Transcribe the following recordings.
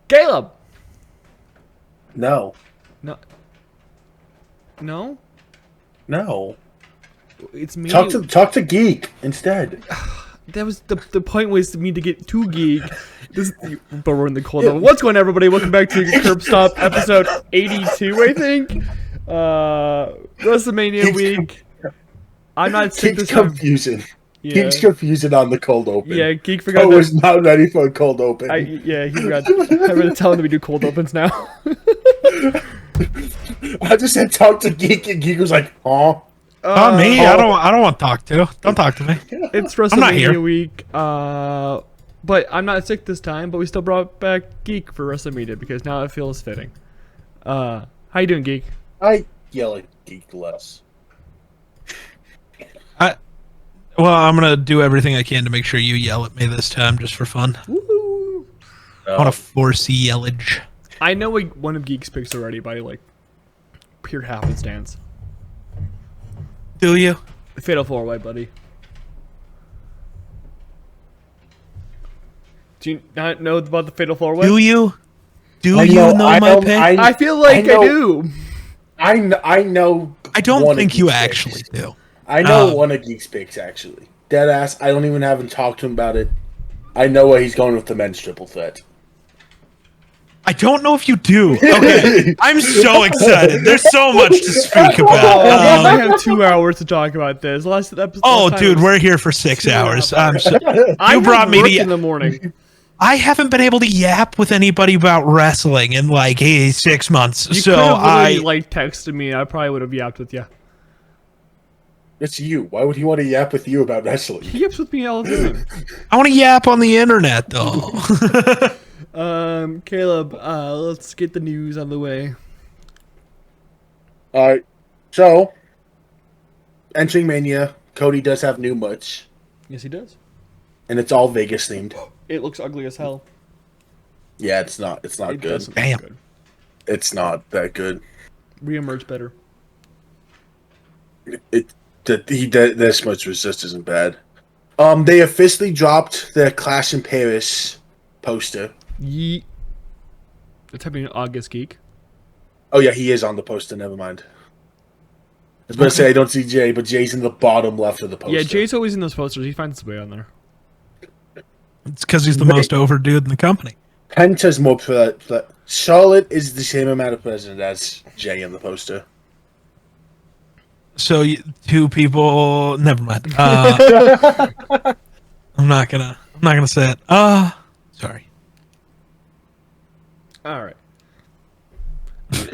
Caleb. No. No. No. No. It's me. Talk to Geek instead. That was the point was me to get to Geek. But we're in the cold open. What's going on, everybody? Welcome back to Curb Stomp episode 82, I think. Wrestlemania week. I'm not sick Geek's this time. confusing. Yeah. Geek's confusing on the cold open. Yeah, Geek forgot. I was not ready for a cold open. He forgot. I read telling that we do cold opens now. I just said talk to Geek, and Geek was like, "Huh." Not me. I don't want to talk to. Don't talk to me. It's WrestleMania week. But I'm not sick this time. But we still brought back Geek for WrestleMania because now it feels fitting. How you doing, Geek? I yell at Geek less. Well, I'm gonna do everything I can to make sure you yell at me this time, just for fun. Woo! I want to force yellage. I know one of Geek's picks already by like pure happenstance. Do you? The Fatal 4-Way, buddy. Do you not know about the Fatal 4-Way? Do you? Do you know my pick? I feel like I do. I know. I don't think you actually do. I know one of Geek's picks, actually. Deadass, I don't even haven't talked to him about it. I know where he's going with the men's triple threat. I don't know if you do. Okay. I'm so excited. There's so much to speak about. I have 2 hours to talk about this. Last episode. Dude, we're here for 6 hours. You brought me in the morning. I haven't been able to yap with anybody about wrestling in like 6 months. You so could have like texted me. I probably would have yapped with you. It's you. Why would he want to yap with you about wrestling? He yaps with me all the time. I want to yap on the internet, though. Caleb, let's get the news on the way. Alright. So, entering Mania, Cody does have new merch. Yes, he does. And it's all Vegas themed. It looks ugly as hell. Yeah, it's not good. Damn. Good. It's not that good. Re-emerge better. This much resist isn't bad. They officially dropped the Clash in Paris poster. Yeet. That's happening in August, Geek. Oh yeah, he is on the poster. Never mind. I was going to say I don't see Jay, but Jay's in the bottom left of the poster. Yeah, Jay's always in those posters. He finds his way on there. It's because he's the most over dude in the company. Penta's more Charlotte is the same amount of president as Jay in the poster. So two people. Never mind. I'm not gonna say it. Sorry. All right.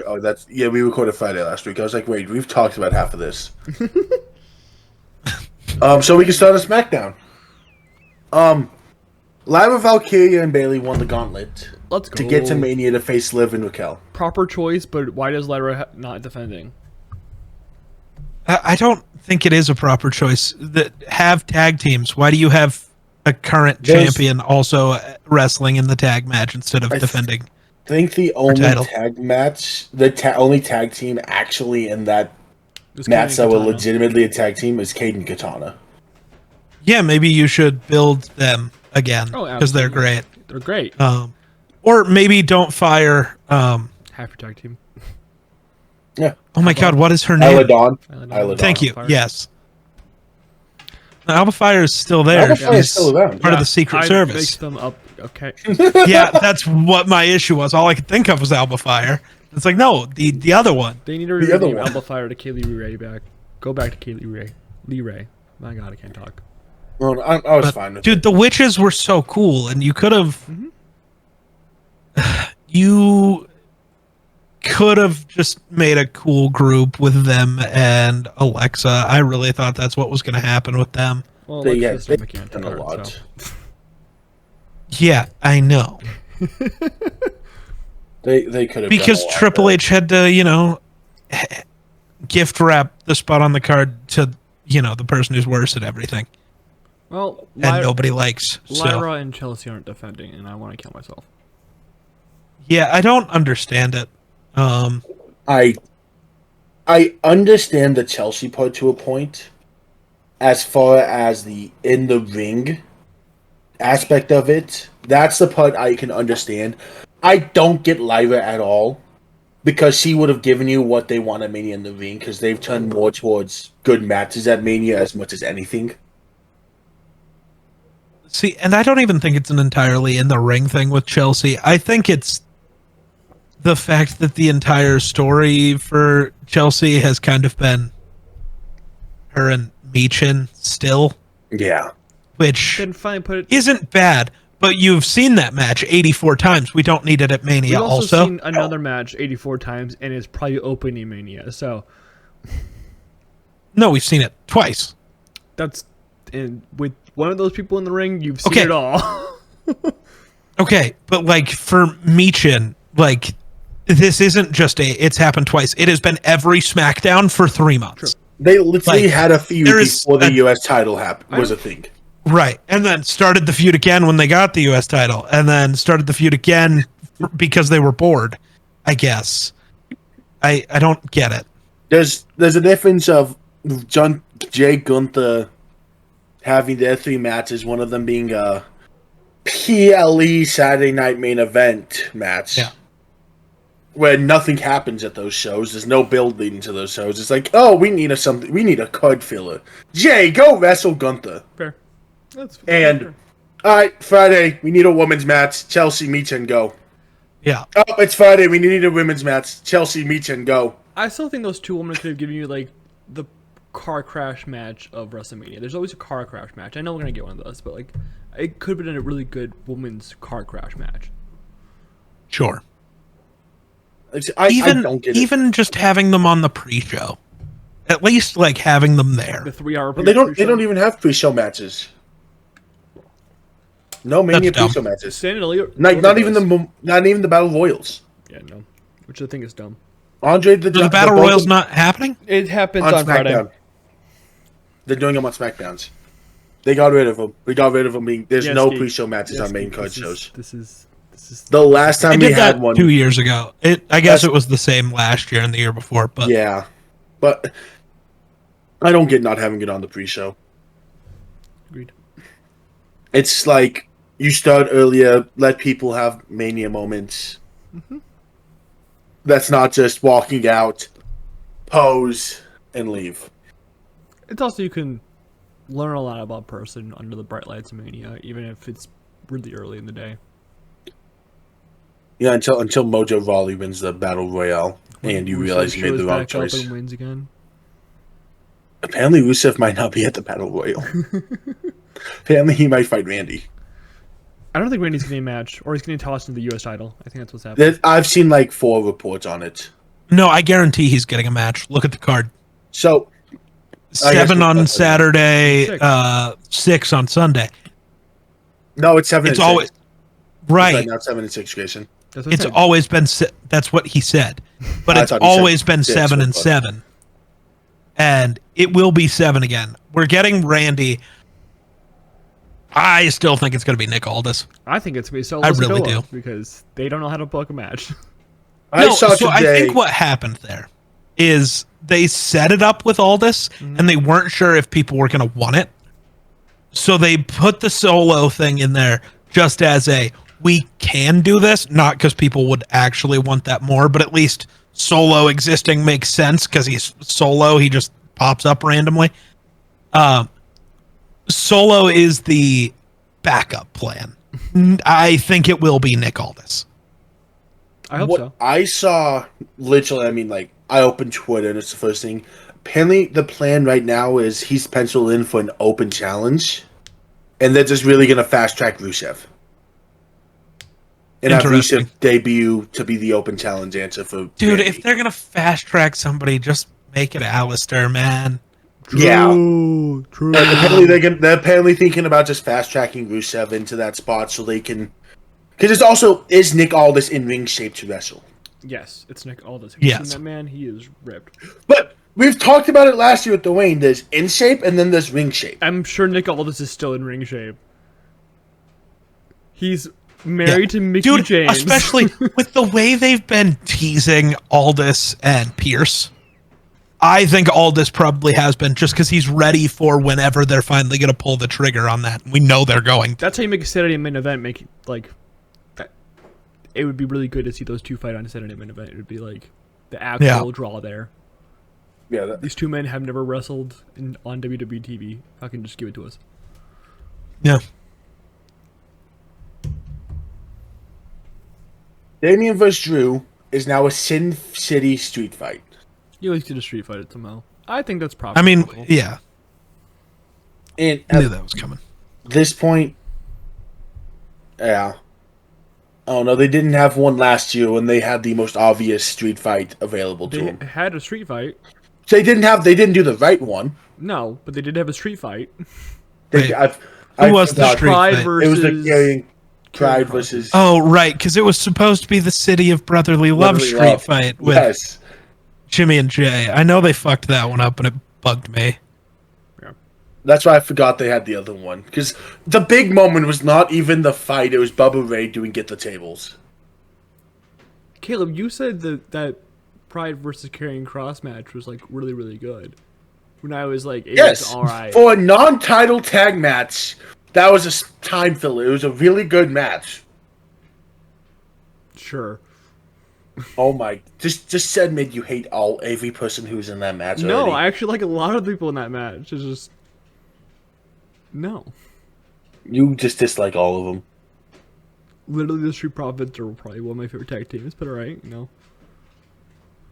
Oh, we recorded Friday last week. I was like, wait, we've talked about half of this. So we can start on SmackDown. Lyra Valkyria and Bayley won the gauntlet. Let's go. To get to Mania to face Liv and Raquel. Proper choice, but why does Lyra not defending? I don't think it is a proper choice. Have tag teams. Why do you have a current champion also wrestling in the tag match instead of defending? I think the only tag match, only tag team actually in that match that were legitimately a tag team is Kate and Katana. Yeah, maybe you should build them again because they're great. They're great. Or maybe don't fire half your tag team. Yeah. Oh my God, what is her name? Isla Dawn. Thank you. Yes. Alba Fire is still there. Alba Fire is still around. Part of the Secret Service. Mix them up. Okay. Yeah, that's what my issue was. All I could think of was Alba Fire. It's like, no, the other one. They need to rename Alba Fire to Kaylee Ray back. Go back to Kaylee Ray. Lee Ray. My God, I can't talk. Well, I was fine with it. Dude, the witches were so cool, and you could have... Mm-hmm. You could have just made a cool group with them and Alexa. I really thought that's what was going to happen with them. Well, they've done a lot. So. Yeah, I know. They could have, because Triple H had to, gift wrap the spot on the card to, the person who's worse at everything. Well, and nobody likes. Lyra and Chelsea aren't defending, and I want to kill myself. Yeah, I don't understand it. I understand the Chelsea part to a point, as far as the in the ring aspect of it. That's the part I can understand. I don't get Lyra at all because she would have given you what they want at Mania in the ring because they've turned more towards good matches at Mania as much as anything. See, and I don't even think it's an entirely in the ring thing with Chelsea. I think it's the fact that the entire story for Chelsea has kind of been her and Michin still. Yeah. Which Then finally put it. isn't bad, but you've seen that match 84 times. We don't need it at Mania We've also also. seen another match 84 times, and it's probably opening Mania. So No, we've seen it twice. that's with one of those people in the ring, you've seen it all. Okay, but like for Michin, like this isn't just it's happened twice. It has been every SmackDown for 3 months. True. They literally had a feud before the U.S. title was a thing. Right, and then started the feud again when they got the U.S. title, and then started the feud again because they were bored, I guess. I don't get it. There's a difference of Jay Gunther having their 3 matches, one of them being a PLE Saturday Night Main Event match. Yeah. Where nothing happens at those shows. There's no build leading to those shows. It's like, oh, we need a card filler. Jay, go wrestle Gunther. Fair. That's And fair. all right, Friday, we need a women's match. Chelsea, Michin, go. Yeah. Oh, it's Friday, we need a women's match. Chelsea, Michin, go. I still think those 2 women could have given you like the car crash match of WrestleMania. There's always a car crash match. I know we're gonna get one of those, but like it could have been a really good women's car crash match. Sure. I don't get it. Even just having them on the pre-show, at least like having them there. The 3-hour. But they don't even have pre-show matches. No Mania That's dumb. pre-show matches. Not even the Battle Royals. Yeah, no. Which I think is dumb. Andre The Battle Royals not happening? It happens on on Friday. SmackDown. They're doing them on SmackDowns. They got rid of them. We got rid of them. There's Yes, no Geek. pre-show matches Yes, on main Geek. card This is- shows. This is The last time I we did had that one 2 years ago. I guess it was the same last year and the year before, but Yeah, but I don't get not having it on the pre-show. agreed. It's like you start earlier, let people have Mania moments. Mm-hmm. That's not just walking out, pose, and leave. It's also you can learn a lot about a person under the bright lights of Mania, even if it's really early in the day. Yeah, until Mojo Rawley wins the Battle Royale, and you realize you made the wrong back up choice. and wins again. Apparently, Rusev might not be at the Battle Royal. Apparently, he might fight Randy. I don't think Randy's getting a match, or he's getting tossed into the U.S. title. I think that's what's happening. I've seen like 4 reports on it. no, I guarantee he's getting a match. Look at the card. So 7 on that's- Saturday, 6. 6 on Sunday. no, it's 7. It's and always 6. right. Now 7 and 6, Grayson. That's what I It's said. always been that's what he said, but I it's thought he said always been 6, 7 and but- 7, and it will be 7 again. We're getting Randy. I still think it's going to be Nick Aldis. I think it's going to be Solo I really Sikoa, do. because they don't know how to book a match. I saw so I today. think what happened there is they set it up with Aldis, and they weren't sure if people were going to want it, so they put the Solo thing in there just as we can do this, not because people would actually want that more, but at least Solo existing makes sense because he's Solo. He just pops up randomly. Solo is the backup plan. I think it will be Nick Aldis. I hope what so. I saw, literally, I mean, like, I opened Twitter and it's the first thing. Apparently, the plan right now is he's penciled in for an open challenge, and they're just really going to fast track Rusev. And have Interesting. Rusev debut to be the open challenge answer for Dude, Randy. if they're going to fast track somebody, just make it Alistair, man. Yeah. True. Apparently they're apparently thinking about just fast tracking Rusev into that spot so they can, because it's also, is Nick Aldis in ring shape to wrestle? Yes, it's Nick Aldis. Have you Yes. seen that man? He is ripped. But we've talked about it last year with Dwayne. There's in shape and then there's ring shape. I'm sure Nick Aldis is still in ring shape. He's married to Mickey Dude, James. especially with the way they've been teasing Aldis and Pierce. I think Aldis probably has been, just because he's ready for whenever they're finally going to pull the trigger on that. We know they're going to. That's how you make a Saturday main event. Make like it would be really good to see those two fight on a Saturday main event. It would be like the actual draw there. Yeah, These two men have never wrestled on WWE TV. Fucking just give it to us. Yeah. Damian vs. Drew is now a Sin City street fight. You always get a street fight it somehow. I think that's probably. I mean, yeah. And I knew that was coming. This point, yeah. Oh no, they didn't have one last year when they had the most obvious street fight available to them. They had a street fight. So they didn't do the right one. No, but they did have a street fight. Wait, who was the street Pride fight? versus It was the carrying Pride versus. Oh, right, because it was supposed to be the City of Brotherly Love Brotherly street Love. fight with Yes. Jimmy and Jay. I know they fucked that one up, and it bugged me. That's why I forgot they had the other one. Because the big moment was not even the fight, it was Bubba Ray doing Get the Tables. Kaleb, you said that Pride versus Karrion Kross match was like really, really good. When I was like, it was alright. For a non-title tag match, that was a time filler. It was a really good match. Sure. Oh my! Just admit you hate every person who's in that match. No, already. I actually like a lot of people in that match. It's just no. You just dislike all of them. Literally, the Street Profits are probably one of my favorite tag teams. But alright, you know.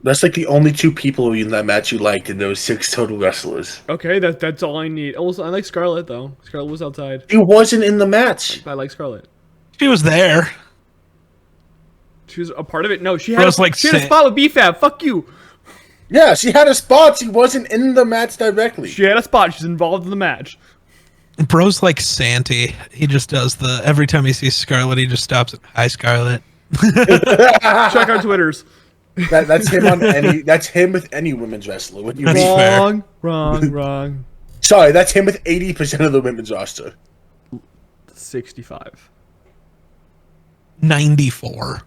That's like the only two people in that match you liked, and there was 6 total wrestlers. Okay, that's all I need. Also, I like Scarlett though. Scarlett was outside. He wasn't in the match. I like Scarlett. She was there. She was a part of it. No, she had, she had a saying- spot with BFAB. Fuck you. Yeah, she had a spot. She wasn't in the match directly. She had a spot. She's involved in the match. Bro's like Santy. He just does the every time he sees Scarlett, he just stops at "Hi, Scarlett." Check our Twitters. That's him on any. That's him with any women's wrestler. What do you That's mean? fair. Wrong. Sorry, that's him with 80% of the women's roster. 65. 94.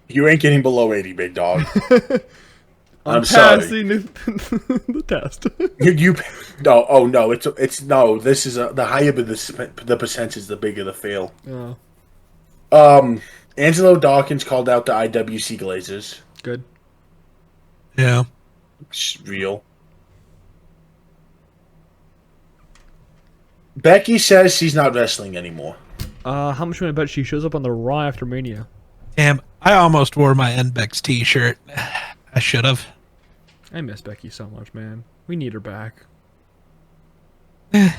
You ain't getting below 80, big dog. I'm sorry. Passing the test. You no. Oh no. It's no. This is the higher the percentage, the bigger the fail. Oh, Angelo Dawkins called out the IWC Glazers. good. Yeah. It's real. Becky says she's not wrestling anymore. How much would I bet she shows up on the Raw after Mania? Damn, I almost wore my NBEX t-shirt. I should have. I miss Becky so much, man. We need her back.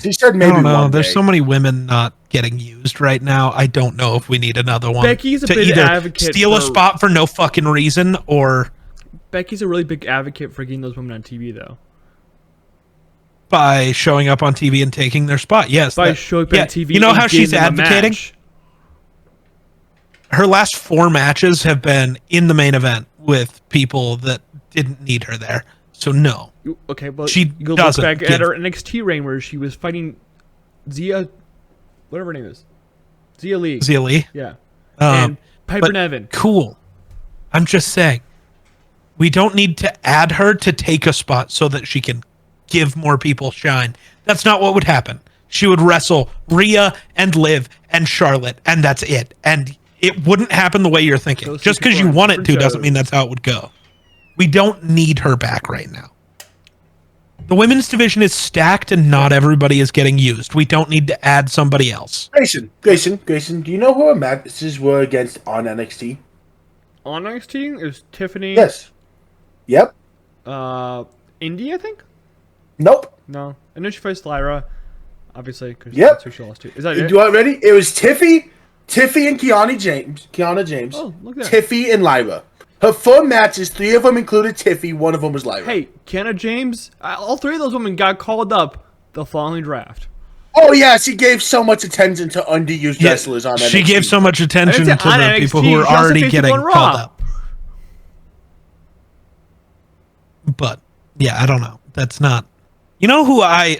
She said I maybe don't know. one There's day. so many women not getting used right now. I don't know if we need another one. Becky's a to big either advocate steal a for- spot for no fucking reason or Becky's a really big advocate for getting those women on TV, though. by showing up on TV and taking their spot. Yes. By that- showing up yeah, on TV, You know and how she's getting them a advocating? match. Her last 4 matches have been in the main event with people that didn't need her there. So no. Okay, well, She you go look doesn't back give- at her NXT reign where she was fighting Zia, whatever her name is, Zia Lee. Zia Lee. Yeah, Um, and Piper but Nevin. Cool. I'm just saying, we don't need to add her to take a spot so that she can give more people shine. That's not what would happen. She would wrestle Rhea and Liv and Charlotte, and that's it. And it wouldn't happen the way you're thinking. Those Just two because people you are want it different to doesn't shows. mean that's how it would go. We don't need her back right now. The women's division is stacked and not everybody is getting used. We don't need to add somebody else. Grayson, do you know who her matches were against on NXT? On NXT is Tiffany. Yes. Yep. Indy, I think. Nope. No, I know she faced Lyra, obviously. Because Yep. that's who she lost to. Is that it? You ready? It was Tiffy and Kiana James. Oh, look at that. Tiffy and Lyra. Her 4 matches, 3 of them included Tiffy, 1 of them was Lyra. Hey, Kiana James. All 3 of those women got called up the following draft. Oh yeah, she gave so much attention to underused wrestlers on NXT. She gave so much attention to I didn't say on the people NXT, who are she also already faced getting people on called Raw. up. But yeah, I don't know. That's not. You know who I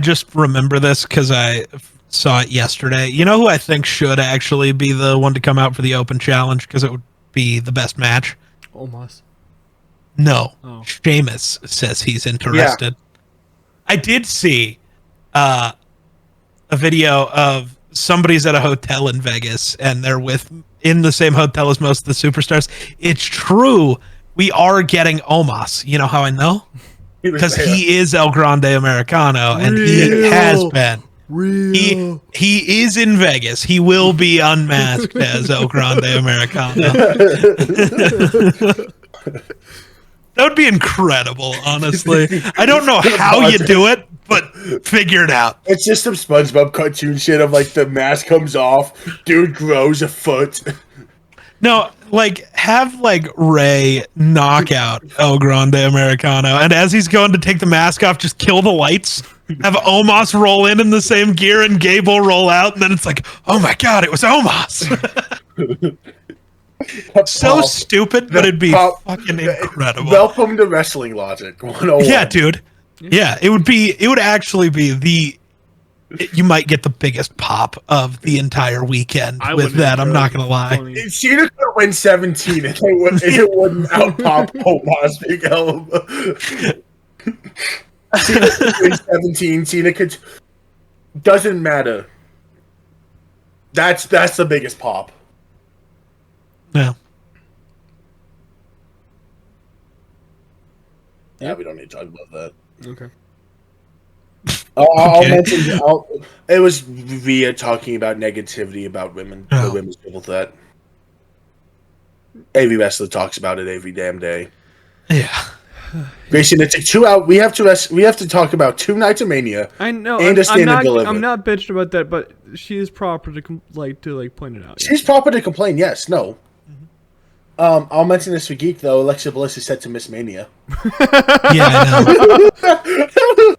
just remember this because I saw it yesterday. You know who I think should actually be the one to come out for the open challenge because it would be the best match? Almost. No. Oh. Sheamus says he's interested. I did see a video of somebody's at a hotel in Vegas and they're with in the same hotel as most of the superstars. It's true. We are getting Omos. You know how I know? Because he is El Grande Americano, and he has been. Real. He is in Vegas. He will be unmasked as El Grande Americano. That would be incredible, honestly. I don't know how you do it, but figure it out. It's just some SpongeBob cartoon shit of like the mask comes off, dude grows a foot. No, like have like Ray knock out El Grande Americano, and as he's going to take the mask off, just kill the lights. Have Omos roll in the same gear, and Gable roll out, and then it's like, oh my god, it was Omos. So stupid, but it'd be fucking incredible. Welcome to Wrestling Logic 101. Yeah, dude. Yeah, it would actually be you might get the biggest pop of the entire weekend with that. I'm not gonna lie. If Cena could win 17, it wouldn't out pop Omos Big L. Cena could win 17. Cena could. Doesn't matter. That's the biggest pop. Yeah. Yeah, we don't need to talk about that. Okay. I'll mention. It was Rhea talking about negativity about women. Oh. The women's with that. Every wrestler talks about it every damn day. Yeah. Grayson, it's a 2 hour. We have to talk about 2 nights of Mania. I know. And I'm not deliver. bitching about that, but she is proper to point it out. She's proper to complain. Yes. No. I'll mention this for Geek though. Alexa Bliss is set to miss Mania. Yeah, I know.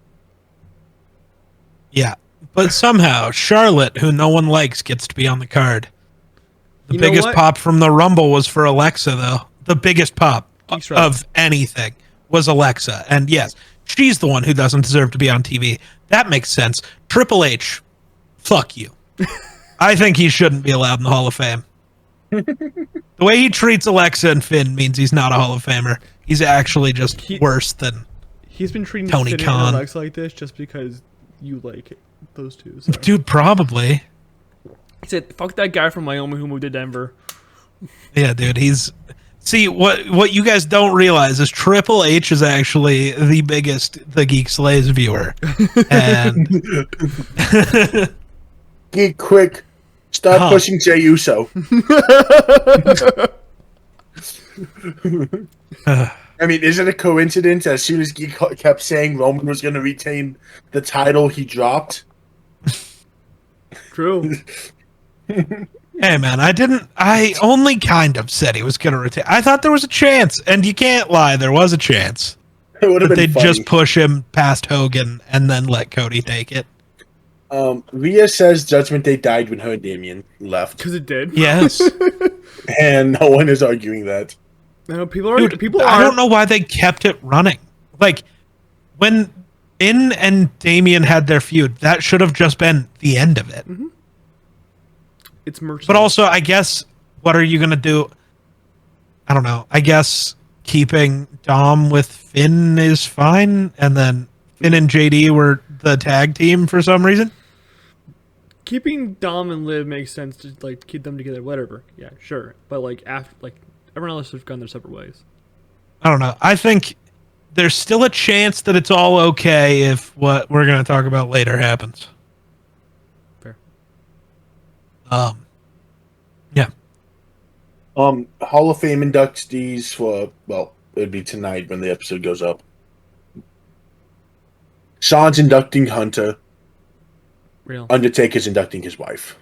Yeah, but somehow Charlotte, who no one likes, gets to be on the card. The biggest pop from the Rumble was for Alexa, though. The biggest pop of anything was Alexa, and yes, she's the one who doesn't deserve to be on TV. That makes sense. Triple H, fuck you. I think he shouldn't be allowed in the Hall of Fame. The way he treats Alexa and Finn means he's not a Hall of Famer. He's actually just worse than he's been treating Tony Finn Khan. and Alexa like this just because you like those two. So. Dude, probably. He said, "Fuck that guy from Wyoming who moved to Denver." Yeah, dude. See what you guys don't realize is Triple H is actually the biggest The Geek Slays viewer, and Geek, quick. Stop pushing Jey Uso. I mean, is it a coincidence? As soon as Geek kept saying Roman was going to retain the title, he dropped. True. Hey, man, I only kind of said he was going to retain. I thought there was a chance, and you can't lie, there was a chance. It would have been they'd funny. just push him past Hogan and then let Cody take it. Rhea says Judgment Day died when her and Damien left. Because it did. Yes. And no one is arguing that. I know people are. Dude, people I are. don't know why they kept it running. Like, when In and Damien had their feud, that should have just been the end of it. Mm-hmm. It's merch. But also, I guess, what are you going to do? I don't know. I guess keeping Dom with Finn is fine, and then Finn and JD were the tag team for some reason. Keeping Dom and Liv makes sense to like keep them together, whatever. Yeah, sure. But like after, like everyone else has gone their separate ways. I don't know. I think there's still a chance that it's all okay if what we're going to talk about later happens. Fair. Yeah. Hall of Fame inductees for, well, it'd be tonight when the episode goes up. Shawn's inducting Hunter. Real. Undertaker's inducting his wife.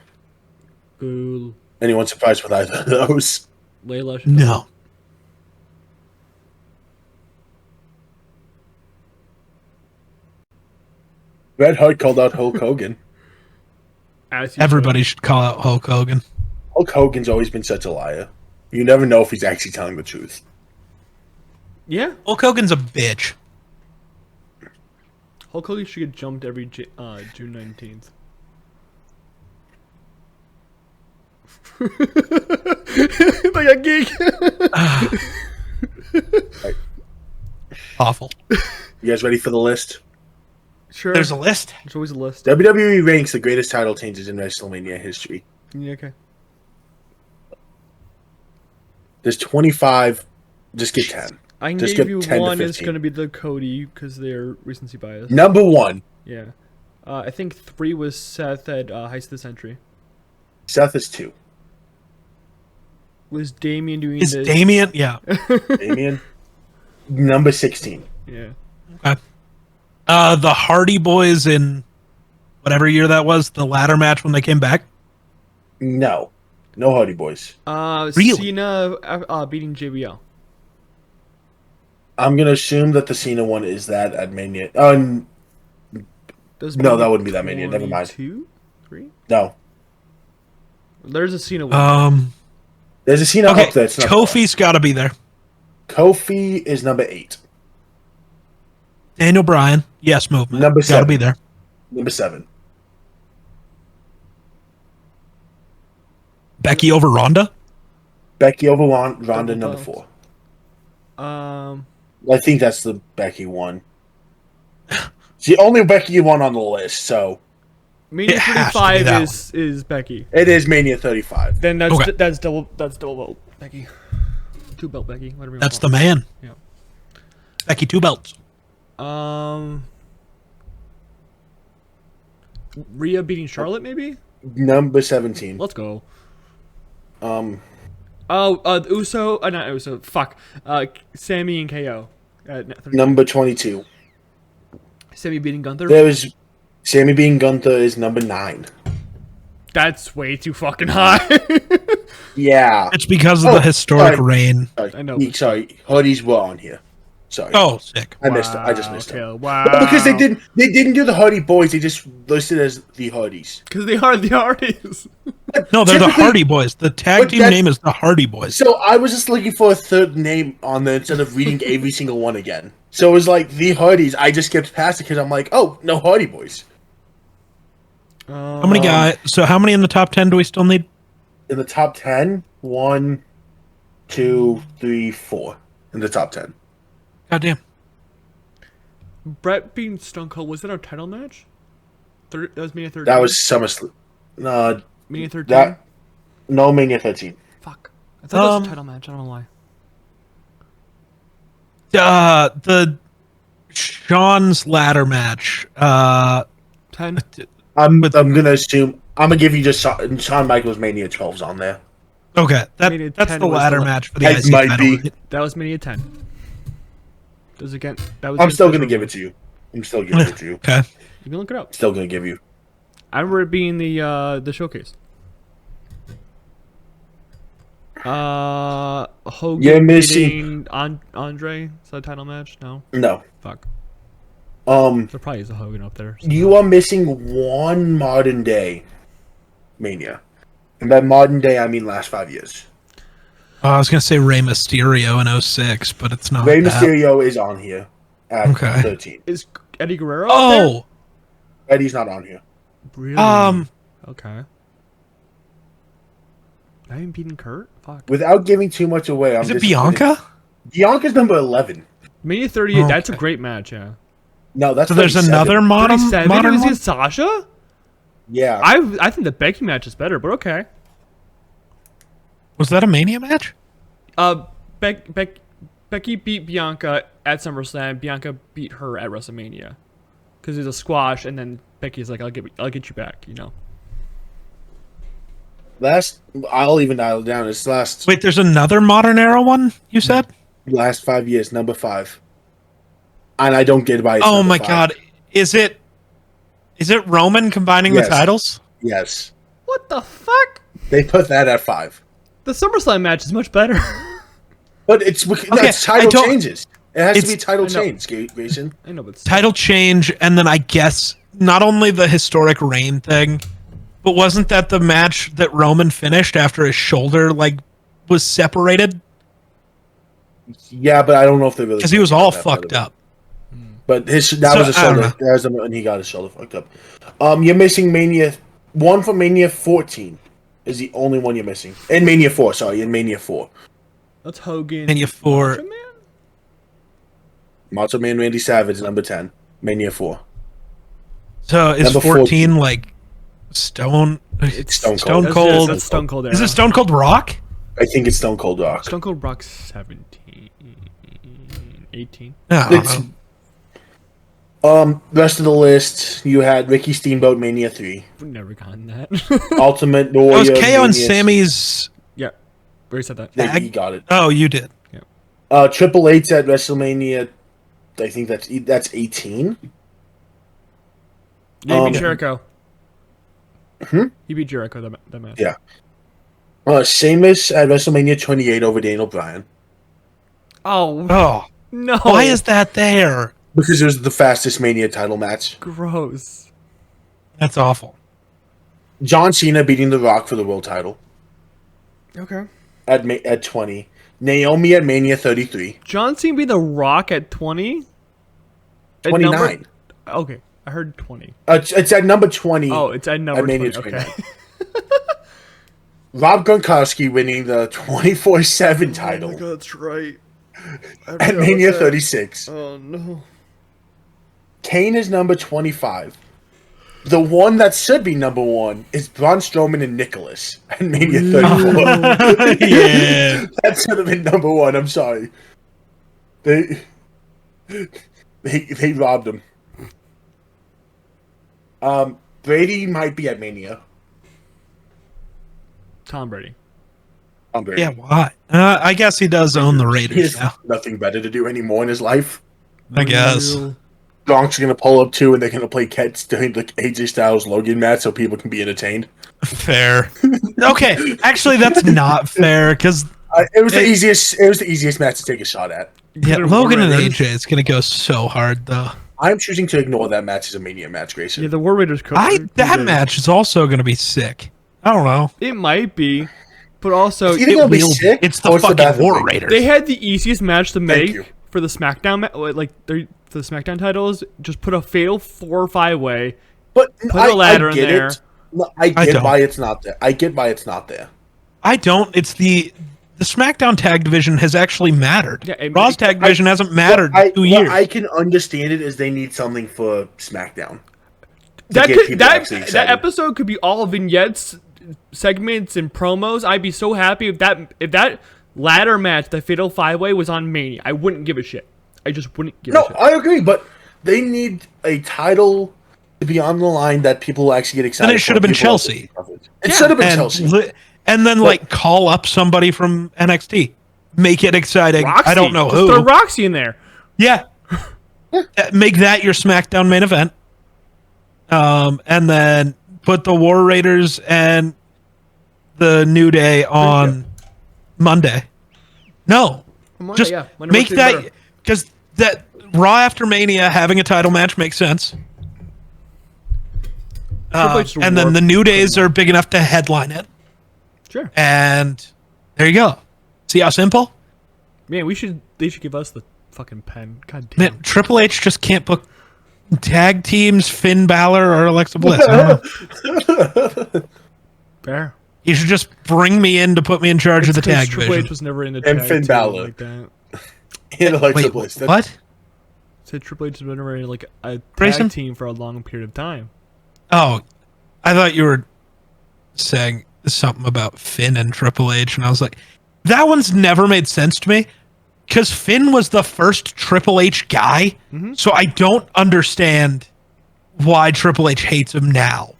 Boo. Anyone surprised with either of those? Layla. No. Red Hart called out Hulk Hogan. Everybody should call out Hulk Hogan. Hulk Hogan's always been such a liar. You never know if he's actually telling the truth. Yeah. Hulk Hogan's a bitch. Hulk Hogan should get jumped every June 19th. Like a geek. Right. Awful. You guys ready for the list? Sure. There's a list. There's always a list. WWE ranks the greatest title changes in WrestleMania history. Yeah, okay. There's 25. Just get 10. I can Just give get you 10 to one is 15. going to be the Cody because they're recency bias. Number 1. Yeah. I think 3 was Seth at Heist of the Century. Seth is 2. Was Damien doing Is this? Damien? Yeah. Damien. Number 16. Yeah. Okay. The Hardy Boys in whatever year that was, the ladder match when they came back. No. No Hardy Boys. Really? Cena beating JBL. I'm going to assume that the Cena one is that at Mania. Does No, that wouldn't be that Mania. Never mind. 2? 3? No. There's a Cena one. There's a Cena Okay, up there. It's not Kofi's got to be there. Kofi is number 8. Daniel Bryan, yes, movement. Number Got to 7. be there. Number 7. Becky over Ronda. Becky over Ronda, Double number belt. 4. Um, I think that's the Becky one. It's the only Becky one on the list, so Mania It has to be 35 that is Becky. it is Mania 35. Then that's Okay. that's double belt Becky. 2 belt Becky. Whatever you That's want the to man. Yeah. Becky 2 belts. call it. Rhea beating Charlotte, maybe. Number 17. Let's go. Um, Uso. Not Uso. Fuck. Sammy and KO. At 30. number 22. Sammy beating Gunther. There is Sammy being Gunther is number 9. That's way too fucking high. Yeah. It's because of Oh, the historic sorry. reign. Sorry. I know. Sorry. Hoodies were on here. Sorry. Oh, sick. I missed it. I just missed it. Okay, wow. No, because they didn't do the Hardy Boys. They just listed as the Hardys. Because they are the artists. No, they're the Typically- Hardy Boys. The tag But team that's- name is the Hardy Boys. So I was just looking for a third name on there instead of reading every single one again. So it was like the Hardys. I just skipped past it because I'm like, oh, no Hardy Boys. How many guys? So how many in the top 10 do we still need? In the top 10, 1, 2, 3, 4. In the top 10. Goddamn. Brett being Stone Cold, was that our title match? That was Mania 13. That was SummerSlam. No, Mania 13. that no Mania 13. Fuck. I thought that was a title match. I don't know why. The Sean's ladder match. 10. I'm gonna assume I'm gonna give you just Shawn Michaels Mania 12's on there. Okay, Mania that's 10 the was ladder the- match for the It IC might title. be. That was Mania 10. Does again? That was. I'm against still Best gonna give it Friends. to you. I'm still giving it to you. Okay. You can look it up. Still gonna give you. I remember it being the showcase. Hogan You're missing- beating Andre. Is that a title match? No. No. Fuck. There There probably is a Hogan up there. You are missing one modern day Mania. And by modern day, I mean last 5 years. I was gonna say Rey Mysterio in 06, but it's not. Rey that. Mysterio is on here at Okay. 13. Is Eddie Guerrero up there? Oh, Eddie's not on here. Really? Okay. I haven't beaten Kurt? Fuck. Without giving too much away, I'm is it disappointed. Bianca? Bianca's number 11. Mania 38, that's a Okay. great match, yeah. No, that's So there's 37. another modern 37? It modern was one? against Sasha? Yeah. I think the Becky match is better, but okay. Was that a Mania match? Becky beat Bianca at SummerSlam. Bianca beat her at WrestleMania. Because it was a squash, and then Becky's like, I'll get you back, you know. I'll even dial it down. It's Wait, there's another modern era one. You said? last 5 years, number 5. And I don't get why it's Oh number my 5. god, is it Roman combining Yes. the titles? Yes. What the fuck? They put that at 5. The SummerSlam match is much better. But it's I title don't- changes. It has to be It's- title I know. change, Grayson. I know, but Title change, and then I guess not only the historic reign thing, but wasn't that the match that Roman finished after his shoulder was separated Yeah, but I don't know if they really because he was all that part of fucked it. up. But that So, was a I don't shoulder. know. That was when he got his shoulder fucked up. You're missing Mania. One from Mania 14 is the only one you're missing. In Mania 4, sorry, in Mania 4. that's Hogan. Mania 4. Macho Man? Macho Man Randy Savage, number 10. Mania 4. So is Number 14 like Stone? It's Stone Stone Cold. Cold. That's Stone Cold era. Is it Stone Cold Rock? I think it's Stone Cold Rock. Stone Cold Rock 17, 18. It's, rest of the list, you had Ricky Steamboat Mania 3. We've never gotten that. Ultimate It Warrior. was KO Mania and Sammy's. Yeah, we already said that. Yeah, you got it. Oh, you did. Triple H's at WrestleMania. I think that's 18. Yeah, he beat Jericho. Hmm? He beat Jericho that match. Yeah. Sheamus at WrestleMania 28 over Daniel Bryan. Oh no! Why is that there? Because it was the fastest Mania title match. Gross. That's awful. John Cena beating The Rock for the world title Okay. at 20. Naomi at Mania 33. John Cena beat The Rock at 20. 29. Okay, I heard 20. It's at number 20. Oh, it's at number 20. Mania Okay. 29. Rob Gronkowski winning the 24/7 title God, that's right. at Mania 36. Oh no. Kane is number 25. The one that should be number 1 is Braun Strowman and Nicholas at Mania 34. Yeah. That should have been number 1. I'm sorry. They robbed him. Brady might be at Mania. Tom Brady. Brady. Yeah, why? I guess he does own the He Raiders has now. nothing better to do anymore in his life. I guess. Gronk's gonna pull up too, and they're gonna play Cats during the AJ Styles Logan match, so people can be entertained. Fair. Okay, actually, that's not fair because It was the easiest. It was the easiest match to take a shot at. yeah, Logan and AJ is gonna go so hard though. I'm choosing to ignore that match as a Mania match, Grayson. Yeah, the War Raiders. That match is also gonna be sick. I don't know. It might be, but also It's either gonna be sick. It's the or fucking Bathroom War Break. Raiders. they had the easiest match to make you. for the SmackDown, for the SmackDown titles. Just put a fatal 4 or 5 way. But Put a ladder in get there. it. No, I I get don't. why it's not there. I get why it's not there. I don't. It's the SmackDown tag division has actually mattered. Yeah, Raw's tag division hasn't mattered in 2 years. What I can understand it is they need something for SmackDown. That get people actually that excited. episode could be all vignettes, segments, and promos. I'd be so happy if that ladder match, the Fatal 5-Way, was on Mania. I wouldn't give a shit. I just wouldn't give a No, shit. I agree, but they need a title to be on the line that people will actually get excited. Then it should have been Chelsea. It should have been and Chelsea. and then like call up somebody from NXT, make it exciting. Roxy. I don't know Just who. throw Roxy in there. Yeah. Make that your SmackDown main event. And then put the War Raiders and the New Day on Monday. No. Just Monday make works even that better. because that Raw after Mania having a title match makes sense. Triple H And then the New Days are big enough to headline it. Sure. And there you go. See how simple? Man, they should give us the fucking pen. God damn. Man, Triple H just can't book tag teams, Finn Balor or Alexa Bliss. I don't know. Fair. He should just bring me in to put me in charge of the tag Triple H division. was never in the And tag Finn team Balor. like that. And Alexa Wait, Bliss. what? Said Triple H has been never in like a tag Grayson? team for a long period of time. Oh, I thought you were saying something about Finn and Triple H, and I was like, that one's never made sense to me because Finn was the first Triple H guy, so I don't understand why Triple H hates him now.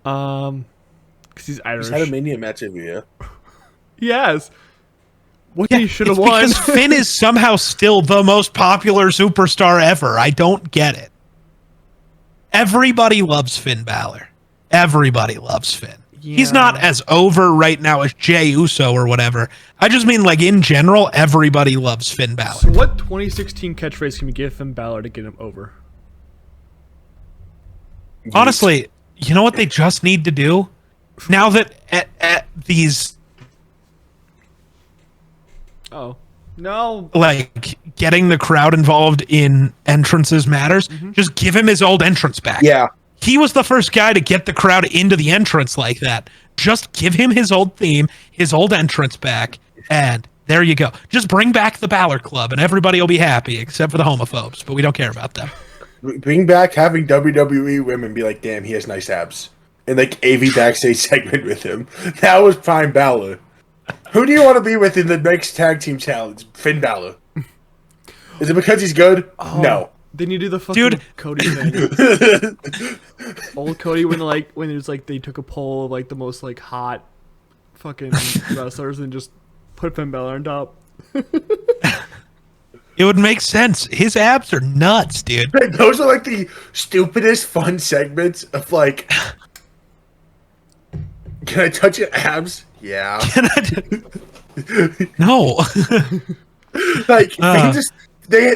Because he's Irish. He's had a Mania match every year. Yes. What Yeah, he should have it's won. because Finn is somehow still the most popular superstar ever. I don't get it. Everybody loves Finn Balor. Everybody loves Finn. He's not as over right now as Jey Uso or whatever. I just mean like in general, everybody loves Finn Balor. So what 2016 catchphrase can we give Finn Balor to get him over? Honestly, you know what they just need to do? Now that at these Oh. No. like getting the crowd involved in entrances matters, just give him his old entrance back. Yeah. He was the first guy to get the crowd into the entrance like that. Just give him his old theme, his old entrance back, and there you go. Just bring back the Balor Club, and everybody will be happy, except for the homophobes, but we don't care about them. Bring back having WWE women be like, damn, he has nice abs. And like AV backstage segment with him. That was prime Balor. Who do you want to be with in the next tag team challenge? Finn Balor. Is it because he's good? Oh, No. Then you do the fucking Dude. Cody thing. Old Cody when there's like they took a poll of like the most like hot fucking wrestlers and just put Finn Balor on top. It would make sense. His abs are nuts, dude. Those are like the stupidest fun segments of like, can I touch your abs? Yeah. No. Like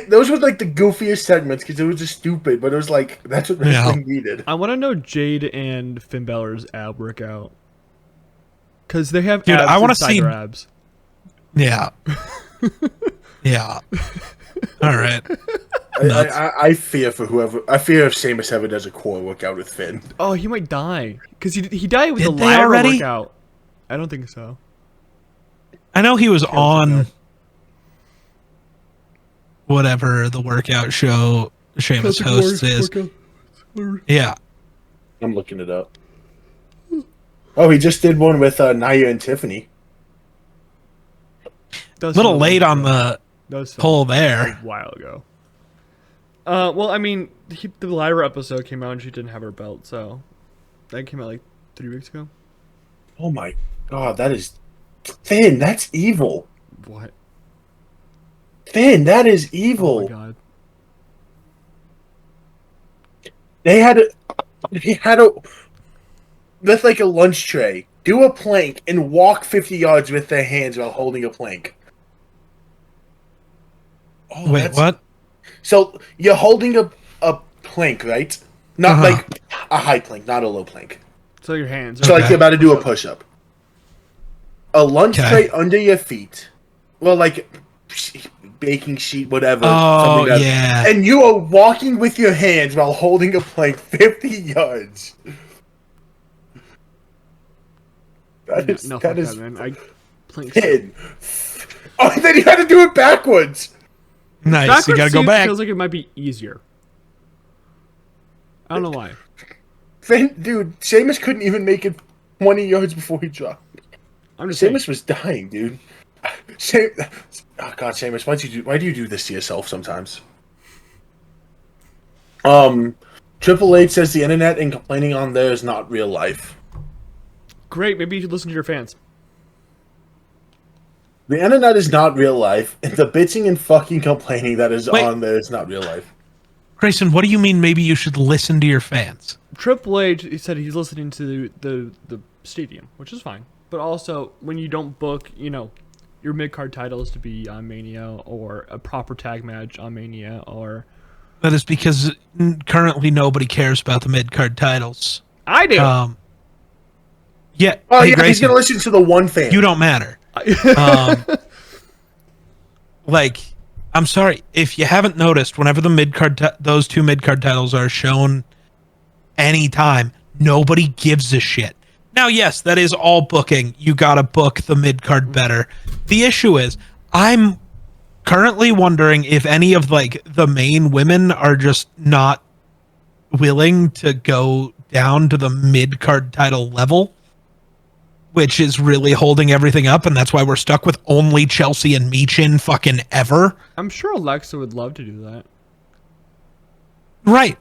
those were like the goofiest segments because it was just stupid, but it was like that's what wrestling needed. I want to know Jade and Finn Balor's ab workout because they have Dude, abs I want to inside see their abs. Yeah. Yeah. All right. I fear for whoever. I fear if Sheamus ever does a core workout with Finn. Oh, he might die because he died with Did the they Lyra already? workout. I don't think so. I know he was on workout. whatever the workout show Sheamus hosts is. Yeah. I'm looking it up. Oh, he just did one with Nia and Tiffany. A little late on the poll a there. while ago. Well, I mean, the Lyra episode came out and she didn't have her belt, so that came out like 3 weeks ago. Oh my god, that is Finn. That's evil. What? Finn, that is evil. Oh my god. They had with like a lunch tray, do a plank and walk 50 yards with their hands while holding a plank. Oh, Wait, what? So you're holding a plank, right? Not like a high plank, not a low plank. So your hands. So like you're about to do a push-up. A lunch tray under your feet. Well, like baking sheet, whatever. Oh, something yeah. And you are walking with your hands while holding a plank 50 yards. That is, no, that fuck is that, man. I plank. Finn. Oh, and then you had to do it backwards. Nice. You gotta go back. Feels like it might be easier. I don't know why. Finn, dude, Sheamus couldn't even make it 20 yards before he dropped. I'm just Sheamus saying. was dying, dude. Oh god, Sheamus, why do you do this to yourself sometimes? Triple H says the internet and complaining on there is not real life. Great. Maybe you should listen to your fans. The internet is not real life, and the bitching and fucking complaining that is Wait. on there is not real life. Grayson, what do you mean maybe you should listen to your fans? Triple H, he said he's listening to the stadium, which is fine. But also, when you don't book, your mid-card titles to be on Mania or a proper tag match on Mania or... That is because currently nobody cares about the mid-card titles. I do! Yeah. Oh, hey, yeah, Grayson, he's gonna listen to the one fan. you don't matter. I'm sorry if you haven't noticed. Whenever the those two mid card titles are shown, anytime, nobody gives a shit. Now, yes, that is all booking. You gotta book the mid card better. The issue is, I'm currently wondering if any of the main women are just not willing to go down to the mid card title level, which is really holding everything up, and that's why we're stuck with only Chelsea and Michin fucking ever. I'm sure Alexa would love to do that. Right.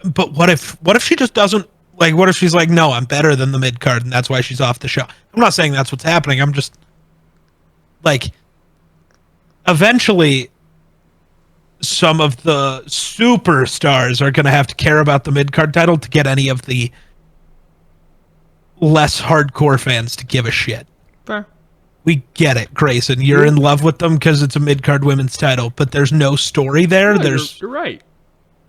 But what if she just doesn't, what if she's like, no, I'm better than the mid card, and that's why she's off the show? I'm not saying that's what's happening. I'm just, eventually, some of the superstars are going to have to care about the mid card title to get any of the less hardcore fans to give a shit. Fair. We get it, Grayson. You're in love with them because it's a mid-card women's title, but there's no story there. No, you're right.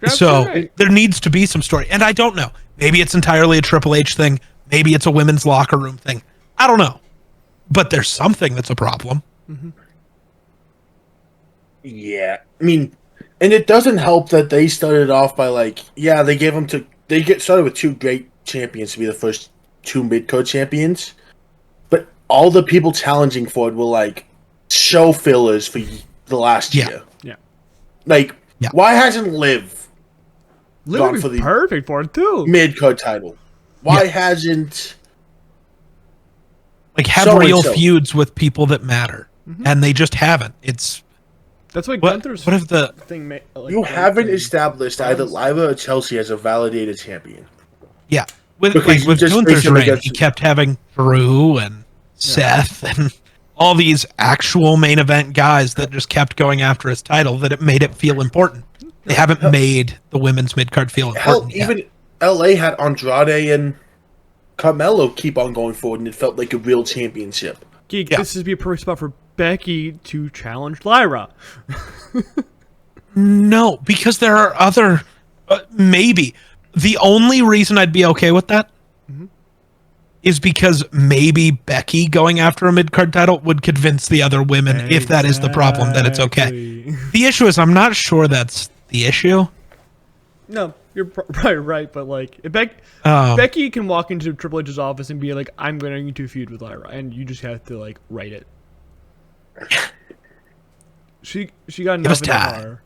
You're So absolutely right. there needs to be some story. And I don't know. Maybe it's entirely a Triple H thing. Maybe it's a women's locker room thing. I don't know. But there's something that's a problem. Mm-hmm. Yeah, I mean, and it doesn't help that they started off by they get started with two great champions to be the first two mid-card champions, but all the people challenging for it were show fillers for the last year. Yeah. Why hasn't Liv gone Literally for the perfect for it too. mid-card title? Why hasn't Like, have So real and so. feuds with people that matter. And they just haven't. It's That's why what Gunther's if the thing. Like, You haven't and established either Bryan's- Lyra or Chelsea as a validated champion. yeah with Because you with just Gunther's faced him reign, against- he kept having Drew and Seth and all these actual main event guys that just kept going after his title. That it made it feel important. They haven't made the women's mid card feel Hell, important yet. even LA had Andrade and Carmelo keep on going forward, and it felt like a real championship. Geek, Yeah. this would be a perfect spot for Becky to challenge Lyra. No, because there are other. Maybe the only reason I'd be okay with that is because maybe Becky going after a mid card title would convince the other women, if that is the problem, that it's okay. Exactly. The issue is, I'm not sure that's the issue. No, you're probably right, but like, if Um, Becky can walk into Triple H's office and be like, "I'm going to feud with Lyra," and you just have to like write it. She got Give us enough in time. her.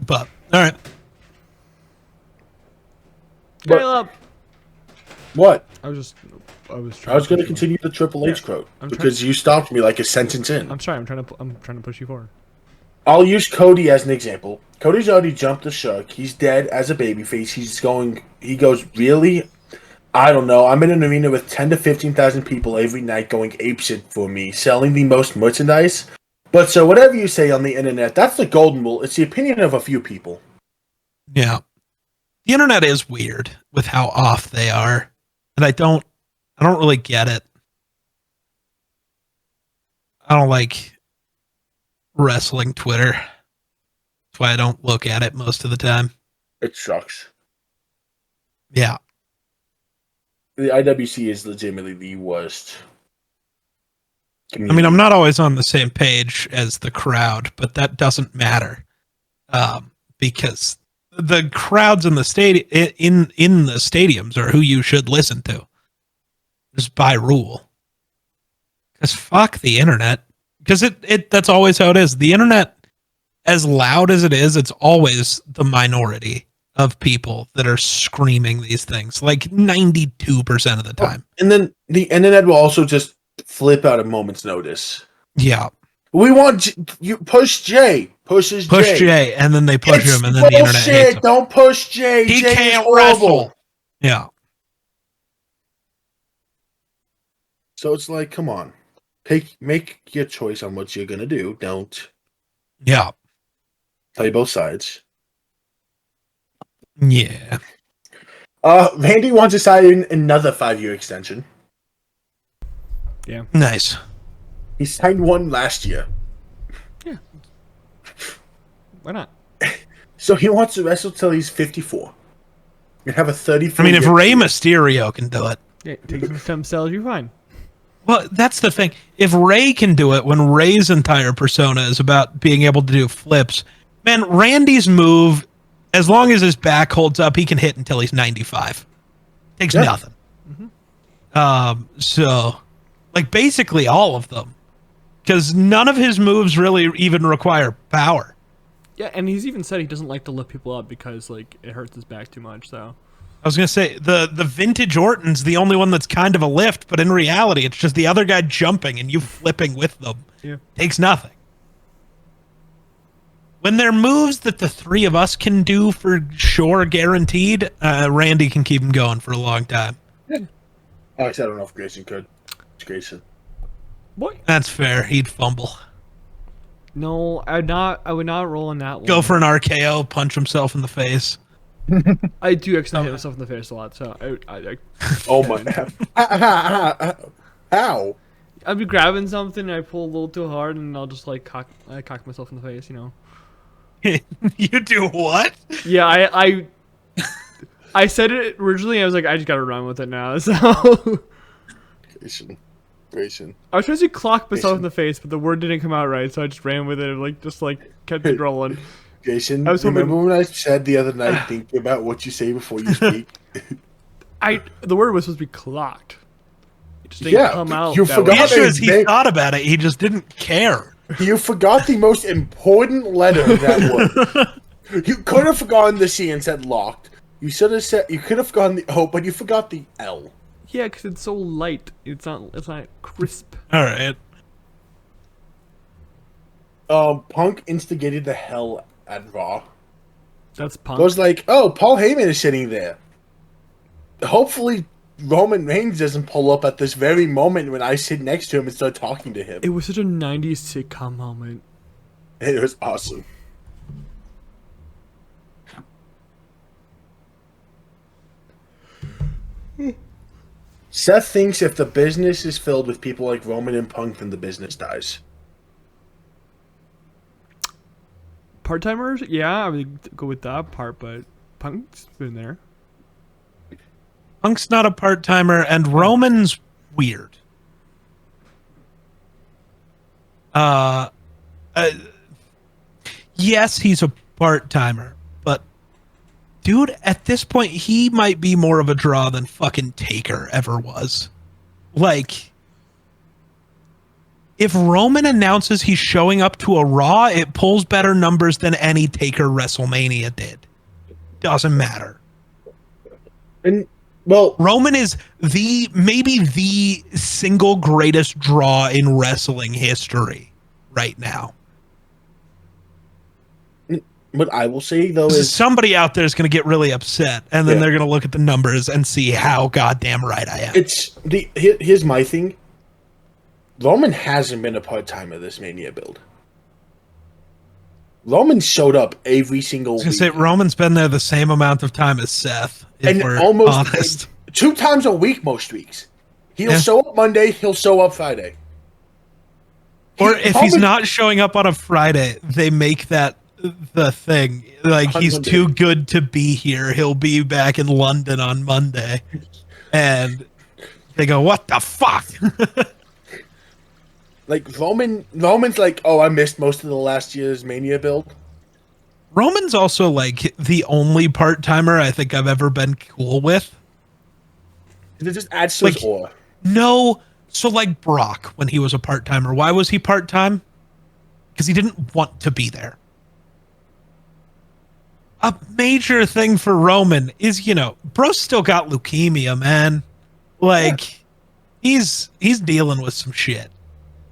But all right, But- Caleb, What? I was I was going to continue the Triple H quote I'm because you stopped me like a sentence in. I'm sorry. I'm trying to push you forward. I'll use Cody as an example. Cody's already jumped the shark. He's dead as a babyface. He goes, really? I don't know. I'm in an arena with 10 to 15,000 people every night going apeshit for me, selling the most merchandise. But so whatever you say on the internet, that's the golden rule. It's the opinion of a few people. yeah, the internet is weird with how off they are, and I don't really get it. I don't like wrestling Twitter. That's why I don't look at it most of the time. It sucks. Yeah. The IWC is legitimately the worst. I mean, I'm not always on the same page as the crowd, but that doesn't matter, because the crowds in the in the stadiums are who you should listen to, just by rule. Because fuck the internet. Because that's always how it is. The internet, as loud as it is, it's always the minority of people that are screaming these things, like 92% of the time. And then the internet will also just flip out at a moment's notice. Yeah. We want you push Jay. Push Jay, and then they push It's him, and then the internet hates bullshit. him. Don't push Jay. He Jay is can't horrible. wrestle. Yeah. So it's like, come on, make your choice on what you're gonna do. Don't Yeah. play both sides. Yeah. Randy wants to sign another 5-year extension. Nice. He signed one last year, Why not? so he wants to wrestle till he's 54 and have a 34. I mean, if Rey Mysterio can do it. Yeah, take some stem cells. You're fine. Well, that's the thing. If Ray can do it, when Ray's entire persona is about being able to do flips, man, Randy's move, as long as his back holds up, he can hit until he's 95. Takes nothing. So, like, basically all of them. Because none of his moves really even require power. Yeah, and he's even said he doesn't like to lift people up because like it hurts his back too much. So I was going to say, the vintage Orton's the only one that's kind of a lift, but in reality, it's just the other guy jumping and you flipping with them. yeah, Takes nothing. When they're moves that the three of us can do for sure, guaranteed, Randy can keep them going for a long time. Actually, I don't know if Grayson could. It's Grayson. boy. That's fair. He'd fumble. No, I would not roll on that one. Go for an RKO, punch himself in the face. I do actually hit myself in the face a lot. So I Oh my! How? I'd be grabbing something, and I pull a little too hard, and I'll just like cock myself in the face. You know. You do what? Yeah, I said it originally. I was like, I just gotta run with it now. So Grayson. I was trying to clock myself in the face, but the word didn't come out right, so I just ran with it. And, just kept it rolling. Jason, I was hoping- remember when I said the other night, think about what you say before you speak? The word was supposed to be clocked. It just didn't come out. you that forgot way. The issue is he They- thought about it. He just didn't care. You forgot the most important letter in that word. You could have forgotten the C and said locked. You should have said, you could have forgotten the O, but you forgot the L. Yeah, because it's so light. It's not crisp. All right. Punk instigated the hell at Raw. That's Punk. I was like, oh, Paul Heyman is sitting there. Hopefully, Roman Reigns doesn't pull up at this very moment when I sit next to him and start talking to him. It was such a 90s sitcom moment. It was awesome. Seth thinks if the business is filled with people like Roman and Punk, then the business dies. Part-timers? Yeah, I would go with that part, but Punk's been there. Punk's not a part-timer, and Roman's weird. Yes, he's a part-timer, but dude, at this point, he might be more of a draw than fucking Taker ever was. Like, if Roman announces he's showing up to a Raw, it pulls better numbers than any Taker WrestleMania did. Doesn't matter. And well, Roman is maybe the single greatest draw in wrestling history right now. what I will say though is Somebody out there is going to get really upset, and then they're going to look at the numbers and see how goddamn right I am. Here's my thing. Roman hasn't been a part-timer this Mania build. Roman showed up every single week. Say Roman's been there the same amount of time as Seth, if and we're almost honest. 2 times a week most weeks. He'll show up Monday, he'll show up Friday. Or if he's not showing up on a Friday, they make that the thing. Like, he's too good to be here. He'll be back in London on Monday. And they go, what the fuck? Like, Roman's like, oh, I missed most of the last year's Mania build. Roman's also, like, the only part-timer I think I've ever been cool with. It just adds to his aura. No. So, like, Brock, when he was a part-timer, why was he part-time? Because he didn't want to be there. A major thing for Roman is, bro's still got leukemia, man. Like, he's dealing with some shit.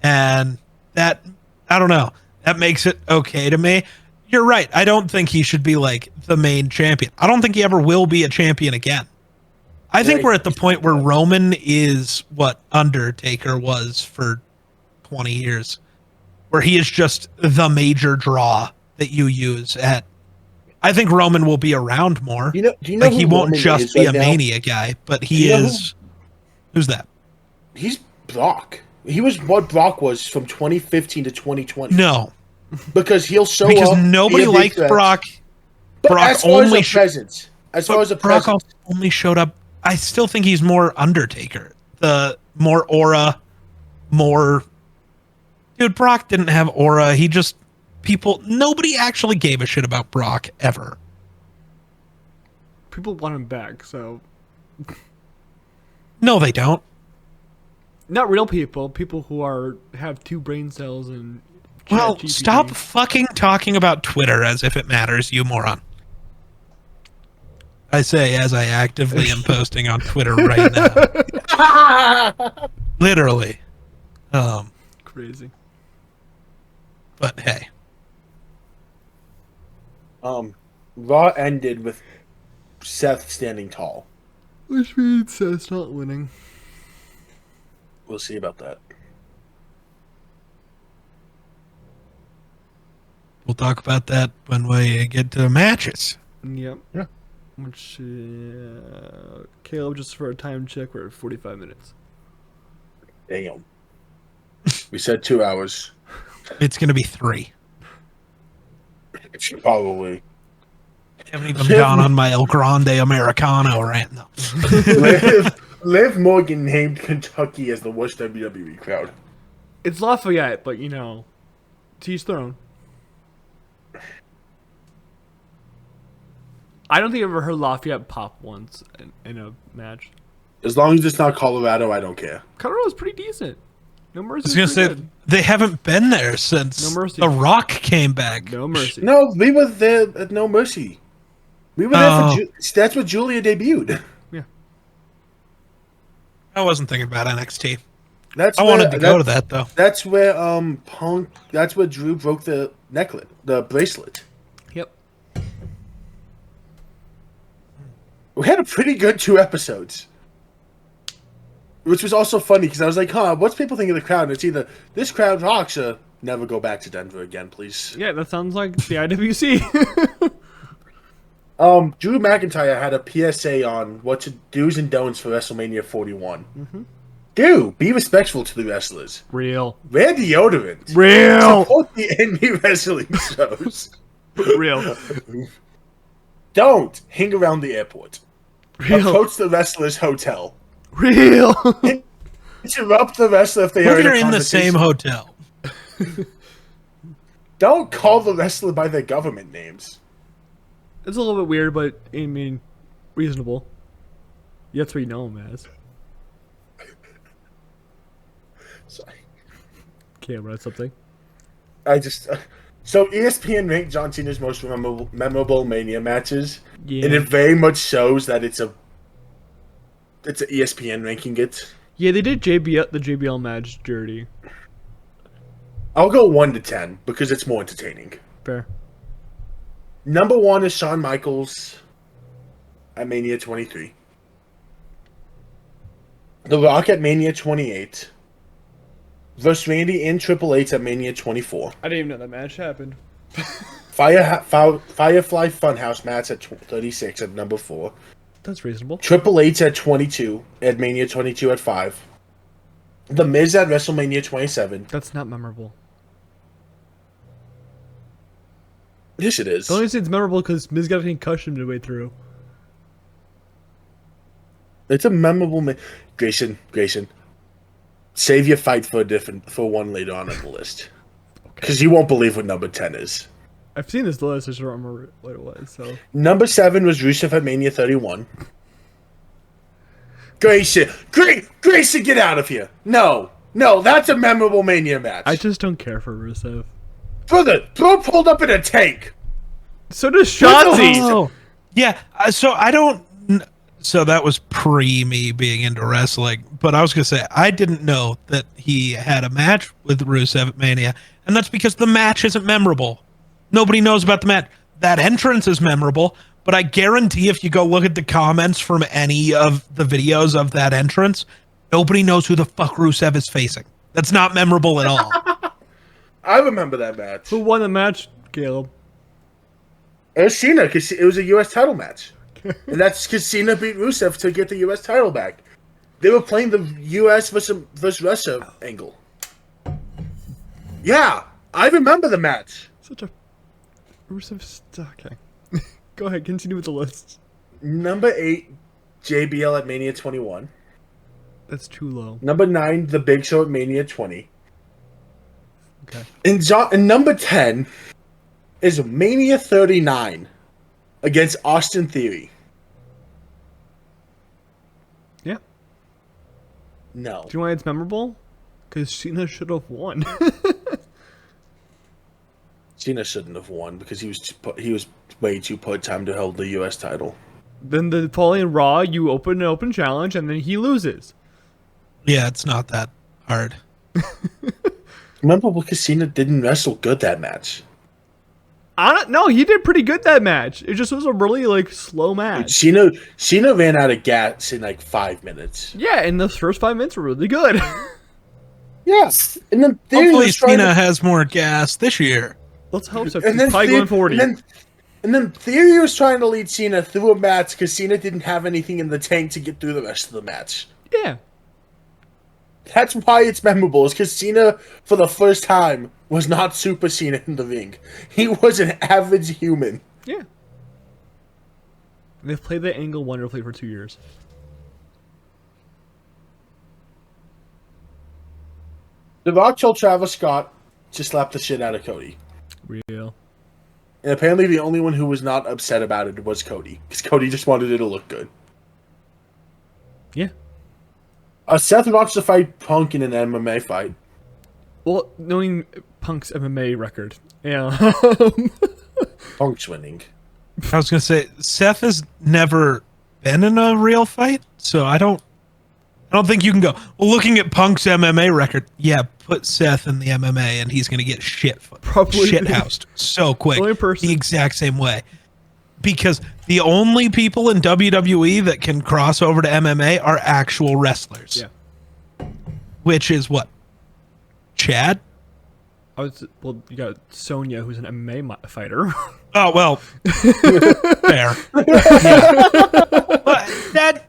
And that, I don't know, that makes it okay to me. You're right. I don't think he should be, like, the main champion. I don't think he ever will be a champion again. I think we're at the point where Roman is what Undertaker was for 20 years, where he is just the major draw that you use at. I think Roman will be around more. Do you know like, he won't Roman just be right a now? Mania guy, but he is. Who's that? He's Brock. He was what Brock was from 2015 to 2020. No, because he'll show because up. nobody liked Brock. But Brock as far only as a presence, Brock only showed up. I still think he's more Undertaker. The more aura, more. Dude, Brock didn't have aura. He just nobody actually gave a shit about Brock ever. People want him back, so. No, they don't. Not real people. People who have 2 brain cells and. Well, GPT. stop fucking talking about Twitter as if it matters, you moron. I say as I actively am posting on Twitter right now. Literally. Crazy. But hey. Raw ended with Seth standing tall. Which means Seth's not winning. We'll see about that. We'll talk about that when we get to matches. Yep. Yeah. Which, Kaleb, just for a time check, we're at 45 minutes. Damn. We said 2 hours. It's going to be 3. Probably. Haven't even gone on my El Grande Americano rant, though. Liv Morgan named Kentucky as the worst WWE crowd. It's Lafayette, but, to each their own. I don't think I've ever heard Lafayette pop once in a match. As long as it's not Colorado, I don't care. Colorado's pretty decent. No Mercy. I was going to say, they haven't been there since No Mercy. The Rock came back. No Mercy. No, we were there at No Mercy. We were there for... That's where Julia debuted. Yeah. I wasn't thinking about NXT. That's I wanted to go to that though. That's where Punk. That's where Drew broke the necklet, the bracelet. Yep. We had a pretty good 2 episodes, which was also funny because I was like, what's people think of the crowd? And it's either this crowd rocks or never go back to Denver again, please. Yeah, that sounds like the IWC. Drew McIntyre had a PSA on what to do's and don'ts for WrestleMania 41. Mm-hmm. Dude, be respectful to the wrestlers. Real. Wear deodorant. Real. Support the indie wrestling shows. Real. Don't hang around the airport. Real. Approach the wrestler's hotel. Real. Interrupt the wrestler if they When are you're in a in the same conversation. hotel. Don't call the wrestler by their government names. It's a little bit weird, but I mean, reasonable. That's what you know him as. Sorry. Can't write something. I just... so ESPN ranked John Cena's most memorable Mania matches, Yeah. and it very much shows that it's a ESPN ranking it. Yeah, they did the JBL match dirty. I'll go 1 to 10 because it's more entertaining. Fair. Number 1 is Shawn Michaels at Mania 23. The Rock at Mania 28. Versus Randy and Triple H at Mania 24. I didn't even know that match happened. Firefly Funhouse match at 36 at number 4. That's reasonable. Triple H at 22 at Mania 22 at 5. The Miz at WrestleMania 27. That's not memorable. Yes, it is. The only reason it's memorable because Miz got a concussion midway through. It's a memorable Grayson. Save your fight for one later on the list. Because you won't believe what number 10 is. I've seen this list, I just don't remember what it was, so... Number 7 was Rusev at Mania 31. Grayson, get out of here! No, that's a memorable Mania match. I just don't care for Rusev. Brother, throw pulled up in a tank. So does Shotzi! Oh, yeah. So I don't. So that was pre me being into wrestling, but I was gonna say I didn't know that he had a match with Rusev at Mania, and that's because the match isn't memorable. Nobody knows about the match. That entrance is memorable, but I guarantee if you go look at the comments from any of the videos of that entrance, nobody knows who the fuck Rusev is facing. That's not memorable at all. I remember that match. Who won the match, Caleb? It was Cena, because it was a U.S. title match. And that's because Cena beat Rusev to get the U.S. title back. They were playing the U.S. versus Russia angle. Yeah, I remember the match. Such a... Rusev... Okay. Go ahead, continue with the list. Number 8, JBL at Mania 21. That's too low. Number 9, The Big Show at Mania 20. Okay. And number 10 is Mania 39 against Austin Theory. Yeah. No. Do you know why it's memorable? Because Cena should have won. Cena shouldn't have won because he was way too put time to hold the U.S. title. Then the following Raw, you open an open challenge, and then he loses. Yeah, it's not that hard. Remember because Cena didn't wrestle good that match. No, he did pretty good that match. It just was a really slow match. Cena ran out of gas in 5 minutes. Yeah, and the first 5 minutes were really good. Yes, and then Theory Hopefully was trying Cena has more gas this year. Let's hope so. and He's then probably going 40. And then Theory was trying to lead Cena through a match because Cena didn't have anything in the tank to get through the rest of the match. Yeah. That's why it's memorable, is because Cena, for the first time, was not Super Cena in the ring. He was an average human. Yeah. They've played that angle wonderfully for 2 years. The Rock told Travis Scott to slap the shit out of Cody. Real. And apparently the only one who was not upset about it was Cody. Because Cody just wanted it to look good. Yeah. Seth wants to fight Punk in an MMA fight. Well, knowing Punk's MMA record. Yeah. Punk's winning. I was gonna say Seth has never been in a real fight, so I don't. I don't think you can go, well, looking at Punk's MMA record, yeah, put Seth in the MMA and he's going to get shit-housed so quick. The exact same way. Because the only people in WWE that can cross over to MMA are actual wrestlers. Yeah. Which is what? Chad? Well, you got Sonya, who's an MMA fighter. Oh, well. Fair. Yeah. But that...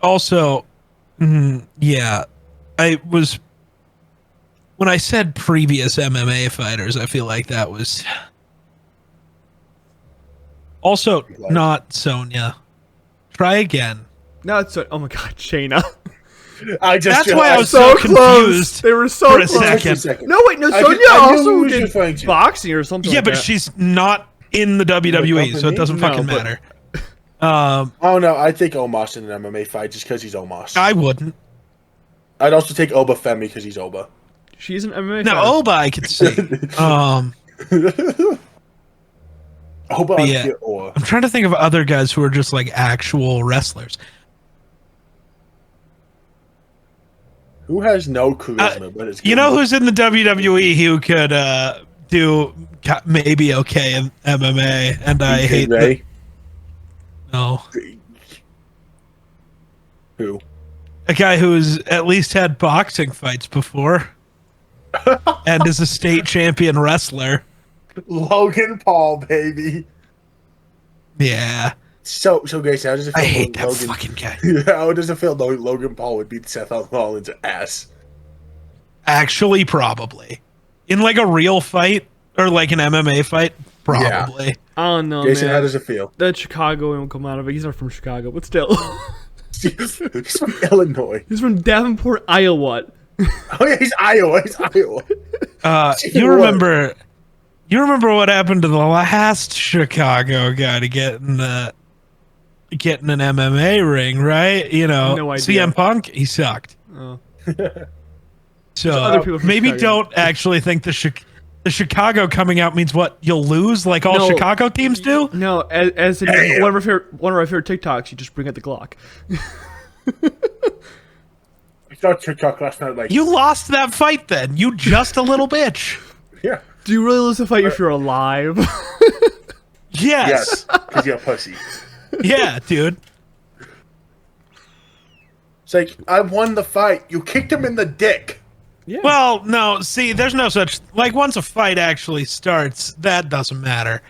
also, yeah, when I said previous MMA fighters, I feel like that was also not Sonya. Try again. No, it's oh my god, Shayna. That's why I was so confused. They were so for a close. second. No, wait, no, Sonya also did boxing or something. Yeah, like but that. she's not in the WWE, so it doesn't fucking matter. Oh no, I'd take Omos in an MMA fight just because he's Omos. I wouldn't. I'd also take Oba Femi because he's Oba. She's an MMA fighter. Oba I could see. Oba, yeah. I'm trying to think of other guys who are just like actual wrestlers. Who has no charisma, but it's good. You know who's in the WWE who could do maybe okay in MMA, and I hate that. No. Who? A guy who's at least had boxing fights before and is a state champion wrestler. Logan Paul, baby. Yeah. So Grayson, how does it feel? I hate that fucking guy. How does it feel knowing Logan Paul would beat Seth Rollins' ass? Actually, probably. In like a real fight or like an MMA fight, probably. Yeah. I don't know, Jason, man. how does it feel? That Chicago won't come out of it. He's not from Chicago, but still. He's from Illinois. He's from Davenport, Iowa. Oh yeah, he's Iowa. You remember what happened to the last Chicago guy to get in an MMA ring, right? You know, no idea. CM Punk, he sucked. Oh. So maybe Chicago. don't actually think the Chicago coming out means what, you'll lose like all Chicago teams do? No, as in one of our favorite TikToks, you just bring out the Glock. I saw TikTok last night. Like, you lost that fight then. You just a little bitch. Yeah. Do you really lose a fight if you're alive? Yes. Because you're a pussy. Yeah, dude. It's like, I won the fight. You kicked him in the dick. Yeah. Well, no, see, there's no such... Like, once a fight actually starts, that doesn't matter.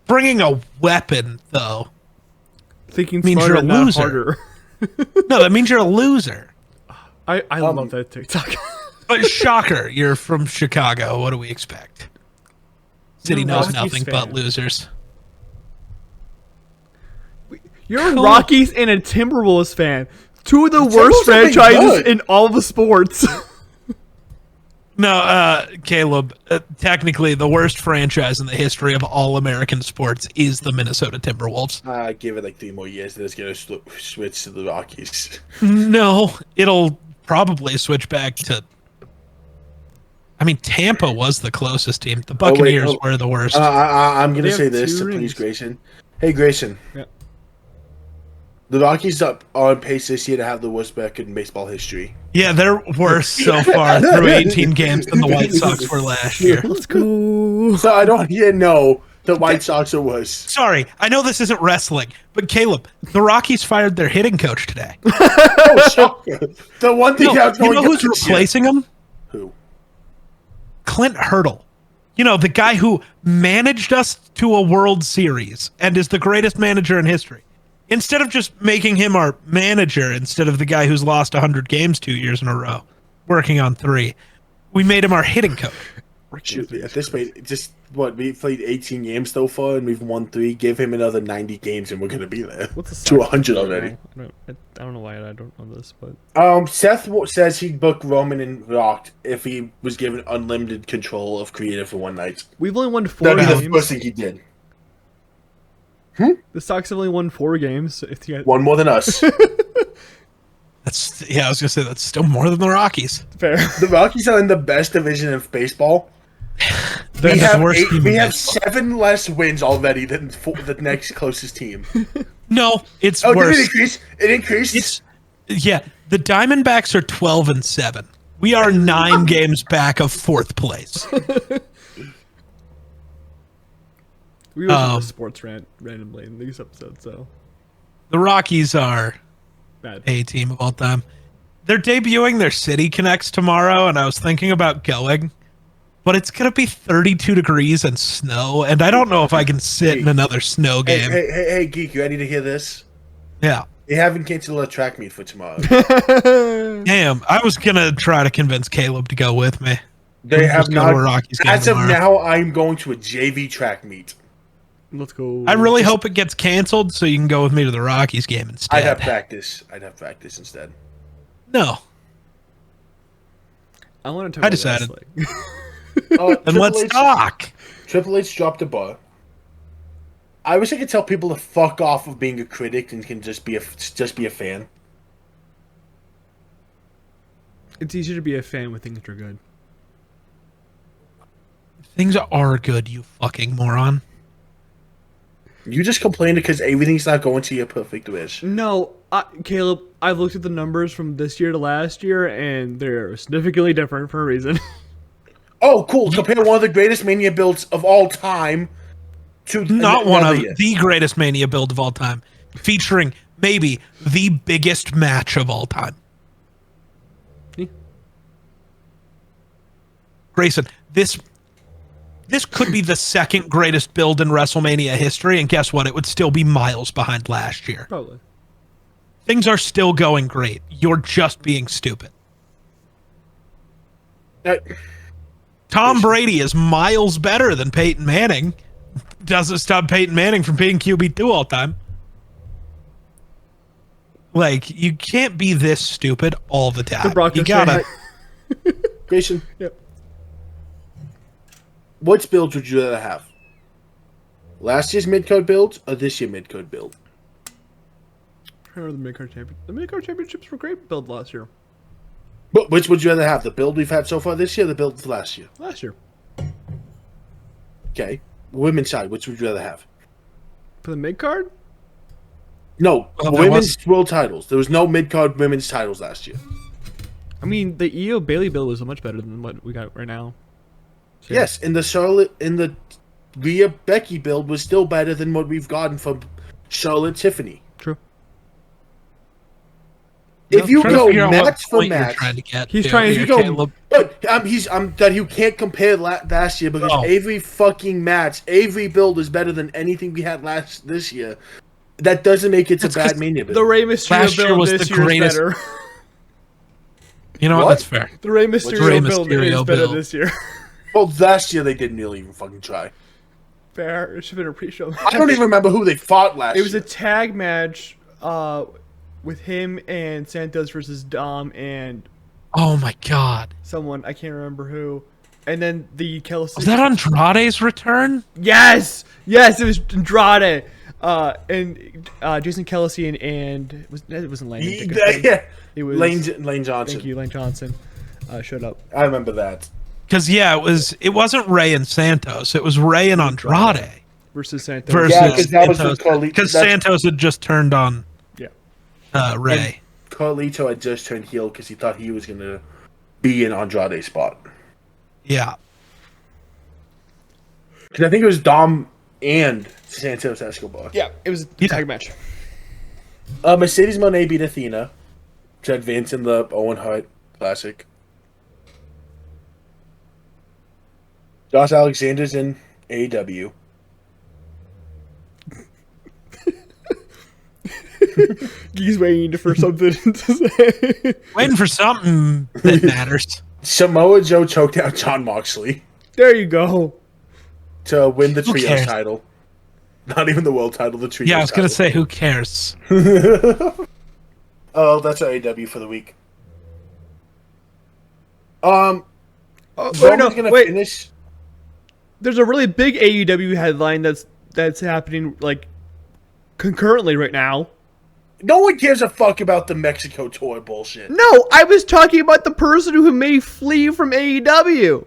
Bringing a weapon, though, Thinking means you're a loser. Harder. No, that means you're a loser. I love that TikTok. But shocker, you're from Chicago. What do we expect? City knows Rockies nothing fan. but losers. You're Cool. a Rockies and a Timberwolves fan. Two of the Timberwolves worst have been franchises good. in all the sports. No, Caleb, technically the worst franchise in the history of all American sports is the Minnesota Timberwolves. Give it like 3 more years, then it's going to switch to the Rockies. No, it'll probably switch back to... I mean, Tampa was the closest team. The Buccaneers were the worst. I'm going to They say have this 2 to please rings. Grayson. Hey, Grayson. Yeah. The Rockies are on pace this year to have the worst record in baseball history. Yeah, they're worse so far through 18 games than the White Sox were last year. Let's go. So I don't yet know the White Sox are worse. Sorry, I know this isn't wrestling, but Caleb, the Rockies fired their hitting coach today. Oh, shocker. The one thing No, I was you going know who's this year- replacing him? Who? Clint Hurdle. You know, the guy who managed us to a World Series and is the greatest manager in history. Instead of just making him our manager, instead of the guy who's lost 100 games 2 years in a row, working on 3, we made him our hitting coach. Shoot, at this rate, just what we played 18 games so far, and we've won 3. Give him another 90 games, and we're gonna be there. What's the to Sox 100 right already? now? I don't know why I don't know this, but Seth says he'd book Roman and Rock if he was given unlimited control of creative for one night. we've only won 4 That'd be the games. first thing he did. The Sox have only won 4 games. If you One more than us. That's I was gonna say that's still more than the Rockies. fair. The Rockies are in the best division of baseball, We That's the worst have, team we in have baseball. 7 less wins already than the next closest team. No, it's Oh, did worse. it increase? It increased? The Diamondbacks are 12-7. We are 9 games back of 4th place. We were doing a sports rant randomly in these episodes, so The Rockies are bad. a team of all time. They're debuting their City Connects tomorrow, and I was thinking about going, but it's going to be 32 degrees and snow, and I don't know if I can sit in another snow Hey, game. hey, Geek, you ready to hear this? Yeah. They haven't canceled a track meet for tomorrow. Damn, I was going to try to convince Caleb to go with me. They have Just go to not. a Rockies game As of tomorrow. now, I'm going to a JV track meet. Let's go. I really hope it gets canceled so you can go with me to the Rockies game instead. I'd have practice instead. No. I want to talk I about decided. wrestling. Then let's talk. Triple H dropped a bar. I wish I could tell people to fuck off of being a critic and can just be a fan. It's easier to be a fan when things are good. Things are good, you fucking moron. You just complain because everything's not going to your perfect wish. No, Caleb, I've looked at the numbers from this year to last year, and they're significantly different for a reason. Oh, cool! Compare one of the greatest Mania builds of all time to Not one of year. the greatest Mania build of all time, featuring maybe the biggest match of all time. Yeah. Grayson, this could be the second greatest build in WrestleMania history, and guess what? It would still be miles behind last year. Probably. Things are still going great. You're just being stupid. Tom Brady is miles better than Peyton Manning. Doesn't stop Peyton Manning from being QB2 all time. Like, you can't be this stupid all the time. The Broncos You gotta. Grayson, Yep. what builds would you rather have? Last year's mid-code build or this year's mid-code build? The mid-card championships were great build last year. But which would you rather have? The build we've had so far this year or the build last year? Last year. Okay. Women's side, which would you rather have? For the mid-card? No, Well, there women's was- world titles. There was no mid-card women's titles last year. I mean, the Io Bailey build was much better than what we got right now. So, Yes, and the Rhea Becky build was still better than what we've gotten from Charlotte Tiffany. True. If you Trying to go figure out what match for point you're match, trying to get He's to trying here, to go- Caleb. but that you can't compare last year because Oh. every fucking match, every build is better than anything we had this year. That doesn't make it a That's bad 'cause Mania build. The Rey Mysterio Last year build was this the year is greatest- better. You know what? What? That's fair. The Rey Rey Mysterio build is Mysterio better build? this year. Well, last year they didn't really even fucking try. Fair. It should have been a pre-show match. I don't even remember who they fought last It was year. a tag match with him and Santos versus Dom and Oh my god. someone. I can't remember who. And then the Kelsey. Was that Andrade's return? Yes! Yes, it was Andrade. And Jason Kelsey and it wasn't Lane. Yeah. It was Lane Johnson. Thank you, Lane Johnson. Showed up. I remember that. Because it wasn't Ray and Santos. It was Ray and Andrade Versus Santos. versus Yeah, 'cause that was Santos. with Carlito. Because That's- Santos had just turned on Yeah. Ray. Carlito had just turned heel because he thought he was going to be in Andrade's spot. Yeah. Because I think it was Dom and Santos Escobar. Yeah, it was a Yeah. tag match. Mercedes Moné beat Athena to advance in the Owen Hart Classic. Josh Alexander's in AEW. He's waiting for something to say. Waiting for something that matters. Samoa Joe choked out John Moxley There you go. to win the Who Trios cares? title. Not even the world title, the Trios Yeah, I was going to title. say, who cares? Oh, that's our AEW for the week. Oh, Roman's gonna finish. There's a really big AEW headline that's happening like concurrently right now. No one gives a fuck about the Mexico tour bullshit. No, I was talking about the person who may flee from AEW.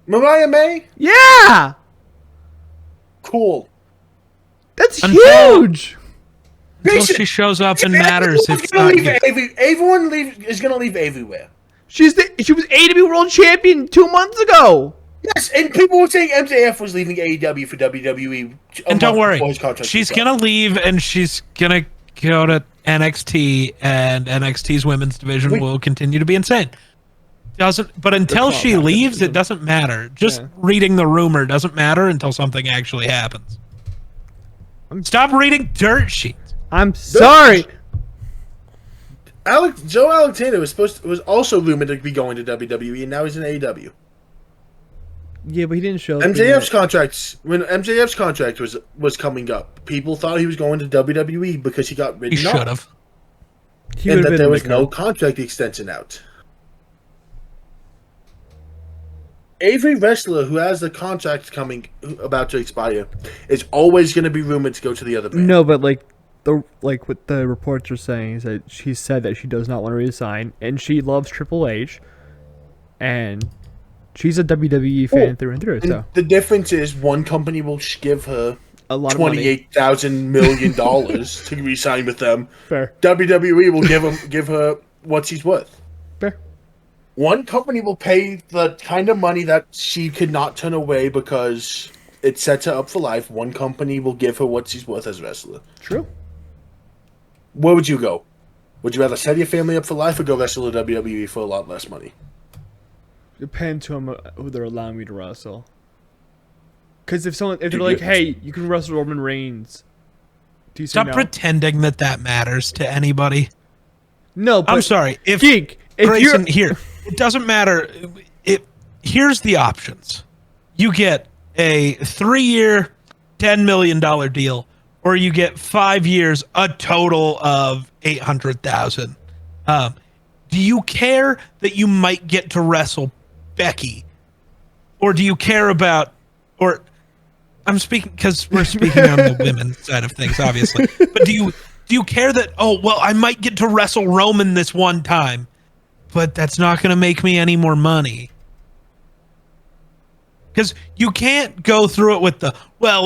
Mariah May? Yeah! Cool. That's Until- huge! Until she shows up and matters, it's not good. Everyone is going to leave everywhere. She was AEW World Champion 2 months ago! Yes, and people were saying MJF was leaving AEW for WWE. And don't worry, Contract she's going to leave and she's going to go to NXT, and NXT's women's division will continue to be insane. But until she leaves, it doesn't matter. Just reading the rumor doesn't matter until something actually happens. Stop reading dirt sheets. I'm sorry. Joe Alexander was also rumored to be going to WWE, and now he's in AEW. Yeah, but he didn't show up. MJF's contract was coming up, people thought he was going to WWE because he got written He off. should have. And that there was no contract extension out. Every wrestler who has a contract about to expire is always going to be rumored to go to the other brand. No, but what the reports are saying is that she said that she does not want to resign, and she loves Triple H, and she's a WWE fan through and through. So the difference is one company will give her a lot of $28,000 million to re-sign with them. Fair. WWE will give her what she's worth. Fair. One company will pay the kind of money that she could not turn away because it sets her up for life. One company will give her what she's worth as a wrestler. True. Where would you go? Would you rather set your family up for life or go wrestle at WWE for a lot less money? Depends who they're allowing me to wrestle. Because if they're like, hey, you can wrestle Roman Reigns, do you say Stop no? pretending that matters to anybody. No, but I'm sorry. If Geek, if Grayson, here, it doesn't matter. Here's the options. You get a 3-year, $10 million deal, or you get 5 years, a total of $800,000. Do you care that you might get to wrestle Becky, or do you care about? Or I'm speaking because we're speaking on the women's side of things, obviously. But do you care that? Oh well, I might get to wrestle Roman this one time, but that's not going to make me any more money. Because you can't go through it with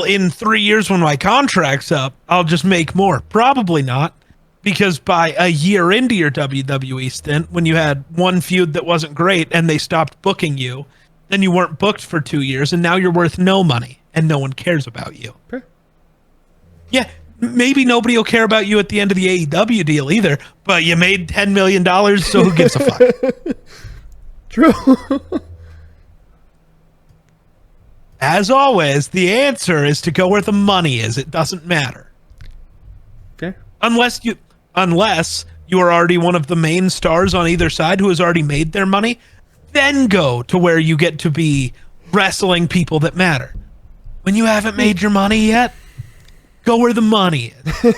in 3 years when my contract's up, I'll just make more. Probably not. Because by a year into your WWE stint, when you had one feud that wasn't great and they stopped booking you, then you weren't booked for 2 years and now you're worth no money and no one cares about you. Sure. Yeah, maybe nobody will care about you at the end of the AEW deal either, but you made $10 million, so who gives a fuck? True. As always, the answer is to go where the money is. It doesn't matter. Okay. Unless you are already one of the main stars on either side who has already made their money, then go to where you get to be wrestling people that matter. When you haven't made your money yet, go where the money is.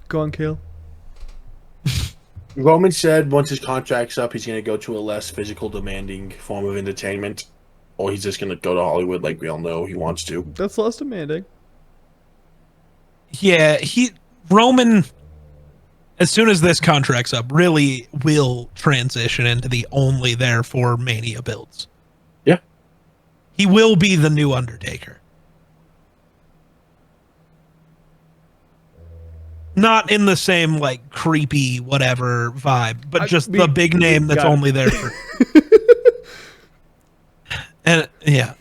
Go on, Kale. Roman said once his contract's up, he's going to go to a less physical demanding form of entertainment, or he's just going to go to Hollywood like we all know he wants to. That's less demanding. Yeah, Roman, as soon as this contract's up, really will transition into the only there for Mania builds. Yeah. He will be the new Undertaker. Not in the same, like, creepy whatever vibe, but just the big name that's only there for... And, yeah.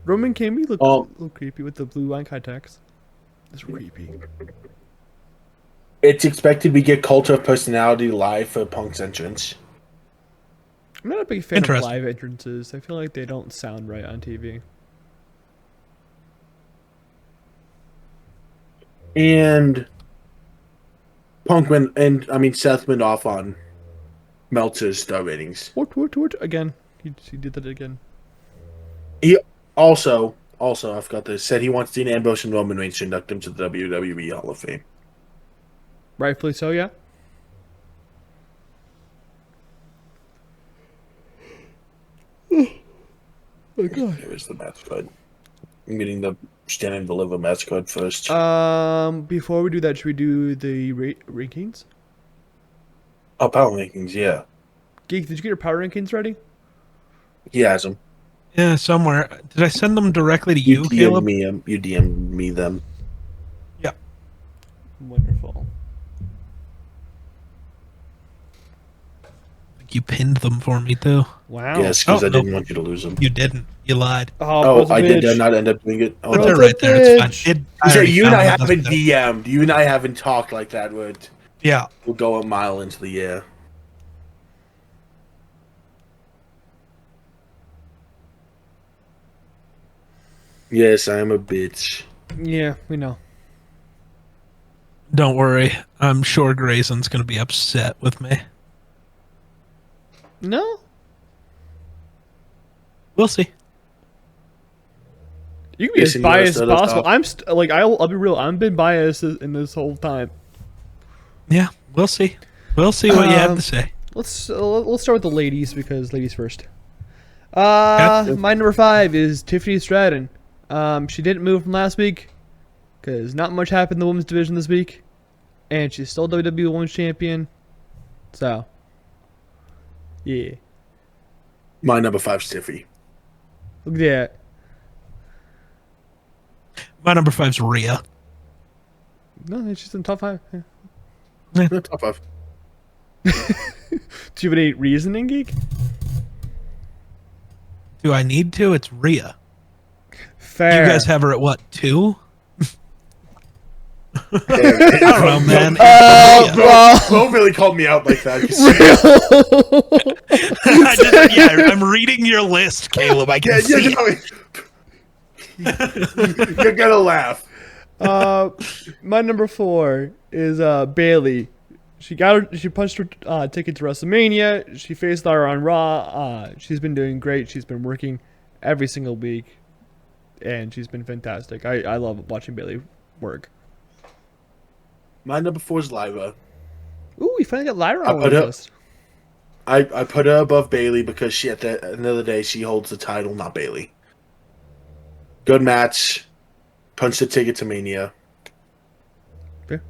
Roman can be look a little creepy with the blue line contacts. It's creepy. It's expected we get Cult of Personality live for Punk's entrance. I'm not a big fan of live entrances. I feel like they don't sound right on TV. And Seth went off on Meltzer's star ratings. What? Again. He did that again. He also, I forgot this, said he wants Dean Ambrose and Roman Reigns to induct him to the WWE Hall of Fame. Rightfully so, yeah. Oh my god. Here is the match card. I'm getting the stand and deliver match card first. Before we do that, should we do the rankings? Oh, power rankings, yeah. Geek, did you get your power rankings ready? He has them. Yeah, somewhere. Did I send them directly to You you, DM'd Caleb? me them. You DM'd me them. Yeah. Wonderful. You pinned them for me too. Wow. Yes, because Oh, I didn't no. want you to lose them. You didn't. You lied. Oh, Bro's a I did bitch. not end up doing it. Oh, But Bro's they're a right there. It's fine. bitch. I So already you and I found them. haven't Doesn't matter. DM'd. You and I haven't talked like that. Yeah. We'll go a mile into the air. Yes, I am a bitch. Yeah, we know. Don't worry. I'm sure Grayson's going to be upset with me. No? We'll see. You can be as Jason, you wanna biased as start us possible. off? I'll be real. I've been biased in this whole time. Yeah, we'll see. We'll see what you have to say. Let's start with the ladies because ladies first. My number 5 is Tiffany Stratton. She didn't move from last week because not much happened in the women's division this week, and she's still WWE Women's Champion. So, yeah, My number 5's Tiffy. look at that. My number 5's Rhea. No, she's in top 5. Yeah. Top 5. Do you have any reasoning, Geek? Do I need to? It's Rhea. Fair. You guys have her at what, 2? I I don't know, man. Bro really called me out like that. I'm reading your list, Caleb. I can Yeah, see it. You're gonna laugh. My number 4 is Bailey. She punched her ticket to WrestleMania. She faced Lara on Raw. She's been doing great. She's been working every single week, and she's been fantastic. I love watching Bailey work. My number 4 is Lyra. Ooh, we finally got Lyra I on put the her- list. I put her above Bailey because she at the end of the day she holds the title, not Bailey. Good match. Punch the ticket to Mania. Okay.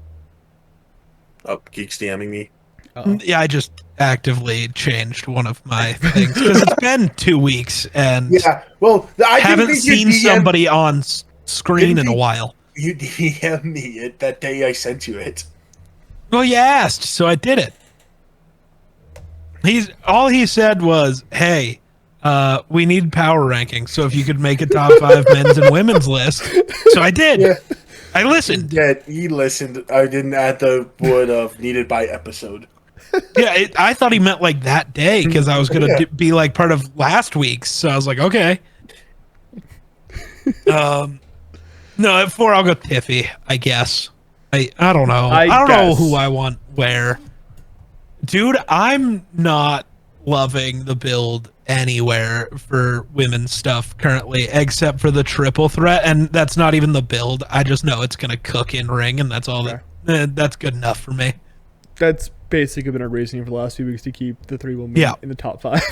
Oh, Geek's DMing me. Uh-oh. Yeah, I just actively changed one of my things because it's been 2 weeks and Yeah, well, I haven't didn't think you seen DM somebody on screen in a while. You DM me it that day I sent you it. Well, you asked, so I did it. All he said was, "Hey, we need power rankings, so if you could make a top 5 men's and women's list." So I did. Yeah. I listened. Yeah, he listened. I didn't add the word of needed by episode. Yeah, I thought he meant like that day because I was gonna Yeah. be like part of last week's. So I was like, okay. No, at 4 I'll go Tiffy. I guess. I don't know. I don't know guess. who I want where. Dude, I'm not loving the build anywhere for women's stuff currently, except for the triple threat, and that's not even the build. I just know it's gonna cook in ring, and that's all that's good enough for me. That's basically been our reasoning for the last few weeks to keep the 3 women Yeah. in the top 5.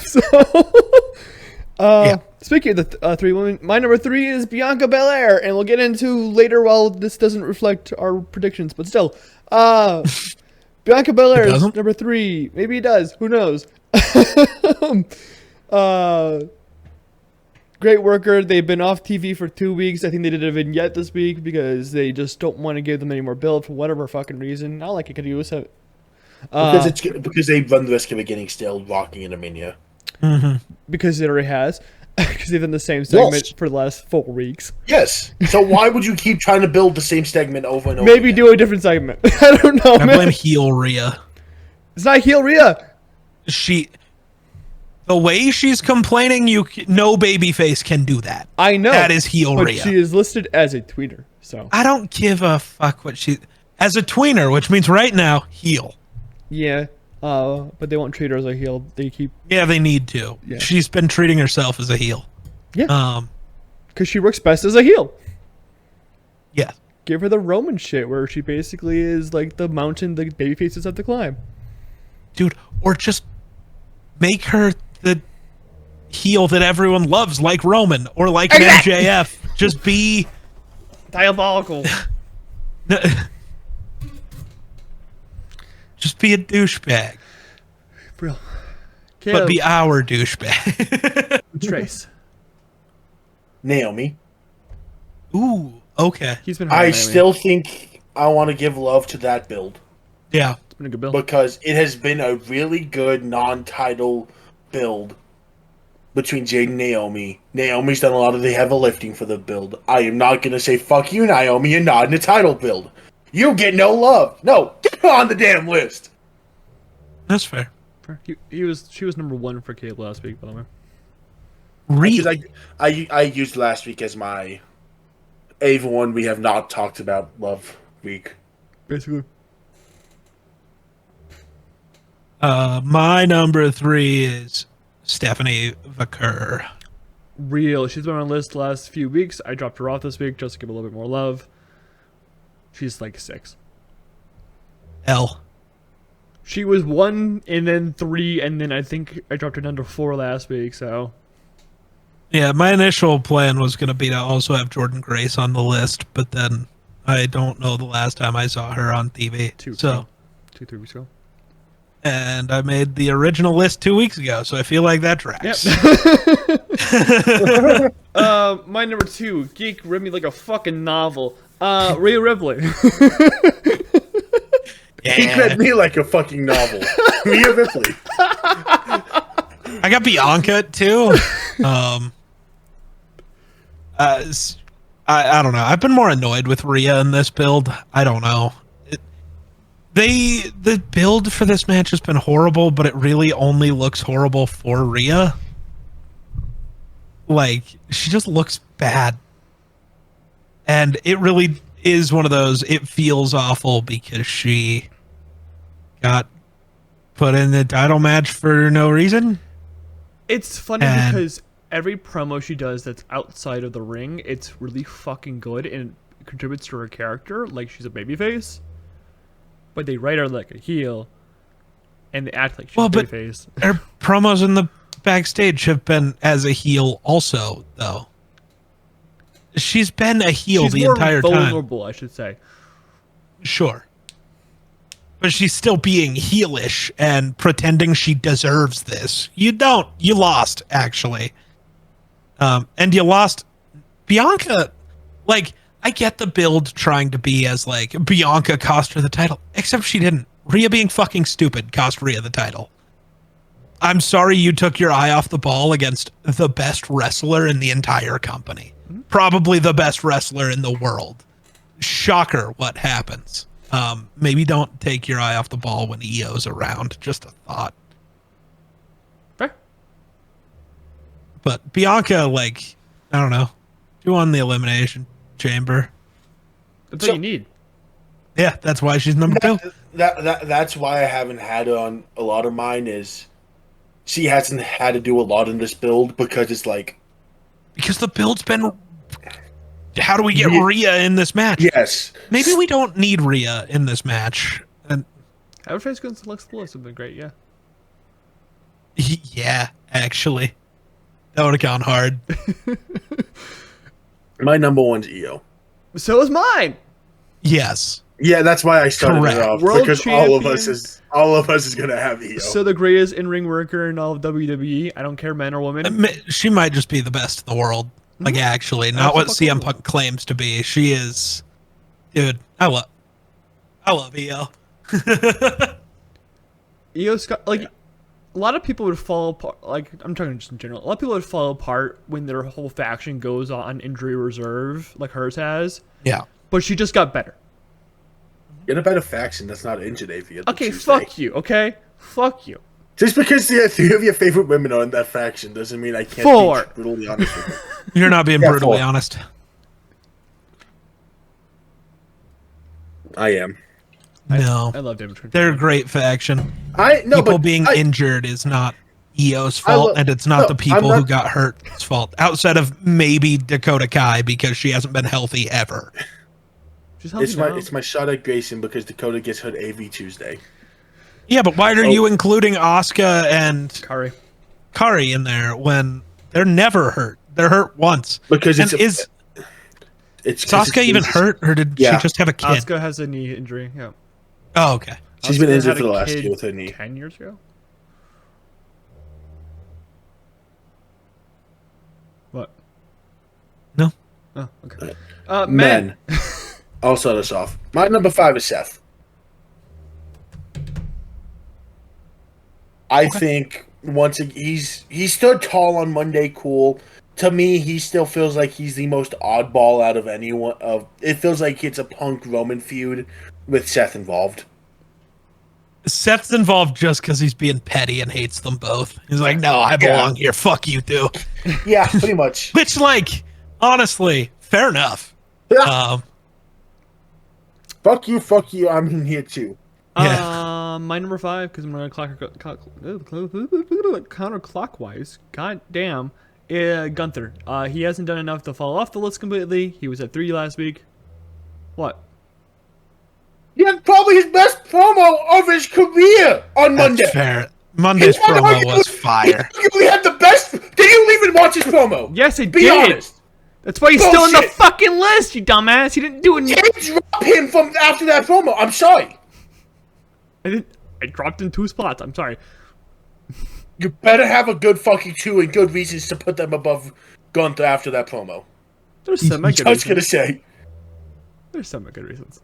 So, speaking of the 3 women, my number 3 is Bianca Belair, and we'll get into later while this doesn't reflect our predictions, but still. Bianca Belair is doesn't? number 3. Maybe it does. Who knows? Great worker. They've been off TV for 2 weeks. I think they did a vignette this week because they just don't want to give them any more build for whatever fucking reason. Not like it could use it. Because they run the risk of it getting stale walking in a Mania. Because it already has. Because they've done the same segment Yes. for the last 4 weeks. Yes. So why would you keep trying to build the same segment over and over? Maybe again? do a different segment. I don't know, I man. blame heel Rhea. It's not heel Rhea. The way she's complaining, no babyface can do that. I know. That is heel but Rhea. she is listed as a tweener. So, I don't give a fuck what she as a tweener, which means right now heel. yeah. But they won't treat her as a heel. They keep... Yeah, they need to. Yeah. She's been treating herself as a heel. Yeah. Because she works best as a heel. Yeah. Give her the Roman shit where she basically is like the mountain the babyfaces have to climb. Dude, or just make her the heel that everyone loves, like Roman or like an MJF. Just be Diabolical. just be a douchebag. For real. but Kaleb, be our douchebag. Trace. Naomi. Ooh, okay. He's been. I still think I want to give love to that build Yeah. It's been a good build. because it has been a really good non-title build between Jade and Naomi. Naomi's done a lot of the heavy lifting for the build. I am not going to say fuck you, Naomi, you're not in the title build. You get no love. No, get on the damn list. That's fair. She was number 1 for Kaleb last week, by the way. Really? Because I used last week as my Ava one we have not talked about love week. Basically. My number 3 is Stephanie Vaquer. Real. She's been on my list the last few weeks. I dropped her off this week just to give a little bit more love. She's like 6. L. She was 1 and then 3 and then I think I dropped her down to 4 last week, so. Yeah, my initial plan was going to be to also have Jordan Grace on the list, but then I don't know the last time I saw her on TV. 2-3 weeks ago. And I made the original list 2 weeks ago, so I feel like that tracks. Yep. My number 2, Geek read me like a fucking novel. Rhea Ripley. He read me like a fucking novel. Rhea Ripley. I got Bianca too. I don't know. I've been more annoyed with Rhea in this build. I don't know. The build for this match has been horrible, but it really only looks horrible for Rhea. Like, she just looks bad. And it really is one of those, it feels awful because she got put in the title match for no reason. It's funny because every promo she does that's outside of the ring, it's really fucking good and it contributes to her character, like she's a babyface. But they write her like a heel, and they act like she's a babyface. Her promos in the backstage have been as a heel also, though. She's been a heel the entire time. She's more vulnerable, I should say. Sure. But she's still being heelish and pretending she deserves this. You don't. You lost, actually. And you lost Bianca. Like, I get the build trying to be as, like, Bianca cost her the title. Except she didn't. Rhea being fucking stupid cost Rhea the title. I'm sorry you took your eye off the ball against the best wrestler in the entire company. Probably the best wrestler in the world. Shocker what happens. Maybe don't take your eye off the ball when EO's around. Just a thought. Fair. But Bianca, like, I don't know. You won the Elimination Chamber. That's all you need. Yeah, that's why she's number 2. That's why I haven't had her on a lot of mine is she hasn't had to do a lot in this build because it's like... Because the build's been... How do we get Rhea in this match? Yes. Maybe we don't need Rhea in this match. And Advertise against Alexa Bliss would have been great, yeah. yeah, actually. That would have gone hard. My number 1's EO. So is mine. Yes. Yeah, that's why I started Correct. it off. World because all of us is gonna have EO. So the greatest in-ring worker in all of WWE. I don't care, men or women. She might just be the best in the world. Like, actually, not what CM Absolutely. Punk claims to be. She is... Dude, I love EO. Io Scott, like, a lot of people would fall apart. Like, I'm talking just in general. A lot of people would fall apart when their whole faction goes on injury reserve, like hers has. Yeah. But she just got better. Get a better faction that's not injured, Avia. Okay, fuck you, okay? Fuck you. Just because the 3 of your favorite women are in that faction doesn't mean I can't 4. be brutally honest with you. You're not being Yeah, brutally 4. honest. I am. No. I love David Trent. They're a great faction. People People being injured is not EO's fault, and it's not the people who got hurt's fault. Outside of maybe Dakota Kai, because she hasn't been healthy ever. She's healthy now. It's my shot at Grayson because Dakota gets hurt AV Tuesday. Yeah, but why are you including Asuka and Kari in there when they're never hurt? They're hurt once. Because is Asuka even hurt, or did she just have a kid? Asuka has a knee injury, yeah. Oh, okay. She's been Asuka injured had for the a last kid year with her knee. 10 years ago? Oh, okay. Men. I'll start us off. My number 5 is Seth. I think he stood tall on Monday. Cool. To me, he still feels like he's the most oddball out of anyone. It feels like it's a Punk Roman feud with Seth involved. Seth's involved just because he's being petty and hates them both. He's like, no, I belong here. Fuck you, too. Yeah, pretty much. Which, like, honestly, fair enough. Yeah. Fuck you. I'm in here too. Yeah. My number 5, because I'm going to counterclockwise. God damn. Gunther. He hasn't done enough to fall off the list completely. He was at 3 last week. What? Yeah, probably his best promo of his career on Monday. That's fair. Monday's promo was fire. We had the best. Did you even watch his promo? Yes, I Be did. honest. That's why he's still in the fucking list, you dumbass. He didn't do it. Can't drop him from after that promo. I'm sorry. I dropped in 2 spots. I'm sorry. You better have a good fucking 2 and good reasons to put them above Gunther after that promo. There's some good reasons. I was gonna say. There's some good reasons.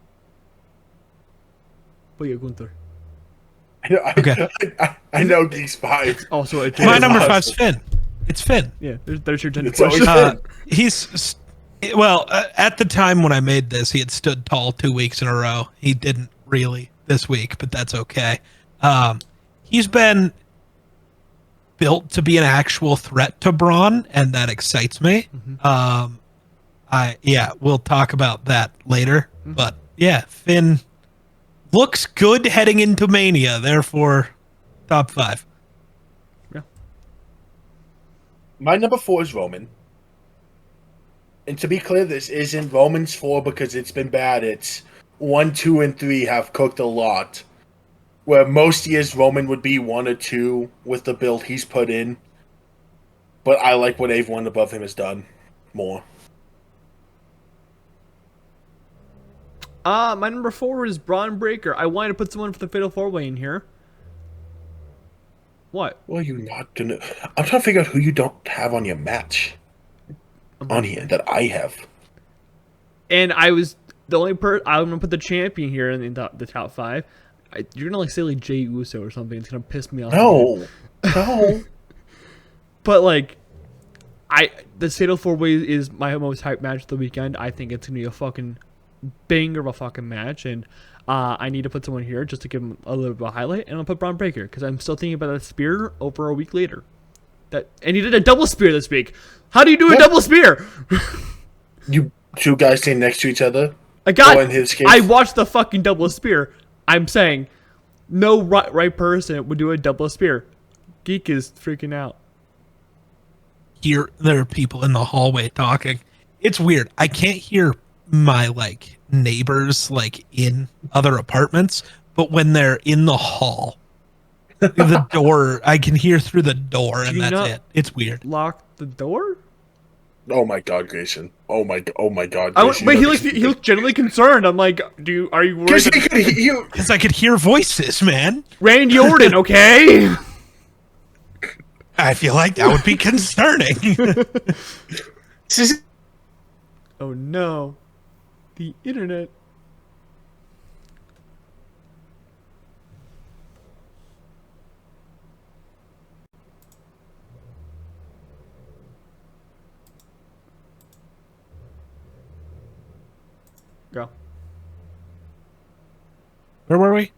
But yeah, Gunther. I know Geek's 5. Also, my number 5's Finn. It's Finn. Yeah, there's your gender It's always question. He's at the time when I made this, he had stood tall 2 weeks in a row. He didn't really this week, but that's okay. He's been built to be an actual threat to Braun, and that excites me. We'll talk about that later. But yeah, Finn looks good heading into Mania, therefore top 5. Yeah. My number 4 is Roman. And to be clear, this isn't Roman's 4 because it's been bad. It's 1, 2, and 3 have cooked a lot. Where most years Roman would be 1 or 2 with the build he's put in. But I like what everyone above him has done more. My number 4 is Braun Breaker. I wanted to put someone for the Fatal 4-Way in here. What? Well, you're not gonna. I'm trying to figure out who you don't have on your match. On here that I have. And I was the only I'm gonna put the champion here in the top 5. You're gonna say like Jey Uso or something. It's gonna piss me off. No. But like, the Fatal 4-Way is my most hyped match of the weekend. I think it's gonna be a fucking banger of a fucking match, and I need to put someone here just to give him a little bit of a highlight, and I'll put Braun Breaker because I'm still thinking about that spear over a week later. And he did a double spear this week. How do you do a double spear? You 2 guys stand next to each other. I watched the fucking double spear. I'm saying, no right person would do a double spear. Geek is freaking out. There are people in the hallway talking. It's weird. I can't hear my neighbors in other apartments, but when they're in the hall, the door, I can hear through the door, and that's it. It's weird. Lock the door? Oh my god, Grayson! Oh my god! Wait, he looked genuinely concerned. I'm like, are you worried? Because I could hear voices, man. Randy Orton, okay? I feel like that would be concerning. Oh no, the internet. Go. Where were we?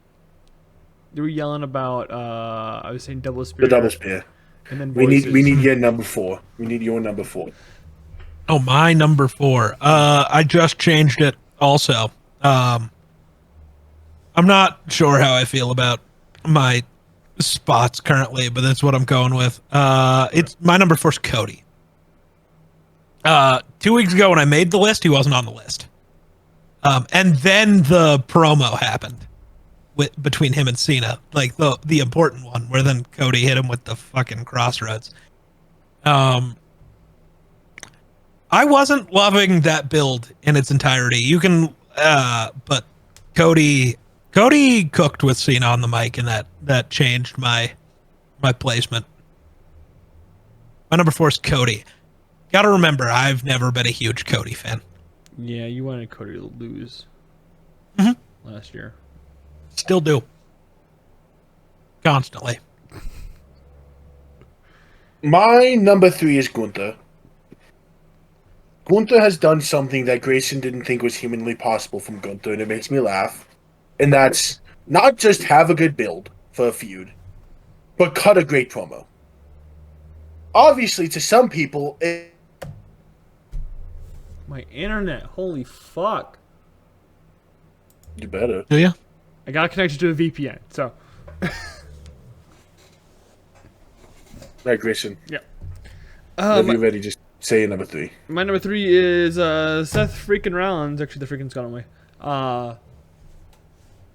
You were yelling about. I was saying double spear. The double spear. And then we need your number 4. We need your number 4. Oh, my number 4. I just changed it. Also, I'm not sure how I feel about my spots currently, but that's what I'm going with. It's my number 4 is Cody. 2 weeks ago when I made the list, he wasn't on the list. And then the promo happened between him and Cena, like the important one, where then Cody hit him with the fucking crossroads. I wasn't loving that build in its entirety. You can, but Cody cooked with Cena on the mic, and that changed my placement. My number 4 is Cody. Gotta remember, I've never been a huge Cody fan. Yeah, you wanted Cody to lose last year. Still do. Constantly. My number 3 is Gunther. Gunther has done something that Grayson didn't think was humanly possible from Gunther, and it makes me laugh. And that's not just have a good build for a feud, but cut a great promo. Obviously, to some people, My internet, holy fuck. you better. Do you? I got connected to a VPN, so. Right, Grayson. Yeah. Whenever you're ready, just say your number 3. My number 3 is Seth freaking Rollins. Actually, the freaking's gone away.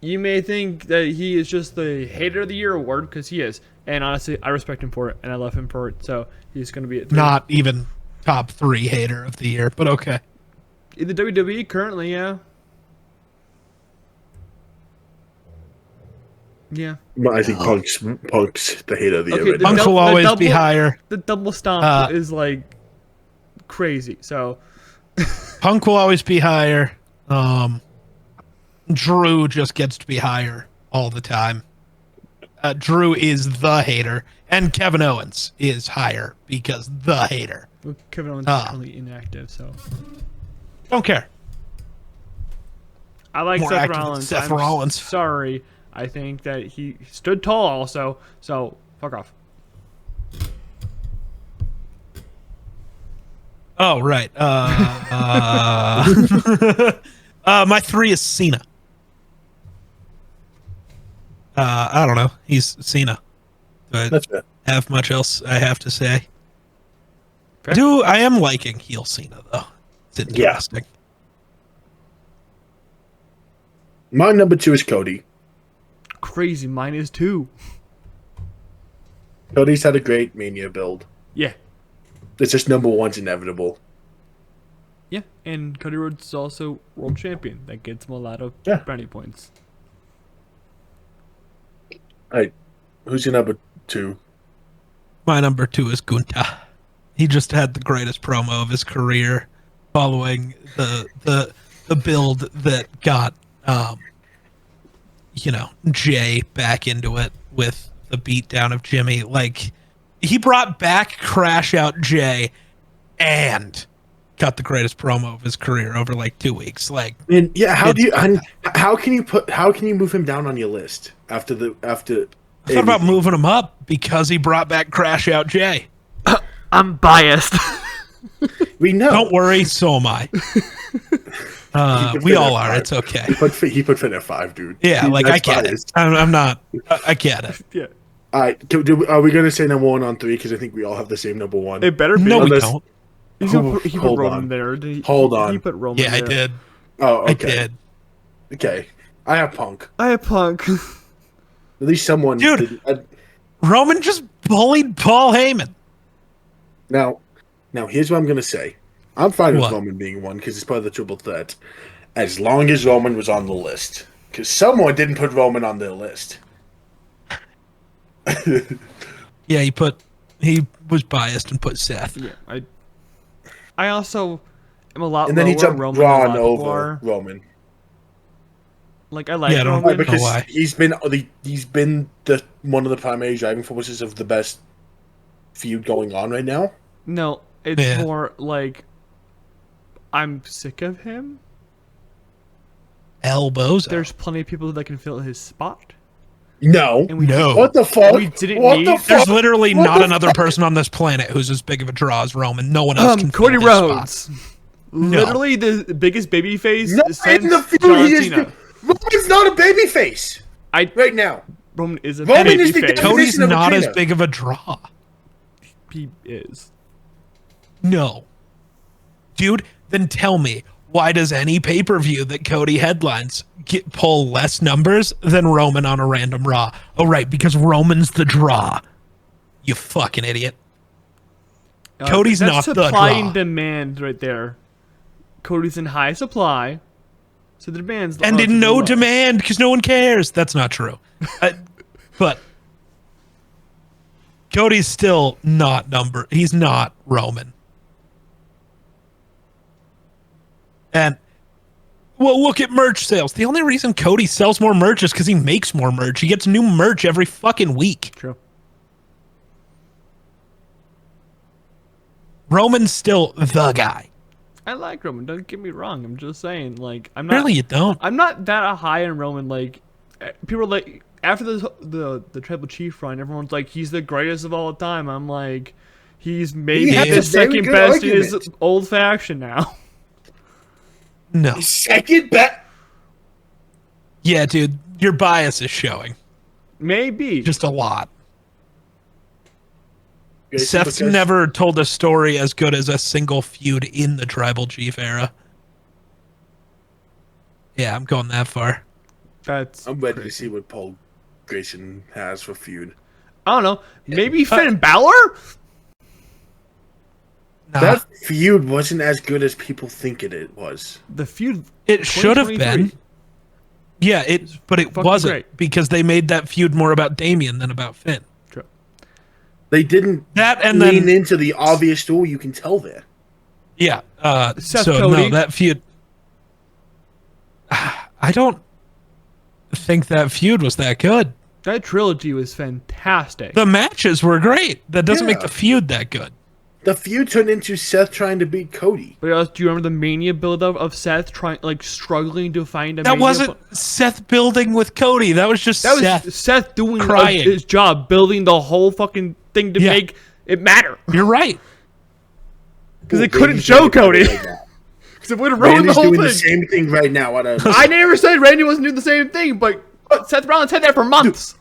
You may think that he is just the hater of the year award, because he is. And honestly, I respect him for it, and I love him for it. So he's going to be at 3. Not even top 3 hater of the year, but okay. In the WWE currently, yeah. Yeah. I think Punk's the hater of the year right now. Punk will always be higher. The double stomp is like crazy. So Punk will always be higher. Drew just gets to be higher all the time. Drew is the hater, and Kevin Owens is higher because the hater. well, Kevin Owens is currently inactive, so Don't care. I like More Seth active than Rollins. Seth I'm Rollins. sorry. I think that he stood tall also. So fuck off. Oh right. My 3 is Cena. I don't know. He's Cena. Do That's fair. I have much else I have to say? Fair. I am liking heel Cena though. It's interesting. My number 2 is Cody. Crazy. Mine is 2. Cody's had a great Mania build. Yeah. It's just number 1's inevitable. Yeah. And Cody Rhodes is also world champion. That gets him a lot of Yeah. brownie points. Alright, who's your number 2? My number 2 is Gunther. He just had the greatest promo of his career, following the build that got Jay back into it with the beatdown of Jimmy. Like, he brought back Crash Out Jay and got the greatest promo of his career over like 2 weeks. Like, And yeah, how can you move him down on your list after I thought about moving him up because he brought back Crash Out Jay. I'm biased. We know. Don't worry, so am I. We all are. It's okay. He put Finn at 5, dude. Yeah, like I get biased. it. I'm not. I get it. Yeah. All right, are we gonna say number 1 on 3? Because I think we all have the same number 1. It better be. No, we Unless- don't. He put Hold Roman on. there. Hold on. He put Roman Yeah, I there. did. Oh, okay. I did. Okay, I have Punk. I have Punk. At least someone. Dude. Roman just bullied Paul Heyman. Now, here's what I'm gonna say. I'm fine with What? Roman being 1 because it's part of the triple threat, as long as Roman was on the list. Because someone didn't put Roman on their list. Yeah, he was biased and put Seth. Yeah, I also am a lot And then lower he jumped Roman than a Braun lot over more. Roman. Like, I like Yeah, I don't- Roman. Because why. he's been the one of the primary driving forces of the best feud going on right now. No, it's Yeah. more like I'm sick of him. Elbows. There's plenty of people that can fill his spot. No. And we No. What the fuck? We didn't what need- the There's fuck? literally What not the another person on this planet who's as big of a draw as Roman. No one else can Cody fill his spot. Rhodes. Literally the biggest babyface No, since in the feud, John he is Cena. Roman's not a babyface right now. Roman is a Roman is the babyface. definition Cody's of a not as trainer. big of a draw. He is. No. Dude, then tell me, why does any pay-per-view that Cody headlines pull less numbers than Roman on a random Raw? Oh, right, because Roman's the draw. You fucking idiot. Cody's That's not the supply draw. and demand right there. Cody's in high supply, so the demand's And in relatively no low. demand because no one cares. That's not true. But Cody's still not he's not Roman. And well, look at merch sales. The only reason Cody sells more merch is because he makes more merch. He gets new merch every fucking week. True. Roman's still the guy. I like Roman. Don't get me wrong. I'm just saying, like, I'm not. Really, you don't. I'm not that high in Roman. Like, people are like, after the Tribal Chief run, everyone's like, he's the greatest of all time. I'm like, he's maybe the second best in his old faction now. No. Second best. Yeah, dude, your bias is showing. Maybe. Just a lot. Grayson, Seth's never told a story as good as a single feud in the Tribal Chief era. Yeah, I'm going that far. I'm ready to see what Paul Grayson has for feud. I don't know. Maybe Finn Balor? Nah, That feud wasn't as good as people think it was. The feud. it should have been. Yeah, but it fucking wasn't great. because they made that feud more about Damian than about Finn. True. They didn't That and lean then into the obvious story. You can tell there. yeah. Seth So Cody. no, that feud. I don't think that feud was that good. That trilogy was fantastic. The matches were great. That doesn't make Yeah. the feud that good. The feud turned into Seth trying to beat Cody. But do you remember the Mania build-up of Seth struggling to find a That Mania wasn't Seth building with Cody. That was just That Seth. was Seth doing crying. his job, building the whole fucking thing to Yeah. make it matter. You're right. Because they Ooh, couldn't Randy's show doing it Cody. right now. Because it would have ruined the Randy's whole doing thing. the same thing right now. I never said Randy wasn't doing the same thing, but Seth Rollins had that for months.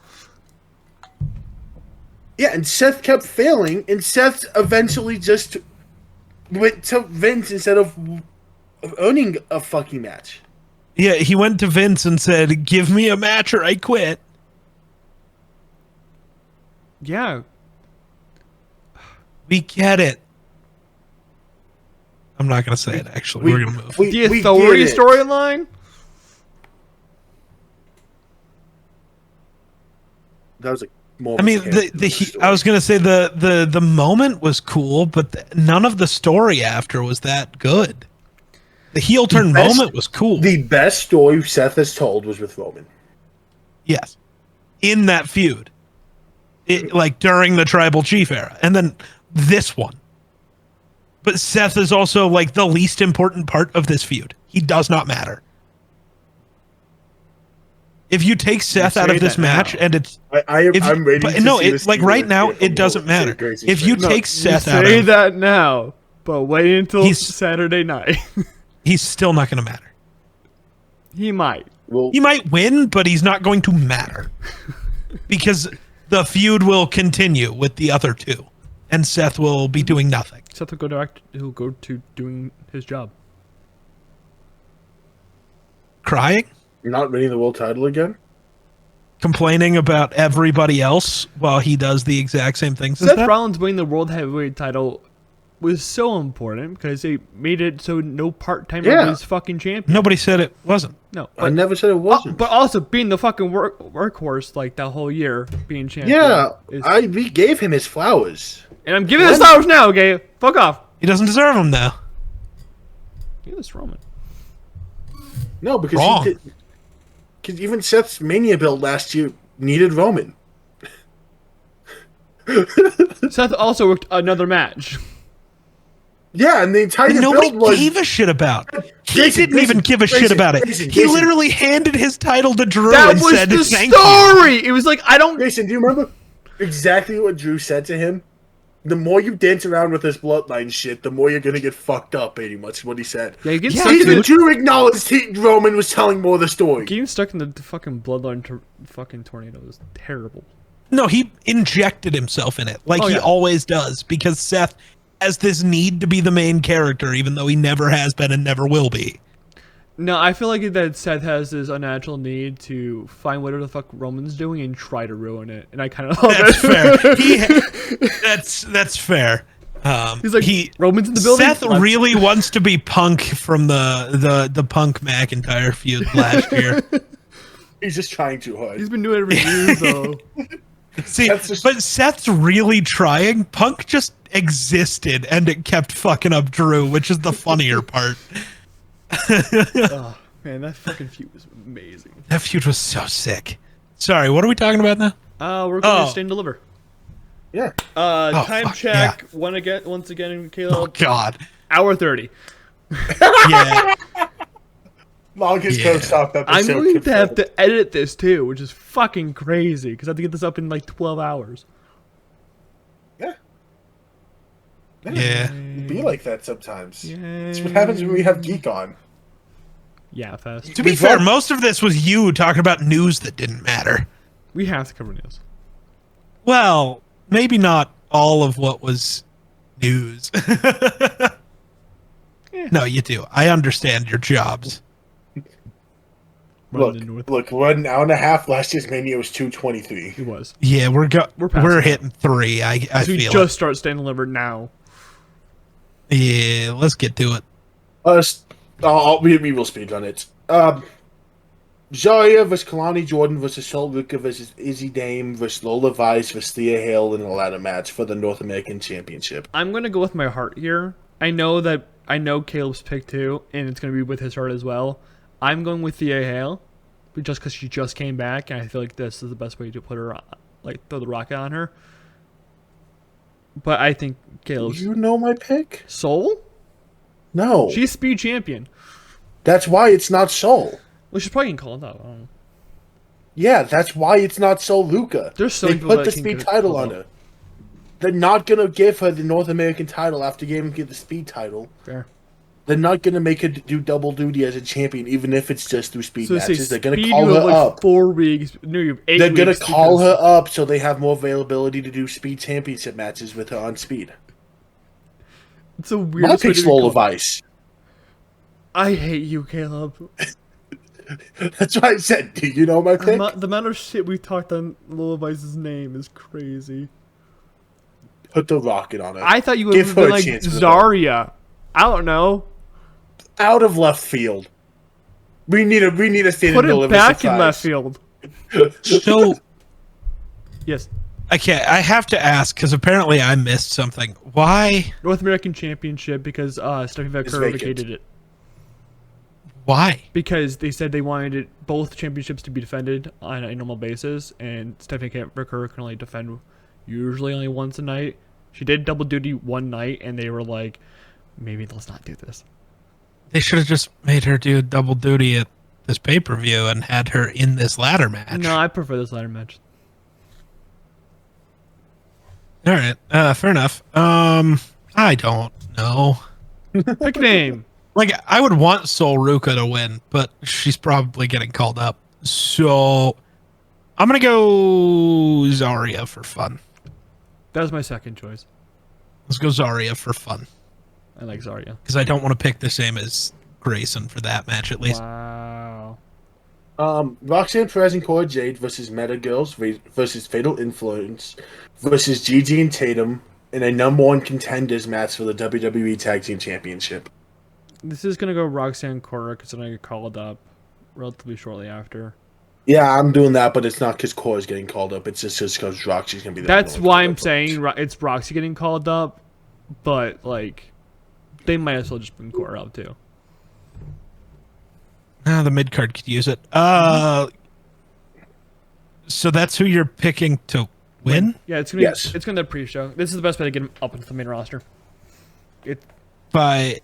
Yeah, and Seth kept failing, and Seth eventually just went to Vince instead of owning a fucking match. Yeah, he went to Vince and said, "Give me a match or I quit." Yeah. We get it. I'm not gonna say it. Actually, we're gonna move. The we authority get it. storyline? That was more. I mean, I was gonna say the moment was cool, but none of the story after was that good. The heel turn best- moment was cool. The best story Seth has told was with Roman. Yes, in that feud, like during the Tribal Chief era, and then this one. But Seth is also like the least important part of this feud. He does not matter. If you take Seth out of this match, and it's I'm ready. but to no, see it this like feud right with now Grayson it doesn't Waller. matter. Grayson's If you face. take Seth out Say of, that now, but wait until He's- Saturday night. he's still not going to matter. He might. Well, He might win, but he's not going to matter because the feud will continue with the other two, and Seth will be doing nothing. Seth will go to doing his job. Crying, not winning the world title again. complaining about everybody else while he does the exact same things as Seth them. Rollins winning the World Heavyweight title was so important because they made it so no part-timer Yeah. was fucking champion. Nobody said it wasn't. No. I never said it wasn't. But also being the fucking workhorse like that whole year, being champion. yeah, is- we gave him his flowers. and I'm giving this flowers now, okay? Fuck off. He doesn't deserve them now. Give this Roman. No, because Wrong. because even Seth's Mania build last year needed Roman. Seth also worked another match. Yeah, and the entire And nobody build was gave a shit about. He Grayson, didn't even give a shit Grayson, about it. Grayson, He Grayson. literally handed his title to Drew That and was said, the "Thank you." story. It was like I don't. Grayson, do you remember exactly what Drew said to him? The more you dance around with this bloodline shit, the more you're gonna get fucked up. Pretty much what he said. Yeah, getting Yeah, stuck Even in Drew acknowledged Roman was telling more of the story. getting stuck in the fucking bloodline fucking tornado was terrible. No, he injected himself in it like Oh, he yeah. always does because Seth has this need to be the main character, even though he never has been and never will be. No, I feel like that Seth has this unnatural need to find whatever the fuck Roman's doing and try to ruin it, and I kind of love That's it. fair. That's fair. He's like, Roman's in the building. Seth Let's- really wants to be Punk from the Punk McIntyre feud last year. He's just trying too hard. He's been doing it for years though. See, That's just- but Seth's really trying. Punk just existed, and it kept fucking up Drew, which is the funnier part. Oh, man, that fucking feud was amazing. That feud was so sick. Sorry, what are we talking about now? We're going to Stand and Deliver. Yeah. Time fuck, check. Once again, Caleb. Oh God. Hour 30. Yeah. Longest Yeah. post-op episode. I'm going to confirmed. have to edit this too, which is fucking crazy because I have to get this up in like 12 hours. Yeah. Yeah. It'd be like that sometimes. Yeah. That's what happens when we have Geek on. Yeah, fast. To be We've fair, got- most of this was you talking about news that didn't matter. We have to cover news. Well, maybe not all of what was news. No, you do. I understand your jobs. Look, we're an hour and a half. Last year's Mania was 2:23. It was. Yeah, We're past we're that. hitting 3. I So we feel just start Stand and Deliver now. it. Yeah, let's get to it. We will speed run it. Zarya versus Kalani Jordan versus Sol Ruka versus Izzy Dame versus Lola Vice versus Thea Hale in a ladder match for the North American Championship. I'm going to go with my heart here. I know Caleb's pick too, and it's going to be with his heart as well. I'm going with Thea Hale, just because she just came back, and I feel like this is the best way to put her, like, throw the rocket on her. But I think Caleb's... You know my pick? Soul? No. She's speed champion. That's why it's not Sol. Well, she's probably getting called out. I don't know. Yeah, that's why it's not Sol Ruka. There's so They many people put that the can speed get title called on out. her. They're not going to give her the North American title after giving her the speed title. Fair. They're not going to make her do double duty as a champion, even if it's just through speed So matches. They're going to speed, call you her have, like, up. 4 weeks. No, you have 8 They're going weeks to call because- her up so they have more availability to do speed championship matches with her on speed. It's a weird. My pick's Lola Vice. I hate you, Caleb. That's why I said, do you know my pick? The amount of shit we talked on Lola Vice's name is crazy. Put the rocket on her. I thought you would Give have her been a like chance with Zarya. I don't know. Out of left field. We need a stand Put and it deliver back in surprise. left field. So Yes. okay, I have to ask because apparently I missed something. Why? North American Championship because Stephanie Vaquer vacant. vacated it. Why? Because they said they wanted both championships to be defended on a normal basis, and Stephanie Vaquer can only defend usually only once a night. She did double duty one night, and they were like, maybe let's not do this. They should have just made her do double duty at this pay-per-view and had her in this ladder match. No, I prefer this ladder match. All right, fair enough. I don't know. Pick a name. Like, I would want Sol Ruka to win, but she's probably getting called up. So, I'm going to go Zarya for fun. That was my second choice. Let's go Zarya for fun. I like Zarya. Because I don't want to pick the same as Grayson for that match, at least. Wow. Roxanne Perez and Cora Jade versus Meta Girls versus Fatal Influence versus Gigi and Tatum in a #1 contenders match for the WWE Tag Team Championship. This is going to go Roxanne Cora because then I get called up relatively shortly after. Yeah, I'm doing that, but it's not because Cora's getting called up. It's just because Roxy's going to be there. That's why I'm saying it's Roxy getting called up, but, like, they might as well just bring Cora up, too. The mid-card could use it. So that's who you're picking to win? Yeah, it's gonna Yes. it's gonna be a pre-show. This is the best way to get them up into the main roster. By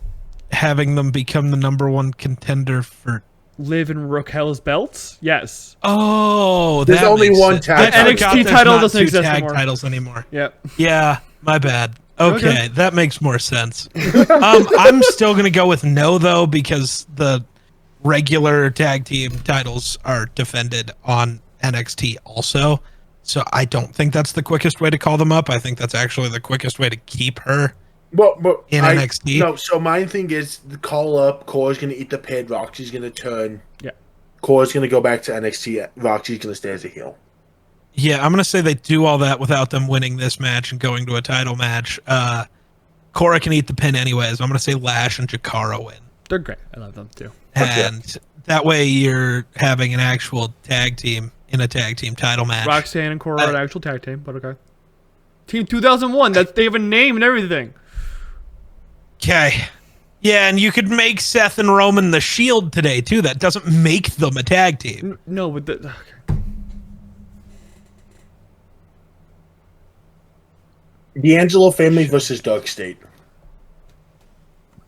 having them become the #1 contender for... Liv and Raquel's belts? Yes. Oh, There's that only makes one sense. tag I title. forgot NXT there's title not doesn't two exist tag anymore. titles anymore. Yep. Yeah, my bad. Okay, Okay. that makes more sense. I'm still gonna go with no though because the regular tag team titles are defended on NXT also. So I don't think that's the quickest way to call them up. I think that's actually the quickest way to keep her. But In NXT? No, so my thing is the call up. Cora's going to eat the pin. Roxy's going to turn. Yeah. Cora's going to go back to NXT. Roxy's going to stay as a heel. Yeah, I'm gonna say they do all that without them winning this match and going to a title match. Cora can eat the pin anyways. I'm gonna say Lash and Jakara win. They're great. I love them too. Okay. And that way you're having an actual tag team in a tag team title match. Roxanne and Cora are an actual tag team, but okay. Team 2001. They have a name and everything. Okay. Yeah, and you could make Seth and Roman the Shield today too. That doesn't make them a tag team. No, but okay. D'Angelo family versus Dark State.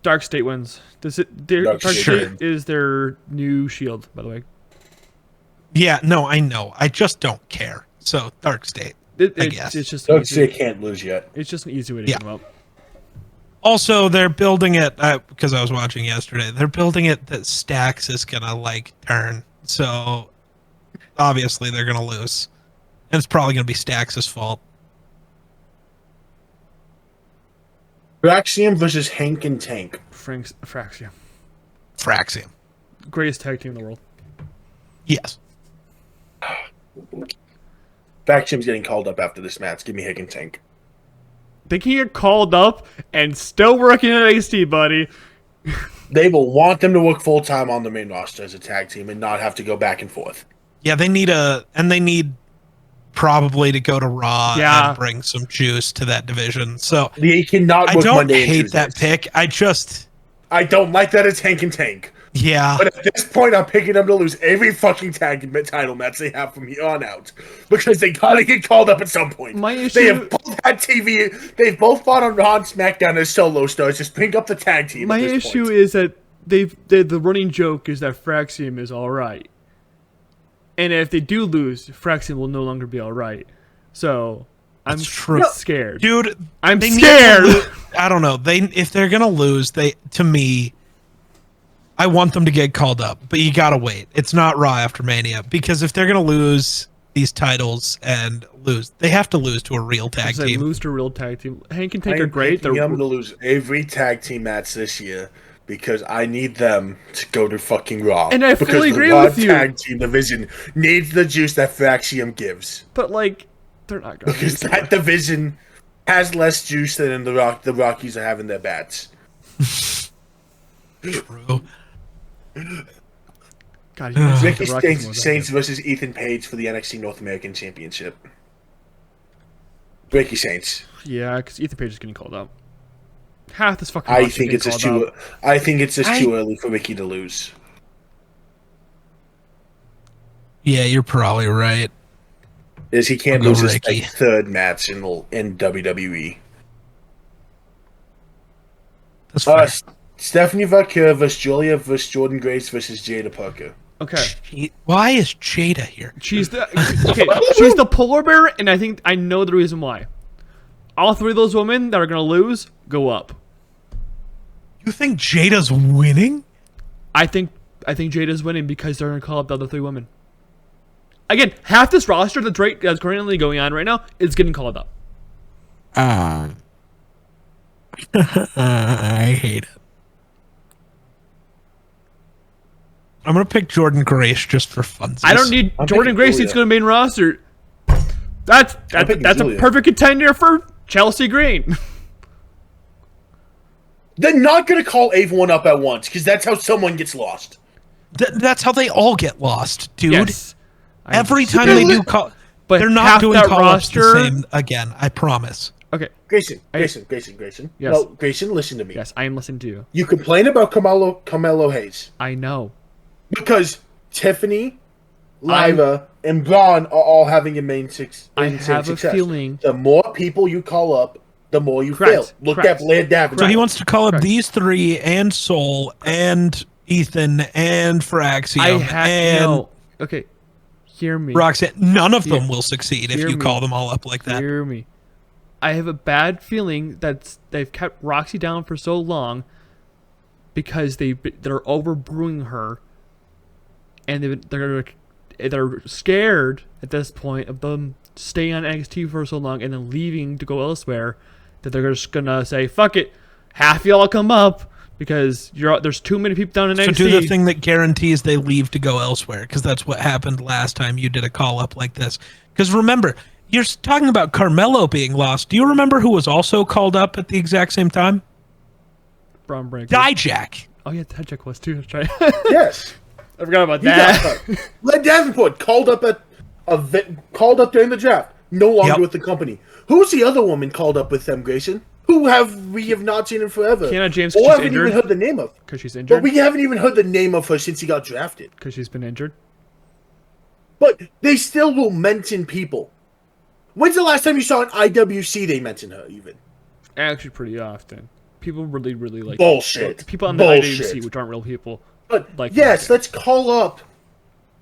Dark State wins. Dark State is their new Shield, by the way. Yeah, no, I know. I just don't care. So Dark State. I guess it's just Dark State can't lose yet. It's just an easy way to get them up. Also, they're building it because I was watching yesterday. They're building it that Stax is gonna like turn. So obviously they're gonna lose, and it's probably gonna be Stax's fault. Fraxium versus Hank and Tank. Fraxium. Greatest tag team in the world. Yes. Fraxium's getting called up after this match. Give me Hank and Tank. They can get called up and still working at NXT, buddy. They will want them to work full time on the main roster as a tag team and not have to go back and forth. Yeah, they need probably to go to Raw and bring some juice to that division. So they cannot work I don't Monday hate and that pick. I don't like that it's Hank and Tank. Yeah. But at this point, I'm picking them to lose every fucking tag title match they have from here on out. Because they gotta get called up at some point. They have both had TV. They've both fought on Raw and SmackDown as solo stars. Just bring up the tag team. My issue is that the running joke is that Fraxium is alright. And if they do lose, Fraxium will no longer be alright. So I'm scared. Dude, I'm scared. I don't know. If they're gonna lose, to me, I want them to get called up, but you gotta wait. It's not Raw after Mania, because if they're gonna lose these titles and lose, they have to lose to a real tag team. Lose to a real tag team. Hank and Tank are great. I'm going to lose every tag team match this year because I need them to go to fucking Raw. And I fully agree with you. The Raw tag team division needs the juice that Fraxium gives. But they're not going to. Because that division has less juice than the Rockies are having their bats. True. God, Ricky Saints versus Ethan Page for the NXT North American Championship. Ricky Saints. Yeah, because Ethan Page is getting called up. Half this fucking. I think it's just too early for Ricky to lose. Yeah, you're probably right. He can't lose his third match in WWE. That's fine. Stephanie Vaquer versus Julia versus Jordan Grace versus Jada Parker. Okay. Why is Jada here? She's the polar bear, and I know the reason why. All three of those women that are gonna lose go up. You think Jada's winning? I think Jada's winning because they're gonna call up the other three women. Again, half this roster that's currently going on right now is getting called up. I hate it. I'm gonna pick Jordan Grace just for fun. I don't need Jordan Grace. He's going to main roster. That's a perfect contender for Chelsea Green. They're not going to call everyone up at once because that's how someone gets lost. That's how they all get lost, dude. Yes. Every time they do call, but they're not doing call-ups the same again. I promise. Okay, Grayson. Yes. No, Grayson, listen to me. Yes, I am listening to you. You complain about Carmelo Hayes. I know. Because Tiffany, Liva, and Braun are all having a main success. I have a feeling the more people you call up, the more you fail. Look at Blair Davenport. So he wants to call up these three and Soul and Ethan and Fraxium Okay, hear me. Roxanne. None of them will succeed if you call them all up like that. Hear me. I have a bad feeling that they've kept Roxy down for so long because they're overbrewing her. And they're scared at this point of them staying on NXT for so long and then leaving to go elsewhere that they're just gonna say, "Fuck it, half y'all come up because there's too many people down in NXT." So do the thing that guarantees they leave to go elsewhere, because that's what happened last time you did a call up like this. Because remember, you're talking about Carmelo being lost. Do you remember who was also called up at the exact same time? Braun Breaker. Dijak. Oh yeah, Dijak was too. That's right. Yes. I forgot about that. Blair Davenport called up during the draft. No longer with the company. Who's the other woman called up with them, Grayson? who we have not seen in forever. Kiana James, or she's haven't injured. even heard the name of. Because she's But injured. we haven't even heard the name of her since he got drafted. Because she's been injured. But they still will mention people. When's the last time you saw an IWC they mention her, even? Actually, pretty often. People really, really like Bullshit. People on the IWC, which aren't real people. But like yes, let's call up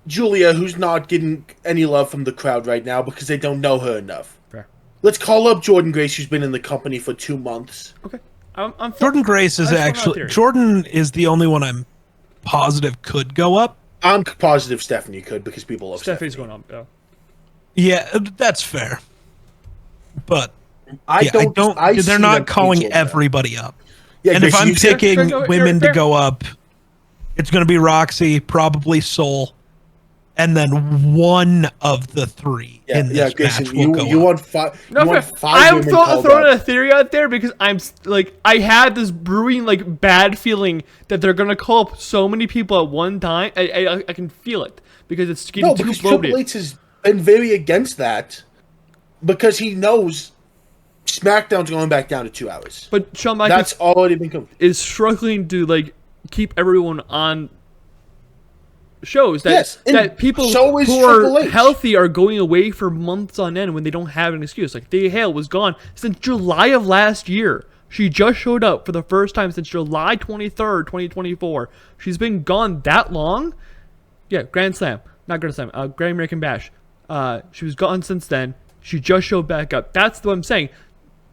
Julia, who's not getting any love from the crowd right now because they don't know her enough. Fair. Let's call up Jordan Grace, who's been in the company for 2 months. Okay. I'm Jordan Grace is actually Jordan is the only one I'm positive could go up. I'm positive Stephanie could because people love Stephanie's Stephanie. going up. Yeah, that's fair. But I don't. They're not calling everybody up. Yeah, and Grace, if I'm picking women to fair. go up, it's going to be Roxy, probably Soul, and then one of the three in this Grayson, match will go you up. want five? No, you want fair. five I'm women called throwing up. a theory out there because I'm like I had this brewing like bad feeling that they're gonna call up so many people at one time. I can feel it because it's getting too because bloated. Triple H has been very against that because he knows SmackDown's going back down to 2 hours. But Shawn Michaels That's already been confirmed. is struggling to like keep everyone on shows that people so is who Triple are H. healthy are going away for months on end when they don't have an excuse. Like Thea Hale was gone since July of last year. She just showed up for the first time since July 23rd, 2024. She's been gone that long. Yeah, Grand Slam. Not Grand Slam. Great American Bash. She was gone since then. She just showed back up. That's what I'm saying.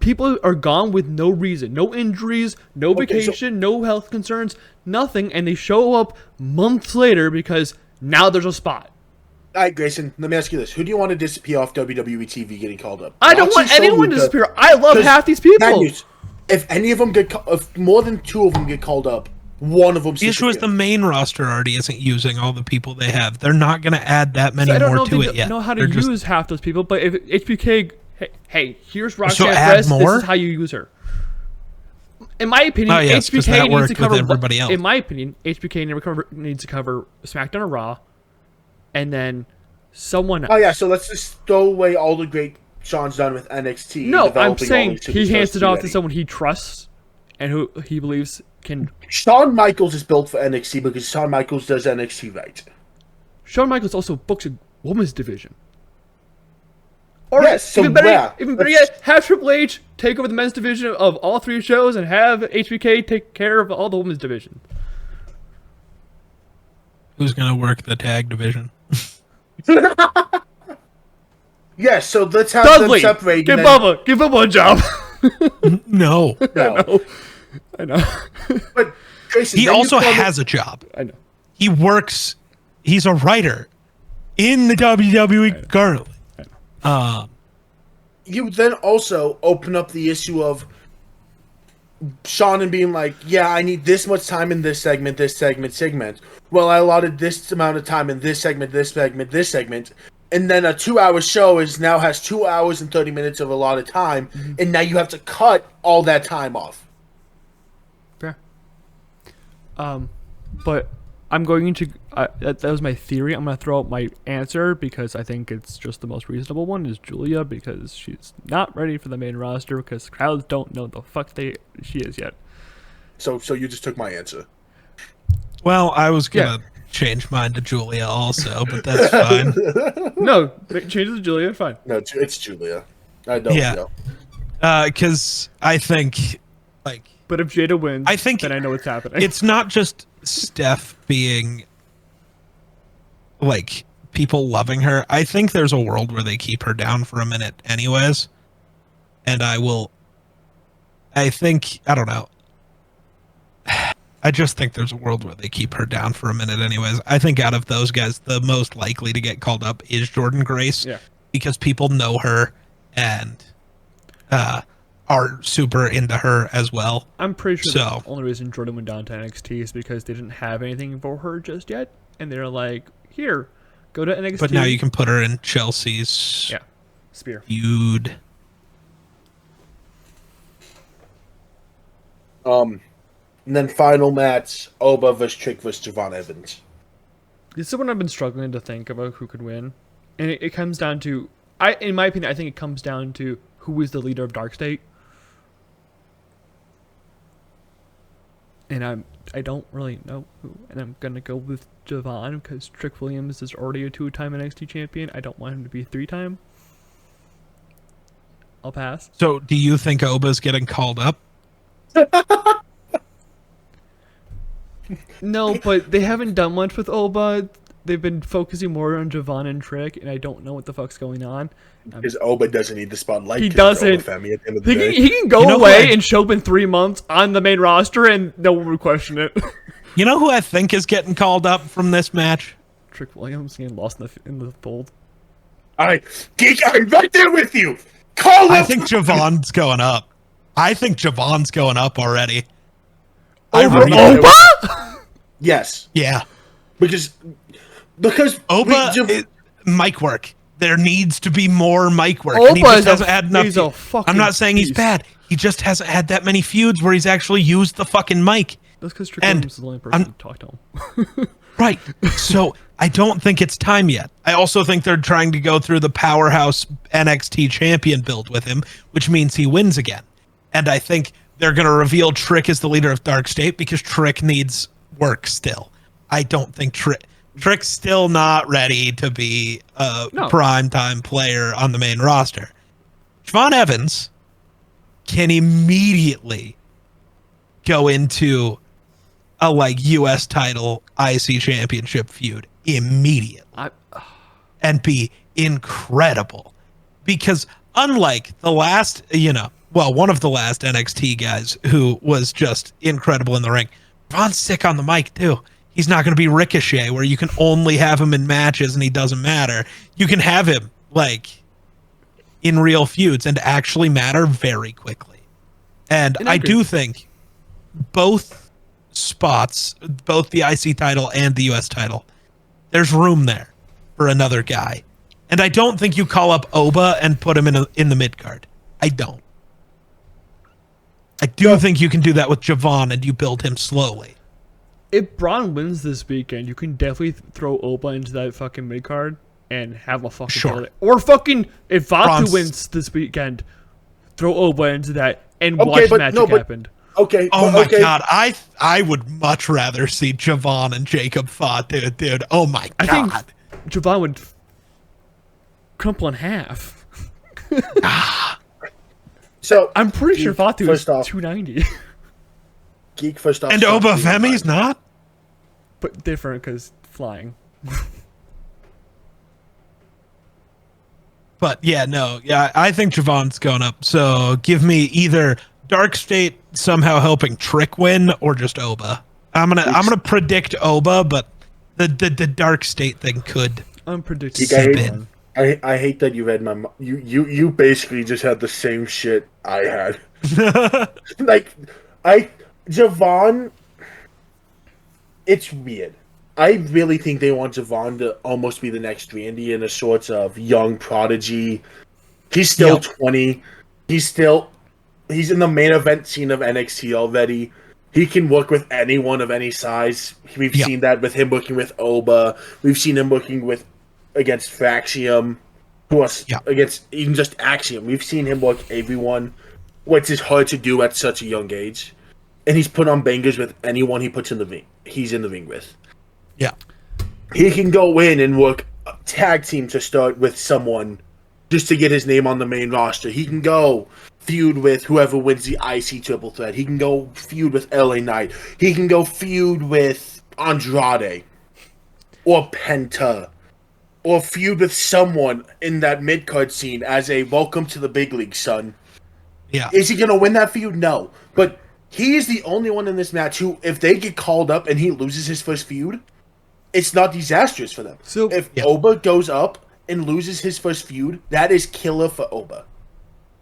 People are gone with no reason. No injuries, no vacation, no health concerns, nothing. And they show up months later because now there's a spot. All right, Grayson, let me ask you this. Who do you want to disappear off WWE TV getting called up? I don't want anyone to disappear. I love half these people. If any of them if more than 2 of them get called up, one of them The issue is the main roster already isn't using all the people they have. They're not going to add that many more to it yet. I don't know how to use half those people, but if HBK, hey, here's Roxanne So add Perez, more? this is how you use her. In my opinion, HBK needs to cover everybody else. In my opinion, HBK needs to cover SmackDown or Raw, and then someone else. Oh yeah, so let's just throw away all the great Sean's done with NXT. No, I'm saying he hands it off to someone he trusts and who he believes can. Shawn Michaels is built for NXT because Shawn Michaels does NXT right. Shawn Michaels also books a women's division. Or yes, so even better yet, have Triple H take over the men's division of all 3 shows and have HBK take care of all the women's division. Who's going to work the tag division? Yes, so let's have Dudley, them separate. give Bubba a job. No. I know. But Grayson, He also has a job. I know. He works. He's a writer in the WWE currently. You then also open up the issue of Sean and being like, yeah, I need this much time in this segment. Well, I allotted this amount of time in this segment. And then a 2-hour show now has 2 hours and 30 minutes of allotted time. Mm-hmm. And now you have to cut all that time off. Fair. But I'm going to, that was my theory. I'm going to throw out my answer because I think it's just the most reasonable one is Julia because she's not ready for the main roster because crowds don't know the fuck she is yet. So you just took my answer. Well, I was going to change mine to Julia also, but that's fine. No, change it to Julia, fine. No, it's Julia. I don't know. Because I think, but if Jada wins, then I know what's happening. It's not just Steph being, people loving her. I think there's a world where they keep her down for a minute anyways. And I don't know. I just think there's a world where they keep her down for a minute anyways. I think out of those guys, the most likely to get called up is Jordan Grace. Yeah. Because people know her and are super into her as well. I'm pretty sure the only reason Jordan went down to NXT is because they didn't have anything for her just yet. And they're like, here, go to NXT. But now you can put her in Chelsea's spear feud. And then final match, Oba vs. Trick vs. Javon Evans. This is what I've been struggling to think about who could win. And it comes down to, in my opinion, I think it comes down to who is the leader of Dark State. And I don't really know who, and I'm gonna go with Javon because Trick Williams is already a 2-time NXT champion. I don't want him to be a 3-time. I'll pass. So, do you think Oba's getting called up? No, but they haven't done much with Oba. They've been focusing more on Javon and Trick, and I don't know what the fuck's going on. Because Oba doesn't need the spotlight. He doesn't. Femi at the end of the day. He can go away and show up in 3 months on the main roster, and no one would question it. You know who I think is getting called up from this match? Trick Williams getting lost in the fold. All right, Geek, I'm right there with you. Call I up. think Javon's going up. I think Javon's going up already. Over really Oba? Yes. Yeah. Because Oba, mic work. There needs to be more mic work. Oba And he just hasn't had enough. He's a fucking I'm not saying he's beast. bad. He just hasn't had that many feuds where he's actually used the fucking mic. That's because Trick Williams is the only person to talk to him. Right. So I don't think it's time yet. I also think they're trying to go through the powerhouse NXT champion build with him, which means he wins again. And I think they're going to reveal Trick as the leader of Dark State because Trick needs work still. I don't think Trick's still not ready to be a primetime player on the main roster. Javon Evans can immediately go into a US title IC championship feud immediately and be incredible, because unlike the last, one of the last NXT guys who was just incredible in the ring, Javon's sick on the mic too. He's not going to be Ricochet where you can only have him in matches and he doesn't matter. You can have him in real feuds and actually matter very quickly. And I do think both spots, both the IC title and the US title, there's room there for another guy. And I don't think you call up Oba and put him in the mid card. I don't. I do think you can do that with Javon and you build him slowly. If Braun wins this weekend, you can definitely throw Oba into that fucking mid card and have a fucking Sure. Or fucking if Vatu Braun's- wins this weekend, throw Oba into that and watch magic happen. Okay. Oh my god, I would much rather see Javon and Jacob Fatu, dude. Oh my god. I think Javon would crumple in half. So I'm pretty sure Fatu is first off- 290, Geek first off. And stop Oba being Femi's fine. not? but different because flying. But yeah, I think Javon's going up. So give me either Dark State somehow helping Trick win or just Oba. I'm gonna predict Oba, but the Dark State thing could Unpredictable. seep in. I hate that you read my you basically just had the same shit I had. Javon, it's weird. I really think they want Javon to almost be the next Randy in a sort of young prodigy. He's still 20. He's in the main event scene of NXT already. He can work with anyone of any size. We've seen that with him working with Oba. We've seen him working against Fraxium, against even just Axiom. We've seen him work everyone, which is hard to do at such a young age. And he's put on bangers with anyone he puts in the ring. He's in the ring with. Yeah. He can go in and work a tag team to start with someone just to get his name on the main roster. He can go feud with whoever wins the IC triple threat. He can go feud with LA Knight. He can go feud with Andrade or Penta, or feud with someone in that mid-card scene as a welcome to the big league, son. Yeah. Is he going to win that feud? No. But he is the only one in this match who, if they get called up and he loses his first feud, it's not disastrous for them. So if Oba goes up and loses his first feud, that is killer for Oba.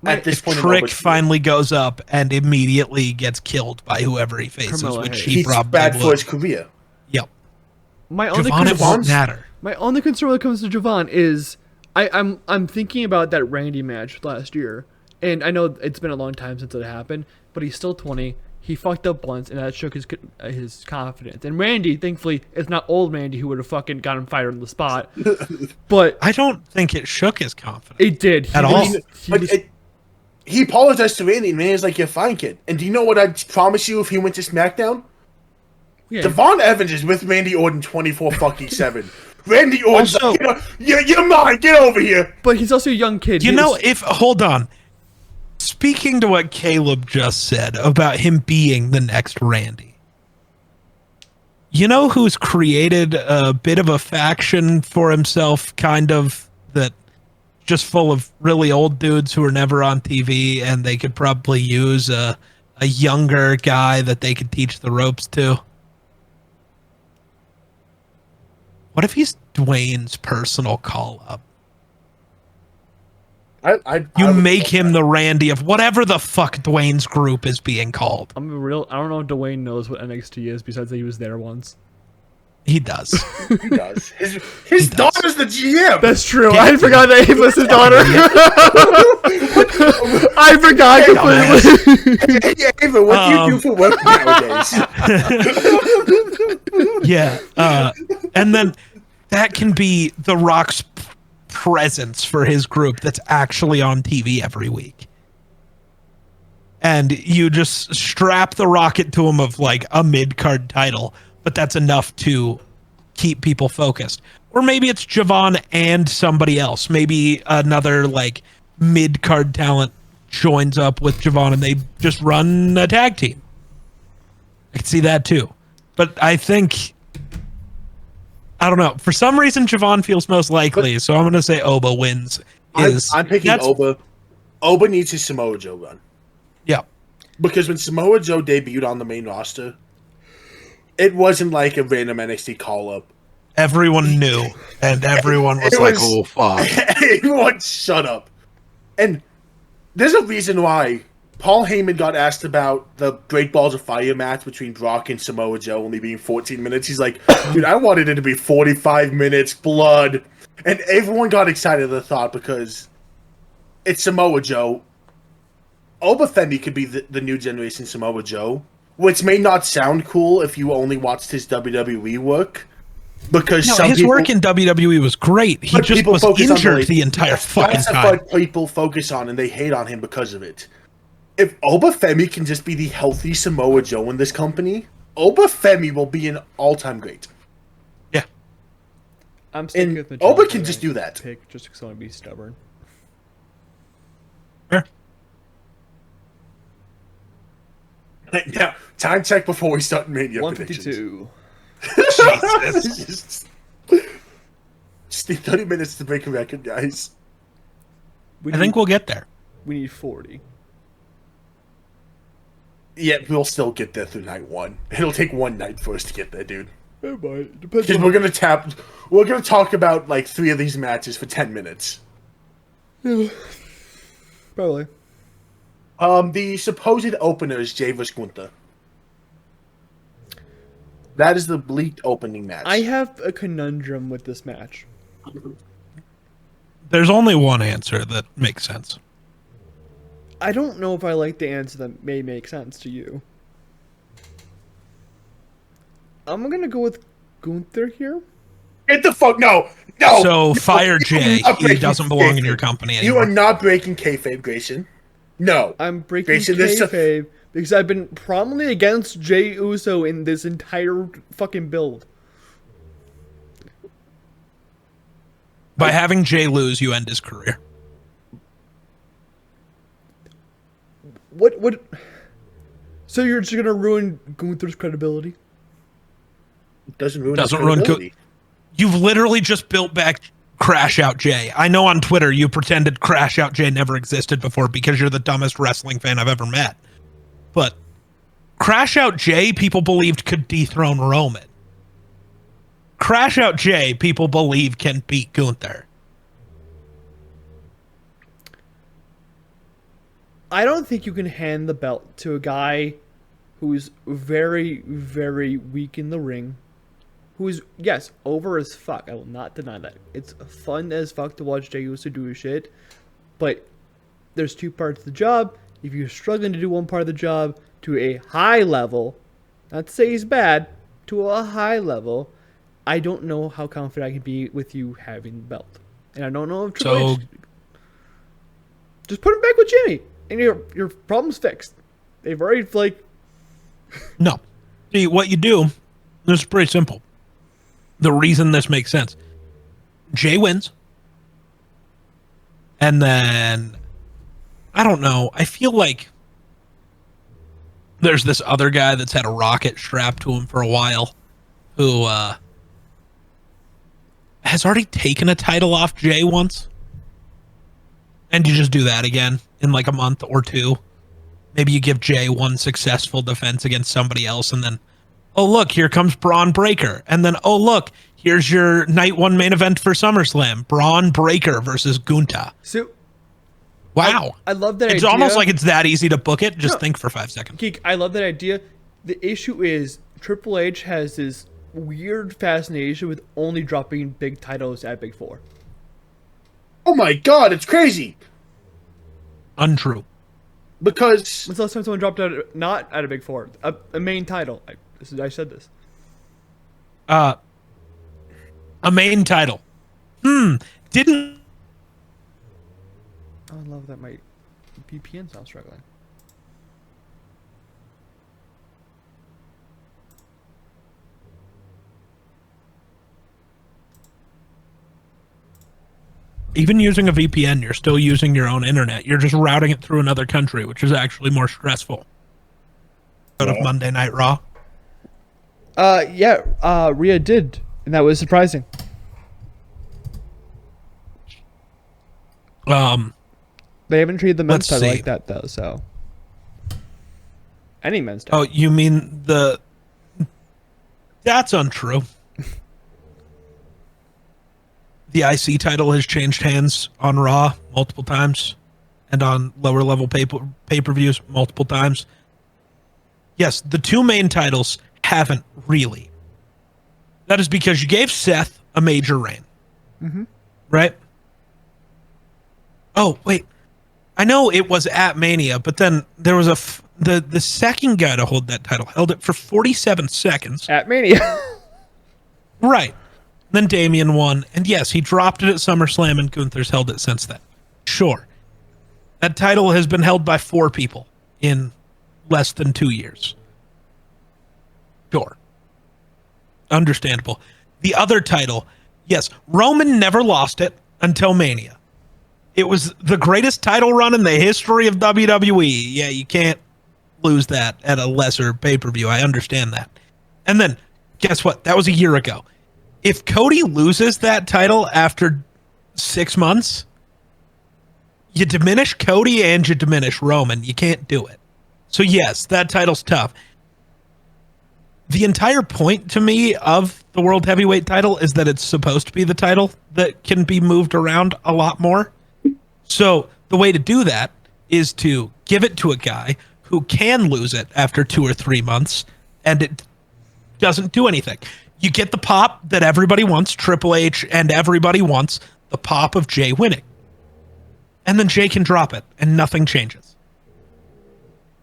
At this point, Trick finally goes up and immediately gets killed by whoever he faces, Carmelo which Hayes. he he's probably bad for would. his career. Yep. my only Javon, it concern, won't matter. my only concern when it comes to Javon is I'm thinking about that Randy match last year, and I know it's been a long time since it happened, but he's still 20. He fucked up once, and that shook his confidence. And Randy, thankfully, is not old Randy who would have fucking got him fired on the spot. But I don't think it shook his confidence. it did. At all. He apologized to Randy, and Randy's like, "You're fine, kid." And do you know what I promise you if he went to SmackDown? Yeah. Devon Evans is with Randy Orton 24-7. Randy Orton's Also- like, you're mine. Get over here. But he's also a young kid. Hold on. Speaking to what Kaleb just said about him being the next Randy. You know who's created a bit of a faction for himself, kind of, that just full of really old dudes who are never on TV, and they could probably use a younger guy that they could teach the ropes to? What if he's Dwayne's personal call-up? You make him the Randy of whatever the fuck Dwayne's group is being called. I don't know if Dwayne knows what NXT is besides that he was there once. He does. He does. His daughter's the GM. That's true. I forgot that he was his daughter. I forgot completely. Hey, Ava, what do you do for work nowadays? Yeah. And then that can be The Rock's presence for his group that's actually on TV every week. And you just strap the rocket to him of like a mid-card title, but that's enough to keep people focused. Or maybe it's Javon and somebody else. Maybe another like mid-card talent joins up with Javon and they just run a tag team. I could see that too. But I think, I don't know. For some reason, Javon feels most likely, so I'm going to say Oba wins. I'm picking Oba. Oba needs his Samoa Joe run. Yeah. Because when Samoa Joe debuted on the main roster, it wasn't like a random NXT call-up. Everyone knew, and everyone was like, oh, fuck. Everyone shut up. And there's a reason why Paul Heyman got asked about the Great Balls of Fire match between Brock and Samoa Joe only being 14 minutes. He's like, dude, I wanted it to be 45 minutes, blood. And everyone got excited at the thought because it's Samoa Joe. Oba Femi could be the new generation Samoa Joe, which may not sound cool if you only watched his WWE work. Because his work in WWE was great. He just was injured the entire fucking time. That's what people focus on, and they hate on him because of it. If Oba Femi can just be the healthy Samoa Joe in this company, Oba Femi will be an all-time great. Yeah. I'm sticking with the Oba can just do that. Pick just because I want to be stubborn. Sure. Now, time check before we start Mania 152. Jesus. Just need 30 minutes to break a record, guys. I think we'll get there. We need 40. Yeah, we'll still get there through night one. It'll take one night for us to get there, dude. It might. Depends Because we're gonna talk about like 3 of these matches for 10 minutes. Yeah. Probably. The supposed opener is Jay vs. Gunther. That is the leaked opening match. I have a conundrum with this match. There's only one answer that makes sense. I don't know if I like the answer that may make sense to you. I'm gonna go with Gunther here. Get the fuck no. So fire Jay. He doesn't belong in your company anymore. You are not breaking kayfabe, Grayson. No. I'm breaking Grayson, kayfabe because I've been prominently against Jey Uso in this entire fucking build. By having Jay lose, you end his career. What? So you're just gonna ruin Gunther's credibility? It doesn't ruin You've literally just built back Crash Out Jay. I know on Twitter you pretended Crash Out Jay never existed before because you're the dumbest wrestling fan I've ever met. But Crash Out Jay, people believed could dethrone Roman. Crash Out Jay, people believe can beat Gunther. I don't think you can hand the belt to a guy who's very, very weak in the ring. Who's, yes, over as fuck. I will not deny that. It's fun as fuck to watch Jey Uso do his shit. But there's 2 parts of the job. If you're struggling to do one part of the job to a high level, not to say he's bad, to a high level, I don't know how confident I can be with you having the belt. And I don't know if Triple H... Just put him back with Jimmy. And your problem's fixed. They've already, like... No. See, what you do This is pretty simple. The reason this makes sense. Jay wins. And then, I don't know. I feel like there's this other guy that's had a rocket strapped to him for a while who has already taken a title off Jay once. And you just do that again in like a month or two. Maybe you give Jay one successful defense against somebody else, and then, oh, look, here comes Braun Breaker. And then, oh, look, here's your night one main event for SummerSlam. Braun Breaker versus Gunta. So, wow. I love that It's idea. almost like it's that easy to book it. Just think for 5 seconds. Geek, I love that idea. The issue is Triple H has this weird fascination with only dropping big titles at Big Four. Oh my god, it's crazy. Untrue. Because When's the last time someone dropped out, not at a Big Four, a main title? I said this. A main title. Didn't. Oh, I love that my VPN's not struggling. Even using a VPN, you're still using your own internet. You're just routing it through another country, which is actually more stressful. Out of Monday Night Raw. Yeah, Rhea did, and that was surprising. They haven't treated the men's Let's title see. like that though, so any men's title. Oh, you mean the? That's untrue. The IC title has changed hands on Raw multiple times, and on lower level pay-per-views multiple times. Yes, the two main titles haven't really. That is because you gave Seth a major reign, right? Oh wait, I know it was at Mania, but then there was the second guy to hold that title held it for 47 seconds. At Mania. Right. Then Damian won, and yes, he dropped it at SummerSlam, and Gunther's held it since then. Sure. That title has been held by 4 people in less than 2 years. Sure. Understandable. The other title, yes, Roman never lost it until Mania. It was the greatest title run in the history of WWE. Yeah, you can't lose that at a lesser pay-per-view. I understand that. And then, guess what? That was a year ago. If Cody loses that title after 6 months, you diminish Cody and you diminish Roman. You can't do it. So yes, that title's tough. The entire point to me of the World Heavyweight title is that it's supposed to be the title that can be moved around a lot more. So the way to do that is to give it to a guy who can lose it after 2 or 3 months, and it doesn't do anything. You get the pop that everybody wants, Triple H, and everybody wants the pop of Jay winning. And then Jay can drop it, and nothing changes.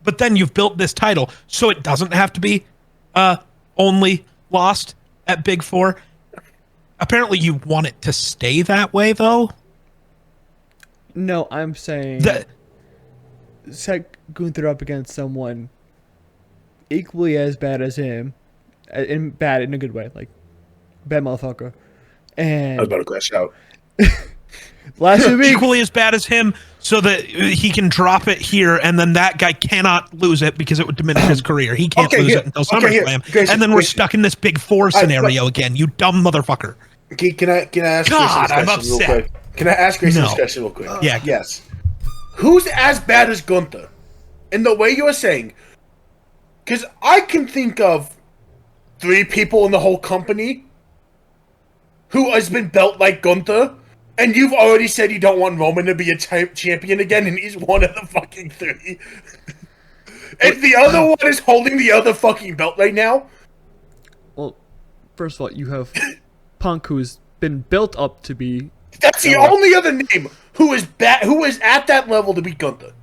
But then you've built this title, so it doesn't have to be only lost at Big Four. Apparently you want it to stay that way, though. No, I'm saying set Gunther up against someone equally as bad as him. Bad in a good way, like bad motherfucker. And I was about to crash out. last week, Equally as bad as him, so that he can drop it here, and then that guy cannot lose it because it would diminish his career. He can't lose it until SummerSlam, Grayson, and then we're stuck in this Big Four scenario again. You dumb motherfucker. Can I ask God, Grayson I'm this question upset. real quick? Can I ask Grayson No. this question real quick? Yeah. Yes. Who's as bad as Gunther? In the way you were saying, because I can think of 3 people in the whole company who has been built like Gunther, and you've already said you don't want Roman to be a champion again, and he's one of the fucking 3. And the other one is holding the other fucking belt right now. well, first of all, you have Punk, who's been built up to be. That's the only other name who is at that level to beat Gunther.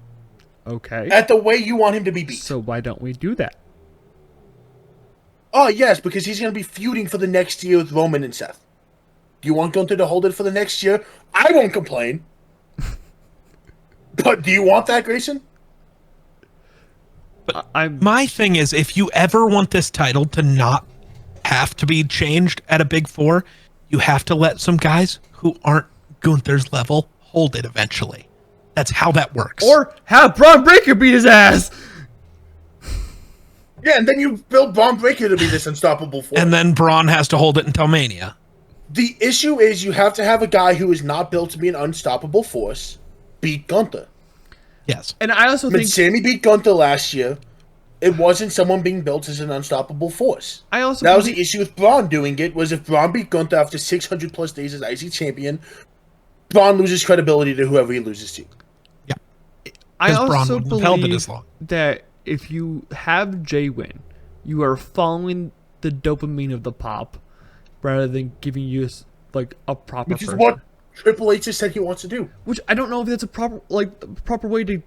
Okay. At the way you want him to be beat. So why don't we do that? Oh, yes, because he's going to be feuding for the next year with Roman and Seth. Do you want Gunther to hold it for the next year? I won't complain. But do you want that, Grayson? I'm My thing is, if you ever want this title to not have to be changed at a big four, you have to let some guys who aren't Gunther's level hold it eventually. That's how that works. Or have Braun Breaker beat his ass. Yeah, and then you build Braun Breaker to be this unstoppable force. And then Braun has to hold it until Mania. The issue is you have to have a guy who is not built to be an unstoppable force beat Gunther. Yes. And I also When think Sammy beat Gunther last year, it wasn't someone being built as an unstoppable force. I also That was believe- the issue with Braun doing it, was if Braun beat Gunther after 600 plus days as IC champion, Braun loses credibility to whoever he loses to. Yeah. I Because Braun also wouldn't have held it believe as long. that if you have Jay win, you are following the dopamine of the pop rather than giving you like a proper Which is person. what Triple H has said he wants to do. Which I don't know if that's a proper way to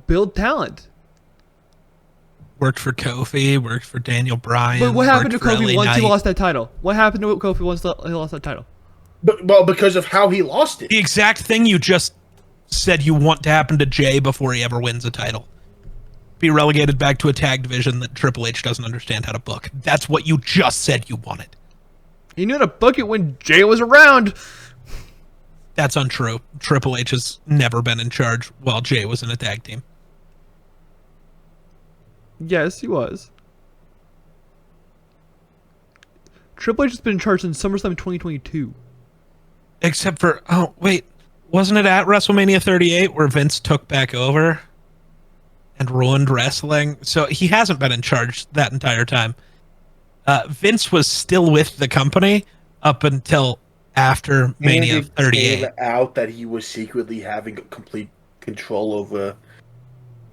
build talent. Worked for Kofi, worked for Daniel Bryan. But what happened to worked for Kofi LA once he Knight. lost that title? What happened to Kofi once he lost that title? But, well, because of how he lost it. The exact thing you just said you want to happen to Jay before he ever wins a title. Be relegated back to a tag division that Triple H doesn't understand how to book. That's what you just said you wanted. He knew how to book it when Jay was around. That's untrue. Triple H has never been in charge while Jay was in a tag team. Yes, he was. Triple H has been in charge since SummerSlam 2022. Except for, oh, wait. Wasn't it at WrestleMania 38 where Vince took back over and ruined wrestling? So he hasn't been in charge that entire time. Vince was still with the company up until after Mania And it 38. came out that he was secretly having complete control over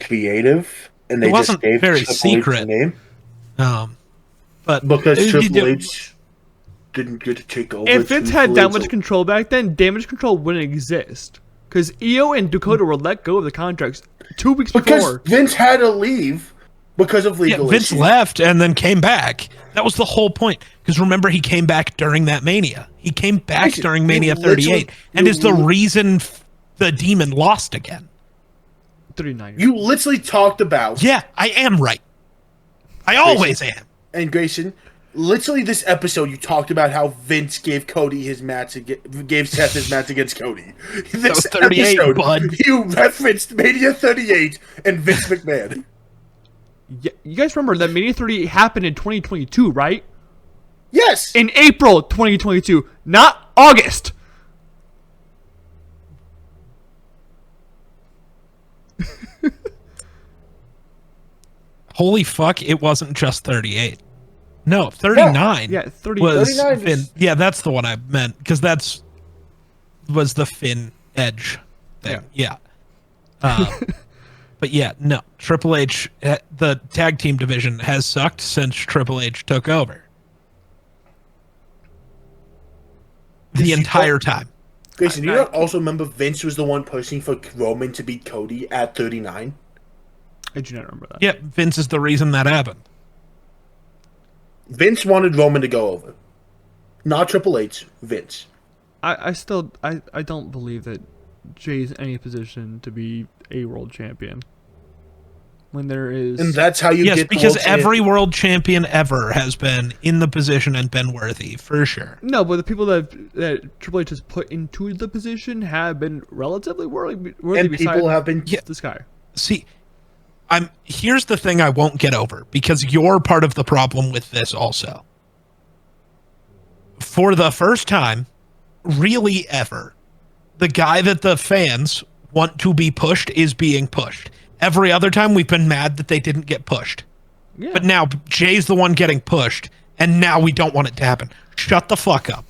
creative, and they It wasn't just gave very Triple H secret. the name But because you Triple did- H didn't get to take over. If Vince had that truthfully, much so- control back then, Damage Control wouldn't exist. Because Io and Dakota were let go of the contracts 2 weeks because before. Vince had to leave because of Yeah, legal Vince issues. left and then came back. That was the whole point. Because remember, he came back during that Mania. He came back Grayson, during you Mania 38 and you is the li- reason the Demon lost again. 39. You literally talked about Yeah, I am right. I always am. and Grayson. Literally, this episode, you talked about how Vince gave Cody his match, gave Seth his match against Cody. This was 38, episode, bud. you referenced Mania 38 and Vince McMahon. Yeah, you guys remember that Mania 38 happened in 2022, right? Yes, In April 2022, not August. Holy fuck, it wasn't just 38. No, 39. Yeah, 30. was 39 Finn. is- Yeah, that's the one I meant because was the Finn Edge thing. Yeah. But yeah, no. Triple H, the tag team division has sucked since Triple H took over. The entire time. Grayson, do you not also remember Vince was the one pushing for Roman to beat Cody at 39? I do not remember that. Yeah, Vince is the reason that happened. Vince wanted Roman to go over. Not Triple H, Vince. I still don't believe that Jay's in any position to be a world champion. When there is And that's how you Yes, get the because world every champion. world champion ever has been in the position and been worthy, for sure. no, but the people that Triple H has put into the position have been relatively worthy And beside people have been... Yeah. this guy. See, here's the thing I won't get over because you're part of the problem with this also. For the first time, really ever, the guy that the fans want to be pushed is being pushed. Every other time we've been mad that they didn't get pushed. Yeah. But now Jay's the one getting pushed, and now we don't want it to happen. Shut the fuck up.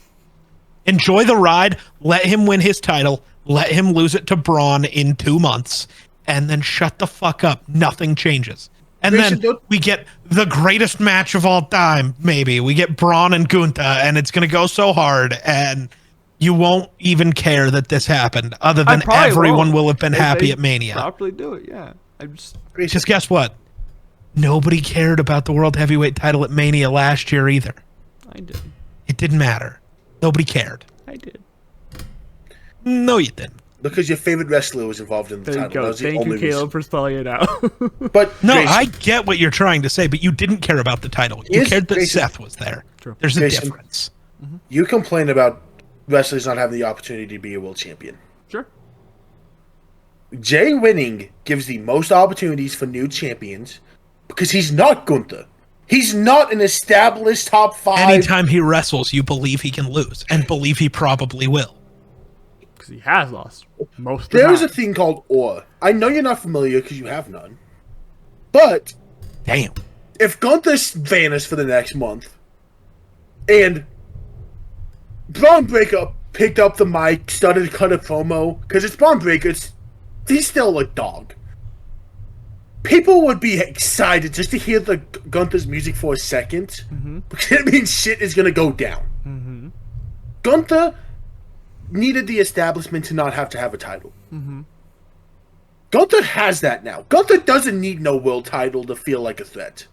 Enjoy the ride. Let him win his title. Let him lose it to Braun in 2 months. And then shut the fuck up. Nothing changes. And Grayson, then we get the greatest match of all time, maybe. We get Braun and Gunther, and it's going to go so hard, and you won't even care that this happened, other than probably everyone won't. will have been If happy they at Mania. Properly do it, yeah. I just Because guess what? Nobody cared about the World Heavyweight title at Mania last year either. I did. It didn't matter. Nobody cared. I did. No, you didn't. because your favorite wrestler was involved in the There you title. go. That was the Thank you, only reason. Kaleb, for spelling it out. But No, Grayson, I get what you're trying to say, but you didn't care about the title. You Is cared that Grayson- Seth was there. True. There's a Grayson- difference. you complain about wrestlers not having the opportunity to be a world champion. Sure. Jay winning gives the most opportunities for new champions because he's not Gunther. He's not an established top 5. Anytime he wrestles, you believe he can lose, and believe he probably will. Because he has lost most of the There's a time. thing called OR. I know you're not familiar because you have none. But Damn. if Gunther's vanished for the next month, and Braun Breaker picked up the mic, started to cut a promo, because it's Braun Breaker, he's still a dog. People would be excited just to hear the Gunther's music for a second, because it means shit is gonna go down. Gunther needed the establishment to not have to have a title. Gunther has that now. Gunther doesn't need no world title to feel like a threat.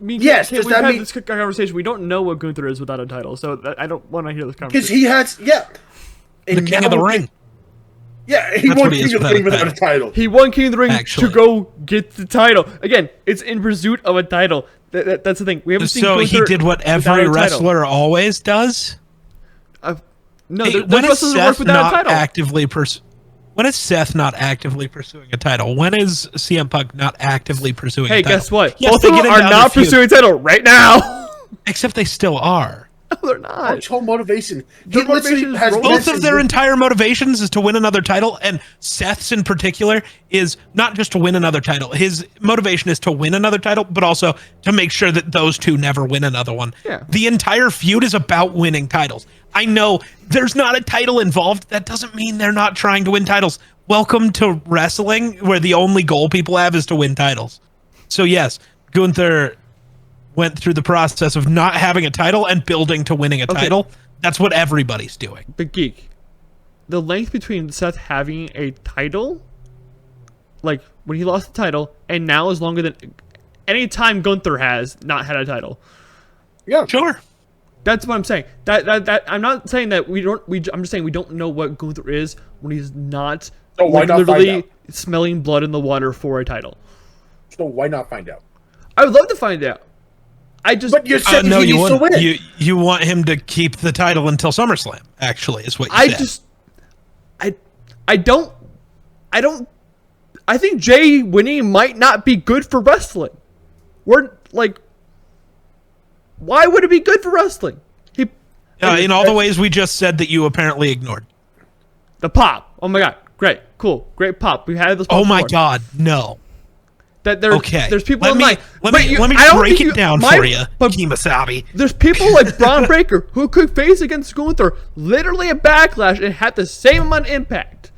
Yes, we've does that had mean- this conversation. We don't know what Gunther is without a title, so I don't want to hear this Because conversation. he has, The King of the Ring. Yeah, he That's won what he is King of the without Ring a without a title. title. He won King of the Ring Actually. to go get the title. Again, it's in pursuit of a title. That's the thing. We haven't seen So Gunther he did what without every a title. wrestler always does? No, Hey, there's when is wrestlers that work Seth without a not title. actively When is Seth not actively pursuing a title? When is CM Punk not actively pursuing Hey, a title? guess what? Yes, Both they of them get are into other not feuds, pursuing a title right now. Except they still are. No, they're not. Much whole motivation. He Their motivation literally is has both Both mentioned of their entire motivations is to win another title, and Seth's in particular is not just to win another title. His motivation is to win another title, but also to make sure that those two never win another one. Yeah. The entire feud is about winning titles. I know there's not a title involved. That doesn't mean they're not trying to win titles. Welcome to wrestling, where the only goal people have is to win titles. So yes, Gunther went through the process of not having a title and building to winning a title. That's what everybody's doing. But Geek, the length between Seth having a title, like when he lost the title, and now is longer than any time Gunther has not had a title. Yeah. Sure. That's what I'm saying. That I'm not saying that we don't. I'm just saying we don't know what Gunther is when he's not So why not find literally out? smelling blood in the water for a title. So why not find out? I would love to find out. I just But you're saying No, he you needs to want win. you want him to keep the title until SummerSlam. Actually, is what you I said. just I don't I think Jay winning might not be good for wrestling. We're like, why would it be good for wrestling? He in all the ways we just said that you apparently ignored. the pop. Oh my god, great, cool, great pop. We had this. Oh my before. God, no. That there's Okay. there's people Let in me line. let But me you- let me I don't break think it down my- for you, But Kimasabi. there's people like Braun Breaker who could face against Gunther literally a backlash and have the same amount of impact.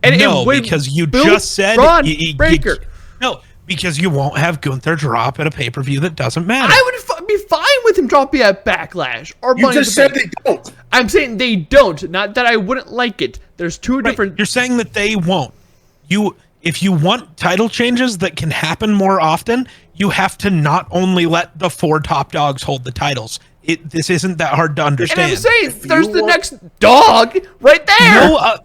And No, it would because you build just said Braun you- Breaker. No, because you won't have Gunther drop at a pay-per-view that doesn't matter. I would be fine with him dropping a backlash or You Money in just the said Bank. they don't. I'm saying they don't. Not that I wouldn't like it. There's two different. You're saying that they won't. If you want title changes that can happen more often, you have to not only let the 4 top dogs hold the titles. This isn't that hard to And understand. I'm saying If there's you the want- next dog right there. No,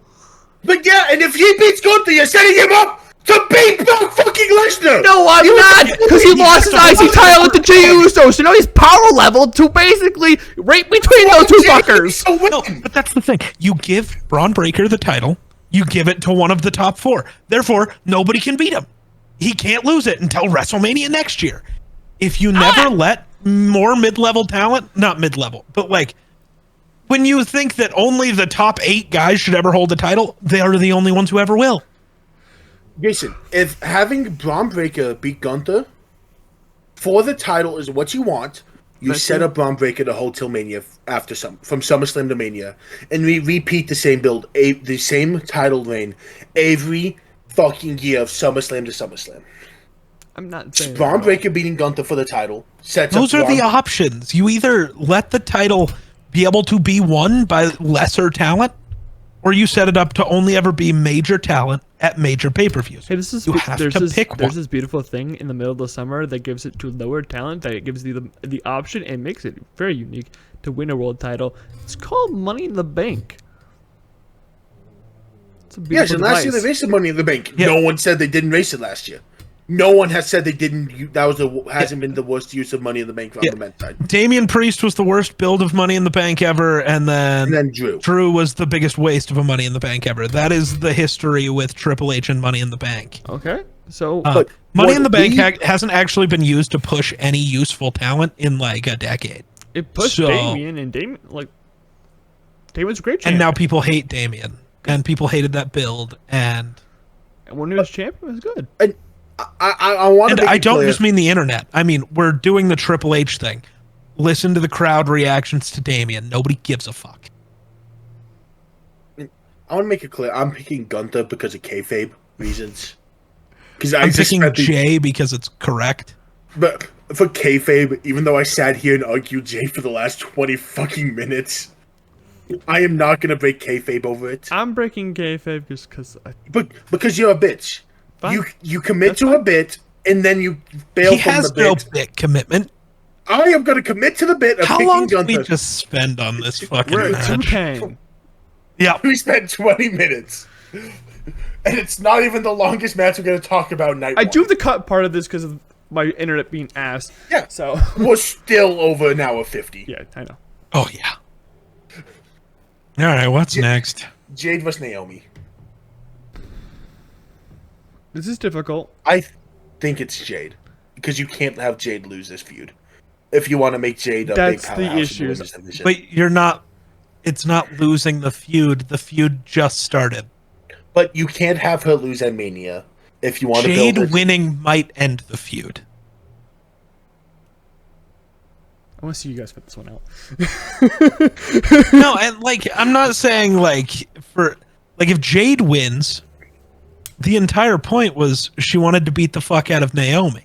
But yeah, and if he beats Gunther, you're setting him up to beat Brock fucking Lesnar. No, I'm not, because he lost his IC title to Jey Uso, so now he's power leveled to basically right between those two fuckers. no, but that's the thing. You give Braun Breaker the title, you give it to one of the top 4. Therefore, nobody can beat him. He can't lose it until WrestleMania next year. If you never let more mid-level talent, not mid-level, but like, when you think that only the top 8 guys should ever hold the title, they are the only ones who ever will. Jason, if having Braun Breaker beat Gunther for the title is what you want, you set up Braun Breaker to hold till Mania after from SummerSlam to Mania, and we repeat the same build, the same title reign every fucking year of SummerSlam to SummerSlam. I'm not saying Braun Breaker beating Gunther for the title sets Those up are the Braun- options. You either let the title be able to be won by lesser talent, or you set it up to only ever be major talent at major pay-per-views. Hey, this is You have there's to this pick there's one. this beautiful thing in the middle of the summer that gives it to lower talent, that it gives the option and makes it very unique to win a world title. It's called Money in the Bank. a Yes, beautiful and last year device. they raced the Money in the Bank. Yeah. No one said they didn't race it last year. No one has said they didn't. That hasn't been the worst use of Money in the Bank on the men's side. Damian Priest was the worst build of Money in the Bank ever, and then Drew. Drew was the biggest waste of a Money in the Bank ever. That is the history with Triple H and Money in the Bank. Okay, so But Money in what the Bank we- hasn't actually been used to push any useful talent in like a decade. it pushed so- Damian, and Damian's a great champion. And now people hate Damian, and people hated that build, and when he was champion, it was good. I want to. I don't just mean the internet. I mean, we're doing the Triple H thing. Listen to the crowd reactions to Damian. Nobody gives a fuck. I want to make it clear. I'm picking Gunther because of kayfabe reasons. Because I'm picking Jay because it's correct. But for kayfabe, even though I sat here and argued Jay for the last 20 fucking minutes, I am not gonna break kayfabe over it. I'm breaking kayfabe just because. But because you're a bitch. Fine. You commit That's to fine. a bit and then you bail He from has the no bit. bit commitment. I am gonna commit to the bit of How picking long did we Gunther. just spend on this fucking We're at match? 210. Yeah. We spent 20 minutes. And it's not even the longest match we're gonna talk about night I one. do have to cut part of this because of my internet being ass. Yeah. So We're still over an hour 50. yeah, I know. Oh yeah. All right, what's next? Jade vs Naomi. This is difficult. I think it's Jade. Because you can't have Jade lose this feud. If you want to make Jade a That's big the powerhouse in issue. women's division. But you're not. It's not losing the feud. The feud just started. But you can't have her lose at Mania if you want to build Jade it. winning might end the feud. I want to see you guys put this one out. No, and like I'm not saying like if Jade wins, the entire point was she wanted to beat the fuck out of Naomi.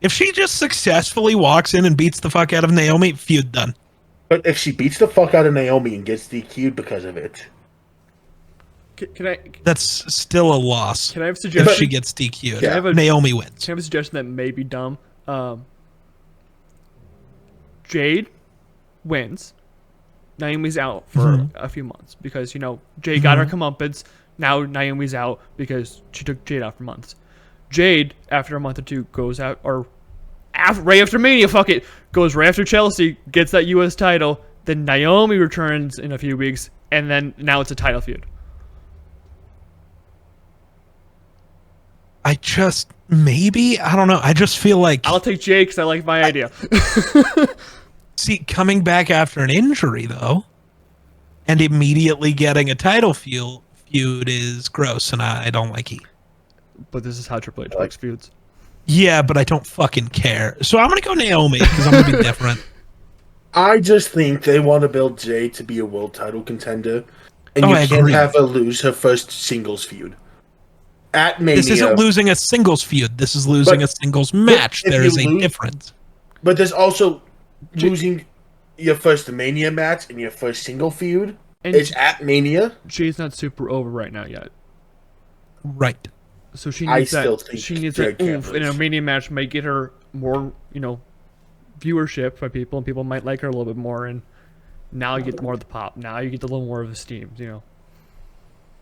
If she just successfully walks in and beats the fuck out of Naomi, feud done. But if she beats the fuck out of Naomi and gets DQ'd because of it, Can I That's still a loss. can I have a If suggestion? she gets DQ'd, Yeah. I have a- Naomi wins. Can I have a suggestion that may be dumb? Jade wins. Naomi's out for a few months because Jade got her comeuppance. Now Naomi's out because she took Jade out for months. Jade, after a month or two, goes out right after Mania. Fuck it, goes right after Chelsea, gets that U.S. title. Then Naomi returns in a few weeks, and then now it's a title feud. I just maybe I don't know. I just feel like I'll take Jade because I like my idea. see coming back after an injury though, and immediately getting a title feud is gross, and I don't like it. But this is how Triple H works feuds. Yeah, but I don't fucking care. So I'm gonna go Naomi because I'm gonna be different. I just think they want to build Jade to be a world title contender, and Oh, you I can't agree. have her lose her first singles feud at Mania. This isn't losing a singles feud. This is losing But- a singles match. if There you is a lose- difference. But there's also losing your first Mania match and your first single feud. And It's at Mania. Jade's not super over right now yet. Right. So she I needs still that. think She needs Jade that can't oomph, and a lose. Mania match might get her more, viewership by people, and people might like her a little bit more. And now you get more of the pop. Now you get a little more of esteem.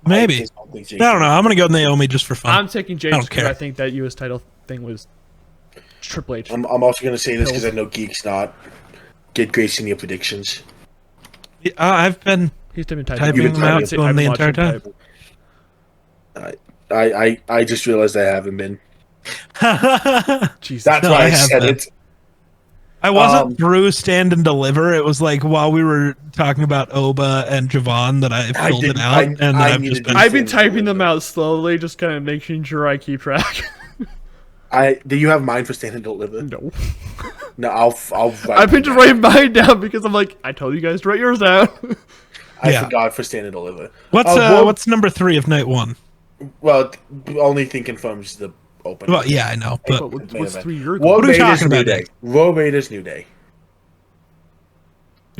Maybe. I don't think Jade I don't know. I'm gonna go Naomi just for fun. I'm taking Jade I don't because care. I think that U.S. title thing was Triple H. I'm also going to say this because I know Geek's not. Get Grayson your predictions. Yeah, I've been He's been typing typing them out to him the entire time. I just realized I haven't been. Jesus. That's No, why I I have said been. it. I wasn't through Stand and Deliver. It was like while we were talking about Oba and Javon that I filled it didn't- out, I- and then I I've needed just been. to- I've been Stand and typing them Deliver. out slowly, just kind of making sure I keep track. Do you have mine for Stand and Deliver? No. No, I'll I've been just writing mine down because I'm like, I told you guys to write yours down. I Yeah. forgot for Stand and Deliver. What's number 3 of night 1? Well, the only thing confirmed is the open. Well, yeah, I know, but What's Main event. 3 years Raw What are we Raiders talking New about Day. next? Raw Raiders New Day.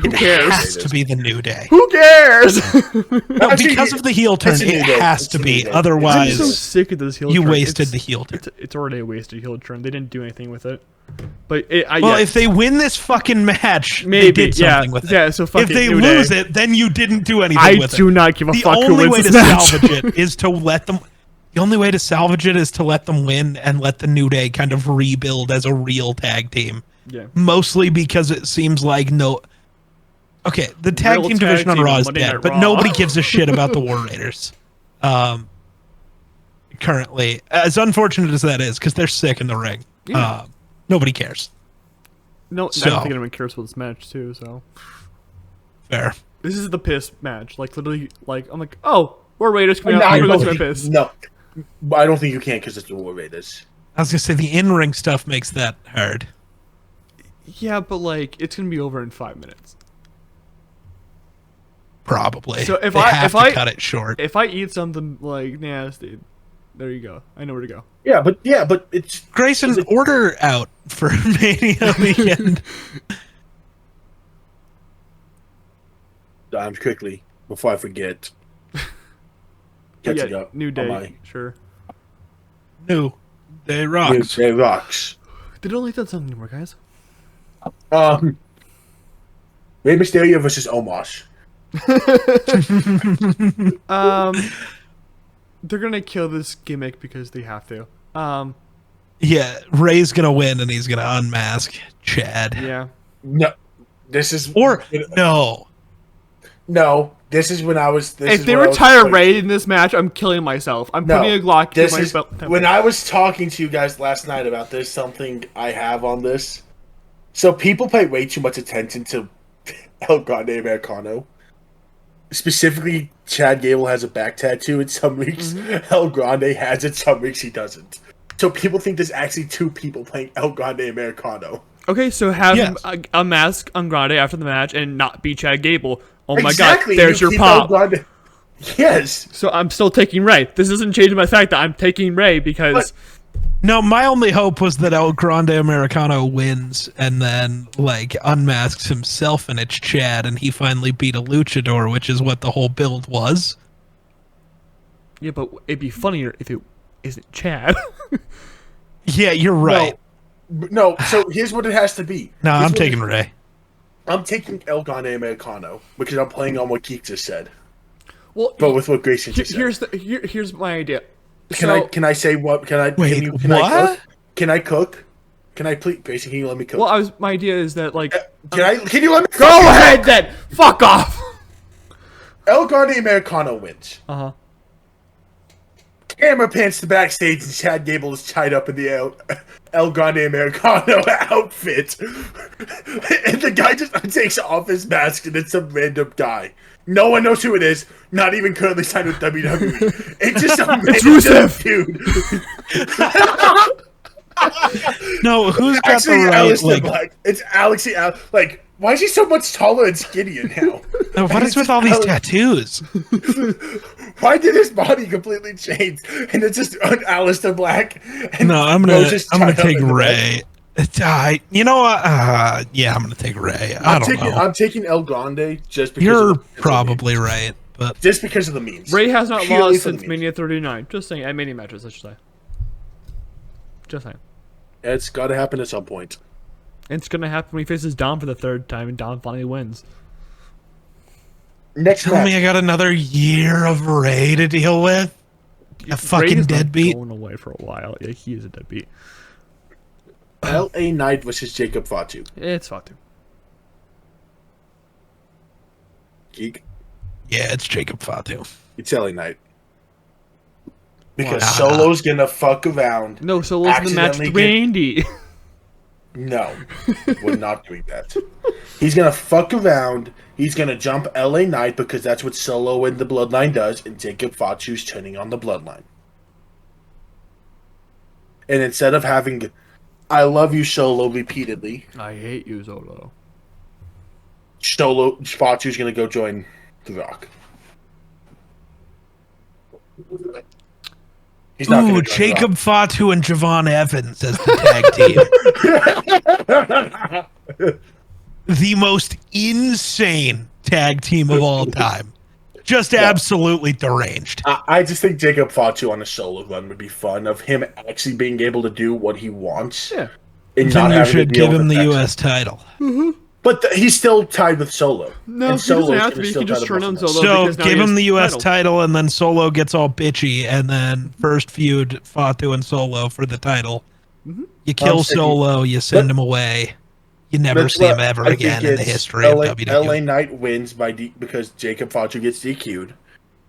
Who cares? Has to be the New Day. Who cares? No, because of the heel turn, it has to be. I'm Otherwise, so sick of this heel turn. you wasted the heel turn. It's already a wasted heel turn. They didn't do anything with it. But if they win this fucking match, maybe they did something with it. Yeah, so fuck if they New lose Day. it, then you didn't do anything with it. I do not give a fuck who The only wins way to this match. salvage it is to let them. The only way to salvage it is to let them win and let the New Day kind of rebuild as a real tag team. Yeah. Mostly because it seems like Okay, the tag Real team tag division on team Raw on is Monday dead, Night but Raw. nobody gives a shit about the War Raiders. Currently, as unfortunate as that is, because they're sick in the ring. Yeah. Nobody cares. No, I don't think anyone cares about this match too. So Fair. this is the piss match. Like literally, like I'm like, oh, we're Raiders coming No, out. I I'm don't gonna go think- piss. no, I don't think you can because it's the War Raiders. I was gonna say the in-ring stuff makes that hard. Yeah, but like it's gonna be over in 5 minutes. Probably. So if They I- have if to I- cut it short. If I eat something like nasty, there you go. I know where to go. Yeah, but it's Grayson, order out for Mania weekend. quickly before I forget. Catching up New on Day, my sure. New Day New rocks. Day rocks. They don't like that song anymore, guys. Rey Mysterio versus Omos. They're gonna kill this gimmick because they have to. Yeah, Ray's gonna win and he's gonna unmask Chad. Yeah. No, this is No. No, this is when I was. If they retire Ray in this match, I'm killing myself. I'm putting a Glock to my belt. When I was talking to you guys last night about this, something I have on this. So people pay way too much attention to El Grande Americano. Specifically, Chad Gable has a back tattoo in some weeks. El Grande has it some weeks he doesn't. So people think there's actually two people playing El Grande Americano. Okay, so have him unmask Andrade after the match and not be Chad Gable. Oh my Exactly. god, there's You your keep pop. El Grande- Yes. So I'm still taking Ray. This isn't changing my fact that I'm taking Ray because... No, my only hope was that El Grande Americano wins and then, like, unmasks himself and it's Chad and he finally beat a luchador, which is what the whole build was. Yeah, but it'd be funnier if it isn't Chad. Yeah, you're right. No, so here's what it has to be. No, Here's I'm what taking Ray. I'm taking El Grande Americano because I'm playing on what Geek just said. Well, But with what Grayson just said. here's my idea. Can I say what? Can I? Wait, can I what? cook? Can I cook? Can I please? Grayson, can you let me cook? Well, my idea is that like. Can you let me Go ahead then. Fuck off. El Grande Americano wins. Camera pans to backstage and Chad Gable is tied up in the El Grande Americano outfit. And the guy just takes off his mask and it's some random guy. No one knows who it is, not even currently signed with WWE. It's just some random dude. No, who's got Actually, the right, Alistair like... Black. It's Alex. Like, why is he so much taller and skinnier now? Now, what is with all these tattoos? Why did his body completely change? And it's just Alistair Black. And No, I'm gonna Moses take tied up in the Ray. You know what? Yeah, I'm gonna take Ray. I don't know. I'm taking El Grande just because You're of the probably right, but just because of the memes. Ray has not Purely lost for the since memes. Mania 39. Just saying, at Mania matches, I should say. Just saying. It's got to happen at some point. It's gonna happen when he faces Dom for the third time, and Dom finally wins. Next tell me I got another year of Ray to deal with. A fucking Ray's not deadbeat. Going away for a while. Yeah, he is a deadbeat. L.A. Knight versus Jacob Fatu. It's Fatu. Geek. Yeah, it's Jacob Fatu. It's L.A. Knight. Because Wow. Solo's gonna fuck around. No, Solo's in the match with Randy. No, we're not doing that. He's gonna fuck around. He's gonna jump LA Knight because that's what Solo and the Bloodline does, and Jacob Fatu's turning on the Bloodline. And instead of having "I love you, Solo" repeatedly, I hate you, Solo. Fatu's gonna go join The Rock. He's not gonna Ooh, join The Jacob Fatu and Javon Evans as the tag team. the most insane tag team of all time. Just absolutely deranged. I just think Jacob Fatu on a solo run would be fun, of him actually being able to do what he wants. Yeah. And Then not you having to should deal give with him the pressure. U.S. title. But he's still tied with Solo. No, and he doesn't Solo's have to gonna be. He still can just try to turn on muscle Solo. So because now give he him has the U.S. title, and then Solo gets all bitchy, and then first feud Fatu and Solo for the title. You kill I'm thinking- Solo, you send him away. You never That's see him what ever I think again in the it's history of WWE. LA Knight wins because Jacob Fatu gets DQ'd.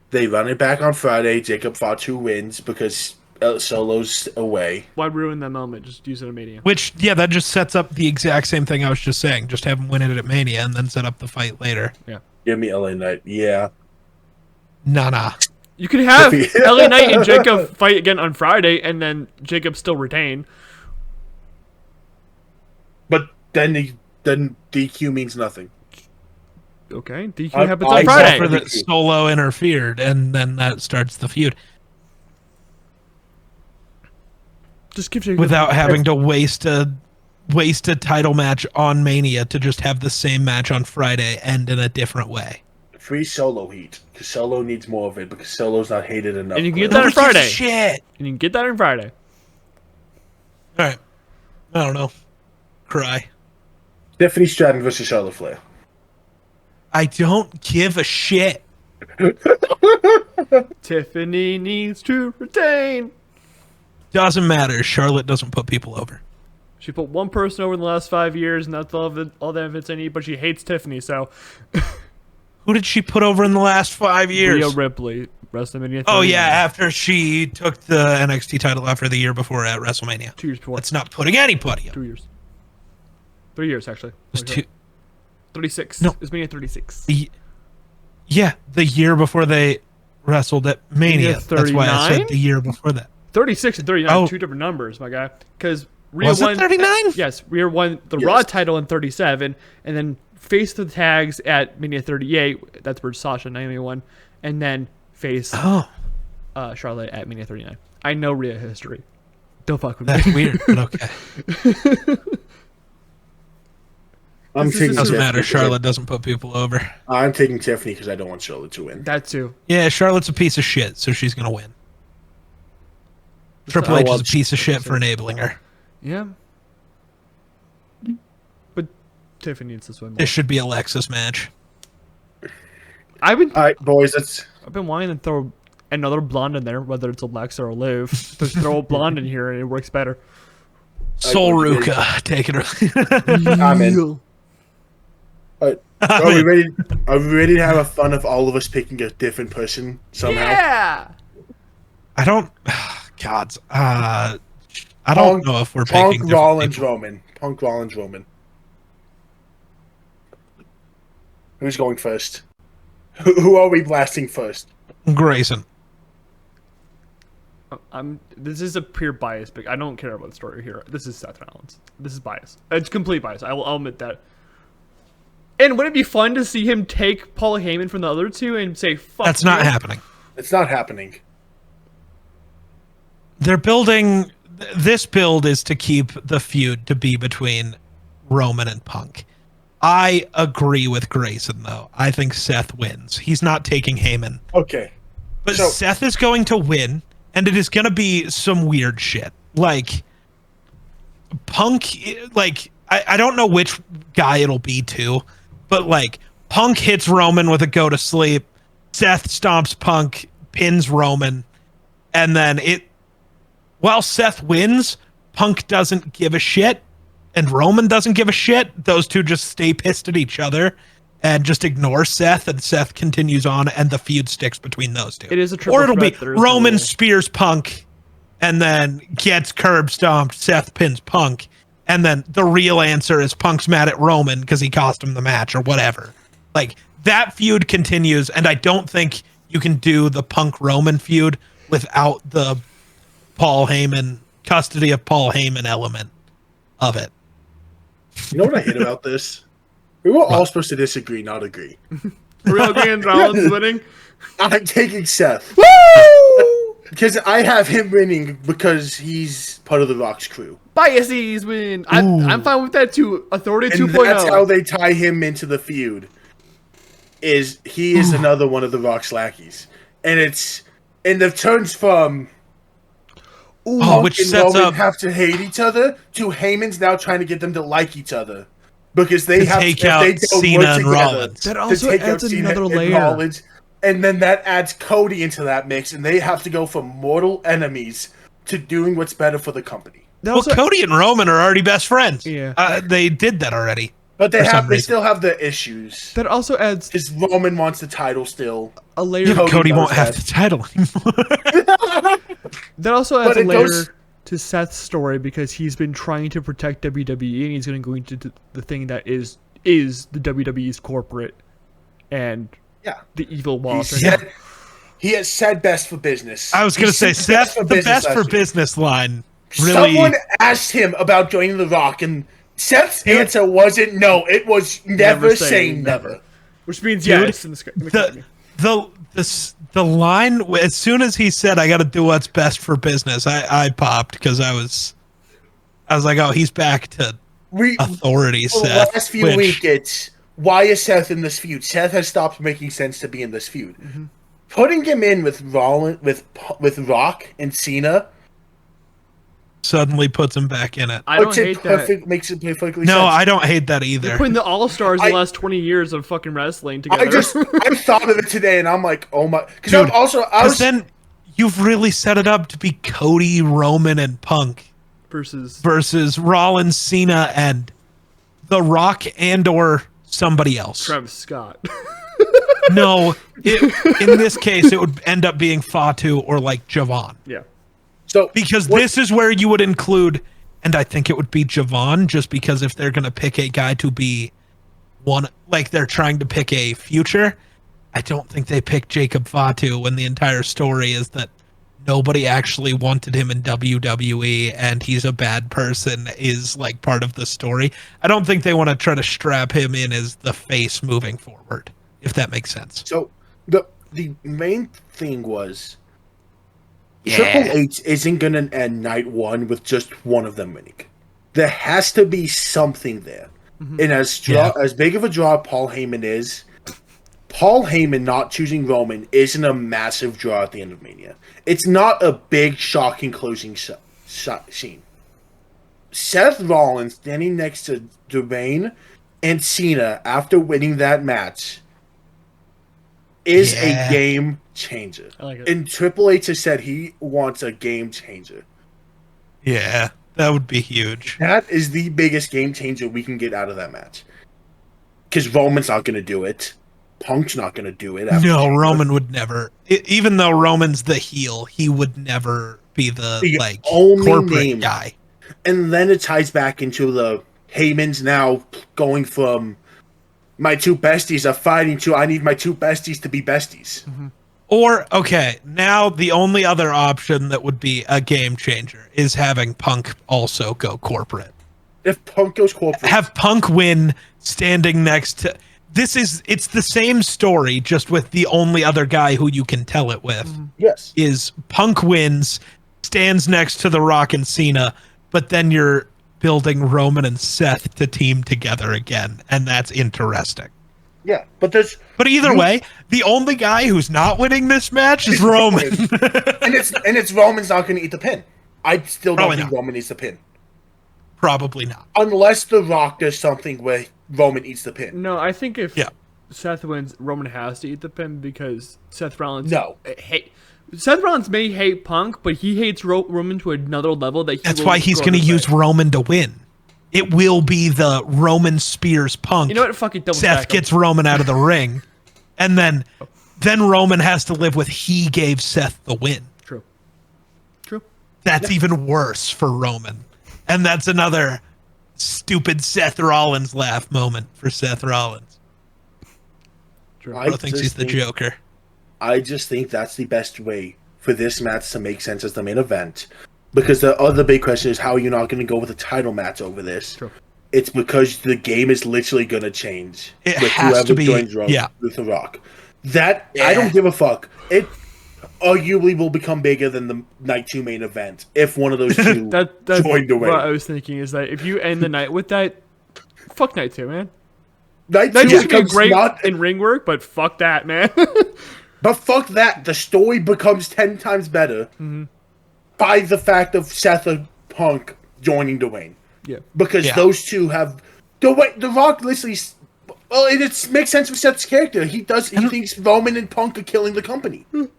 They run it back on Friday. Jacob Fatu wins because Solo's away. Why ruin that moment? Just use it at Mania. Which, yeah, that just sets up the exact same thing I was just saying. Just have him win it at Mania and then set up the fight later. Yeah. Give me LA Knight. Yeah. Nah. You could have LA Knight and Jacob fight again on Friday, and then Jacob still retain. But then DQ means nothing. Okay, DQ I- happens I on Friday. For that Solo interfered, and then that starts the feud. Just give Jacob Without having to waste a title match on Mania to just have the same match on Friday end in a different way. Free Solo heat. Because Solo needs more of it. Because Solo's not hated enough. And you can get clearly. that on Nobody gives Friday. a shit. And you can get that on Friday. All right. I don't know. Cry. Stephanie Stratton versus Charlotte Flair. I don't give a shit. Tiffany needs to retain. Doesn't matter. Charlotte doesn't put people over. She put one person over in the last 5 years, and that's all the evidence I need. But she hates Tiffany, so Who did she put over in the last 5 years? Rhea Ripley, WrestleMania. Oh 39. yeah, after she took the NXT title after the year before at WrestleMania. 2 years before. That's not putting anybody up. 2 years. 3 years actually. It was two. 36. No. It was Mania 36. Yeah, the year before they wrestled at Mania. Mania That's why I 39? said the year before that. 36 and 39 Oh. two different numbers, my guy. Because Rhea Was won. it 39? Yes, Rhea won the Raw title in 37, and then faced the tags at Mania 38. That's where Sasha and Naomi won, and then faced Oh, Charlotte at Mania 39. I know Rhea history. Don't fuck with that's me. weird, but okay. I'm This is- taking Doesn't Tiffany matter. 'cause Charlotte doesn't put people over. I'm taking Tiffany because I don't want Charlotte to win. That too. Yeah, Charlotte's a piece of shit, so she's gonna win. Triple I H is love a piece of shit for enabling her. Yeah. But Tiffany needs to swim more. This should be a Lexus match. I've been All right, boys. I've been wanting to throw another blonde in there, whether it's Alexa or Liv. Just throw a blonde in here and it works better. Sol Ruka, take it. I'm in. Are we ready? Are we ready to have a fun of all of us picking a different person somehow? Yeah. I don't. Gods. I don't know if we're picking Punk different Rollins people. Roman. Punk Rollins Roman. Who's going first? Who are we blasting first? Grayson. This is a pure bias, but I don't care about the story here. This is Seth Rollins. This is bias. It's complete bias. I'll admit that. And would it be fun to see him take Paul Heyman from the other two and say, "Fuck"? That's not happening. It's not happening. They're building. This build is to keep the feud to be between Roman and Punk. I agree with Grayson, though. I think Seth wins. He's not taking Heyman. Okay. But So- Seth is going to win, and it is going to be some weird shit. Like, Punk, like, I don't know which guy it'll be to, but, like, Punk hits Roman with a go to sleep. Seth stomps Punk, pins Roman, and then while Seth wins, Punk doesn't give a shit, and Roman doesn't give a shit. Those two just stay pissed at each other and just ignore Seth, and Seth continues on, and the feud sticks between those two. It is a triple Or it'll be threat. There is no Roman rule. spears Punk, and then gets curb stomped. Seth pins Punk, and then the real answer is Punk's mad at Roman because he cost him the match or whatever. Like, that feud continues, and I don't think you can do the Punk Roman feud without the Paul Heyman custody of Paul Heyman element of it. You know what I hate about this? We were all supposed to disagree, not agree. Real and Rollins winning. I'm taking Seth. Woo! Because I have him winning because he's part of the Rock's crew. Biases win. I'm fine with that too. Authority And 2.0. that's how they tie him into the feud. He is another one of the Rock's lackeys. And the turns from which and sets Roman up have to hate each other to Heyman's now trying to get them to like each other. Because they have take to out they don't Cena work and together Rollins. That to also take out adds Cena another and layer. Rollins. And then that adds Cody into that mix, and they have to go from mortal enemies to doing what's better for the company. Well, Cody and Roman are already best friends. Yeah. They did that already. But they still have the issues. That also adds Because Roman wants the title still. a layer. Yeah, but Cody knows won't have that. the title anymore. That also adds But a it layer goes- to Seth's story because he's been trying to protect WWE and he's going to go into the thing that is the WWE's corporate and Yeah. the evil boss. He has said best for business. I was going to say, Seth, the best for last year. business line. Really, Someone asked him about joining The Rock, and Seth's answer wasn't no. It was never saying never. Which means Dude, yes in the company. the line, as soon as he said, I got to do what's best for business, I popped because I was like, oh, he's back to authority, For the Seth. last few weeks, it's why is Seth in this feud? Seth has stopped making sense to be in this feud. Mm-hmm. Putting him in with Rollins, with Rock and Cena Suddenly puts him back in it. I don't hate that. Makes it perfectly No, sense. I don't hate that either. You're putting the All-Stars in the last 20 years of fucking wrestling together. I thought of it today, and I'm like, oh my, because Dude, I was then you've really set it up to be Cody, Roman, and Punk versus Rollins, Cena, and The Rock, and or somebody else. Travis Scott. No, in this case, it would end up being Fatu or like Javon. Yeah. So because this is where you would include, and I think it would be Javon, just because if they're gonna pick a guy to be one, like they're trying to pick a future, I don't think they pick Jacob Fatu when the entire story is that nobody actually wanted him in WWE and he's a bad person is like part of the story. I don't think they want to try to strap him in as the face moving forward, if that makes sense. So the main thing was Triple H isn't gonna end night one with just one of them winning. There has to be something there. Mm-hmm. And as big of a draw Paul Heyman is, Paul Heyman not choosing Roman isn't a massive draw at the end of Mania. It's not a big, shocking closing scene. Seth Rollins standing next to Dwayne and Cena after winning that match is a game changer. I like it. And Triple H has said he wants a game changer. Yeah, that would be huge. That is the biggest game changer we can get out of that match. Because Roman's not going to do it. Punk's not going to do it. No, Roman would never. Even though Roman's the heel, he would never be the like only corporate guy. And then it ties back into the Heyman's now going from my two besties are fighting to I need my two besties to be besties. Mm-hmm. Or, okay, now the only other option that would be a game changer is having Punk also go corporate. If Punk goes corporate. Have Punk win standing next to... It's the same story, just with the only other guy who you can tell it with. Yes. Is Punk wins, stands next to The Rock and Cena, but then you're building Roman and Seth to team together again, and that's interesting. Yeah, but either way, the only guy who's not winning this match is Roman. and it's Roman's not going to eat the pin. I still don't think Roman eats the pin. Probably not. Unless The Rock does something where Roman eats the pin. No, I think if Seth wins, Roman has to eat the pin because Seth Rollins. Seth Rollins may hate Punk, but he hates Roman to another level That's why he's going to use Roman to win. It will be the Roman Spears Punk. You know what? Fucking double Seth gets Roman out of the ring, and then Roman has to live with he gave Seth the win. True. That's even worse for Roman, and that's another stupid Seth Rollins laugh moment for Seth Rollins. True. I think he's the Joker. I just think that's the best way for this match to make sense as the main event. Because the other big question is, how are you not going to go with a title match over this? True. It's because the game is literally going to change with whoever to be, joins with The Rock. I don't give a fuck. arguably will become bigger than the night 2 main event if one of those two That's joined the way. what I was thinking is that if you end the night with that, fuck night 2, man. Night Night 2 2 could be becomes great not, in ring work, but fuck that, man. but fuck that. The story becomes 10 times better by the fact of Seth and Punk joining Dwayne. Yeah. Because those two have the Rock literally. Well, it makes sense for Seth's character. He thinks Roman and Punk are killing the company. The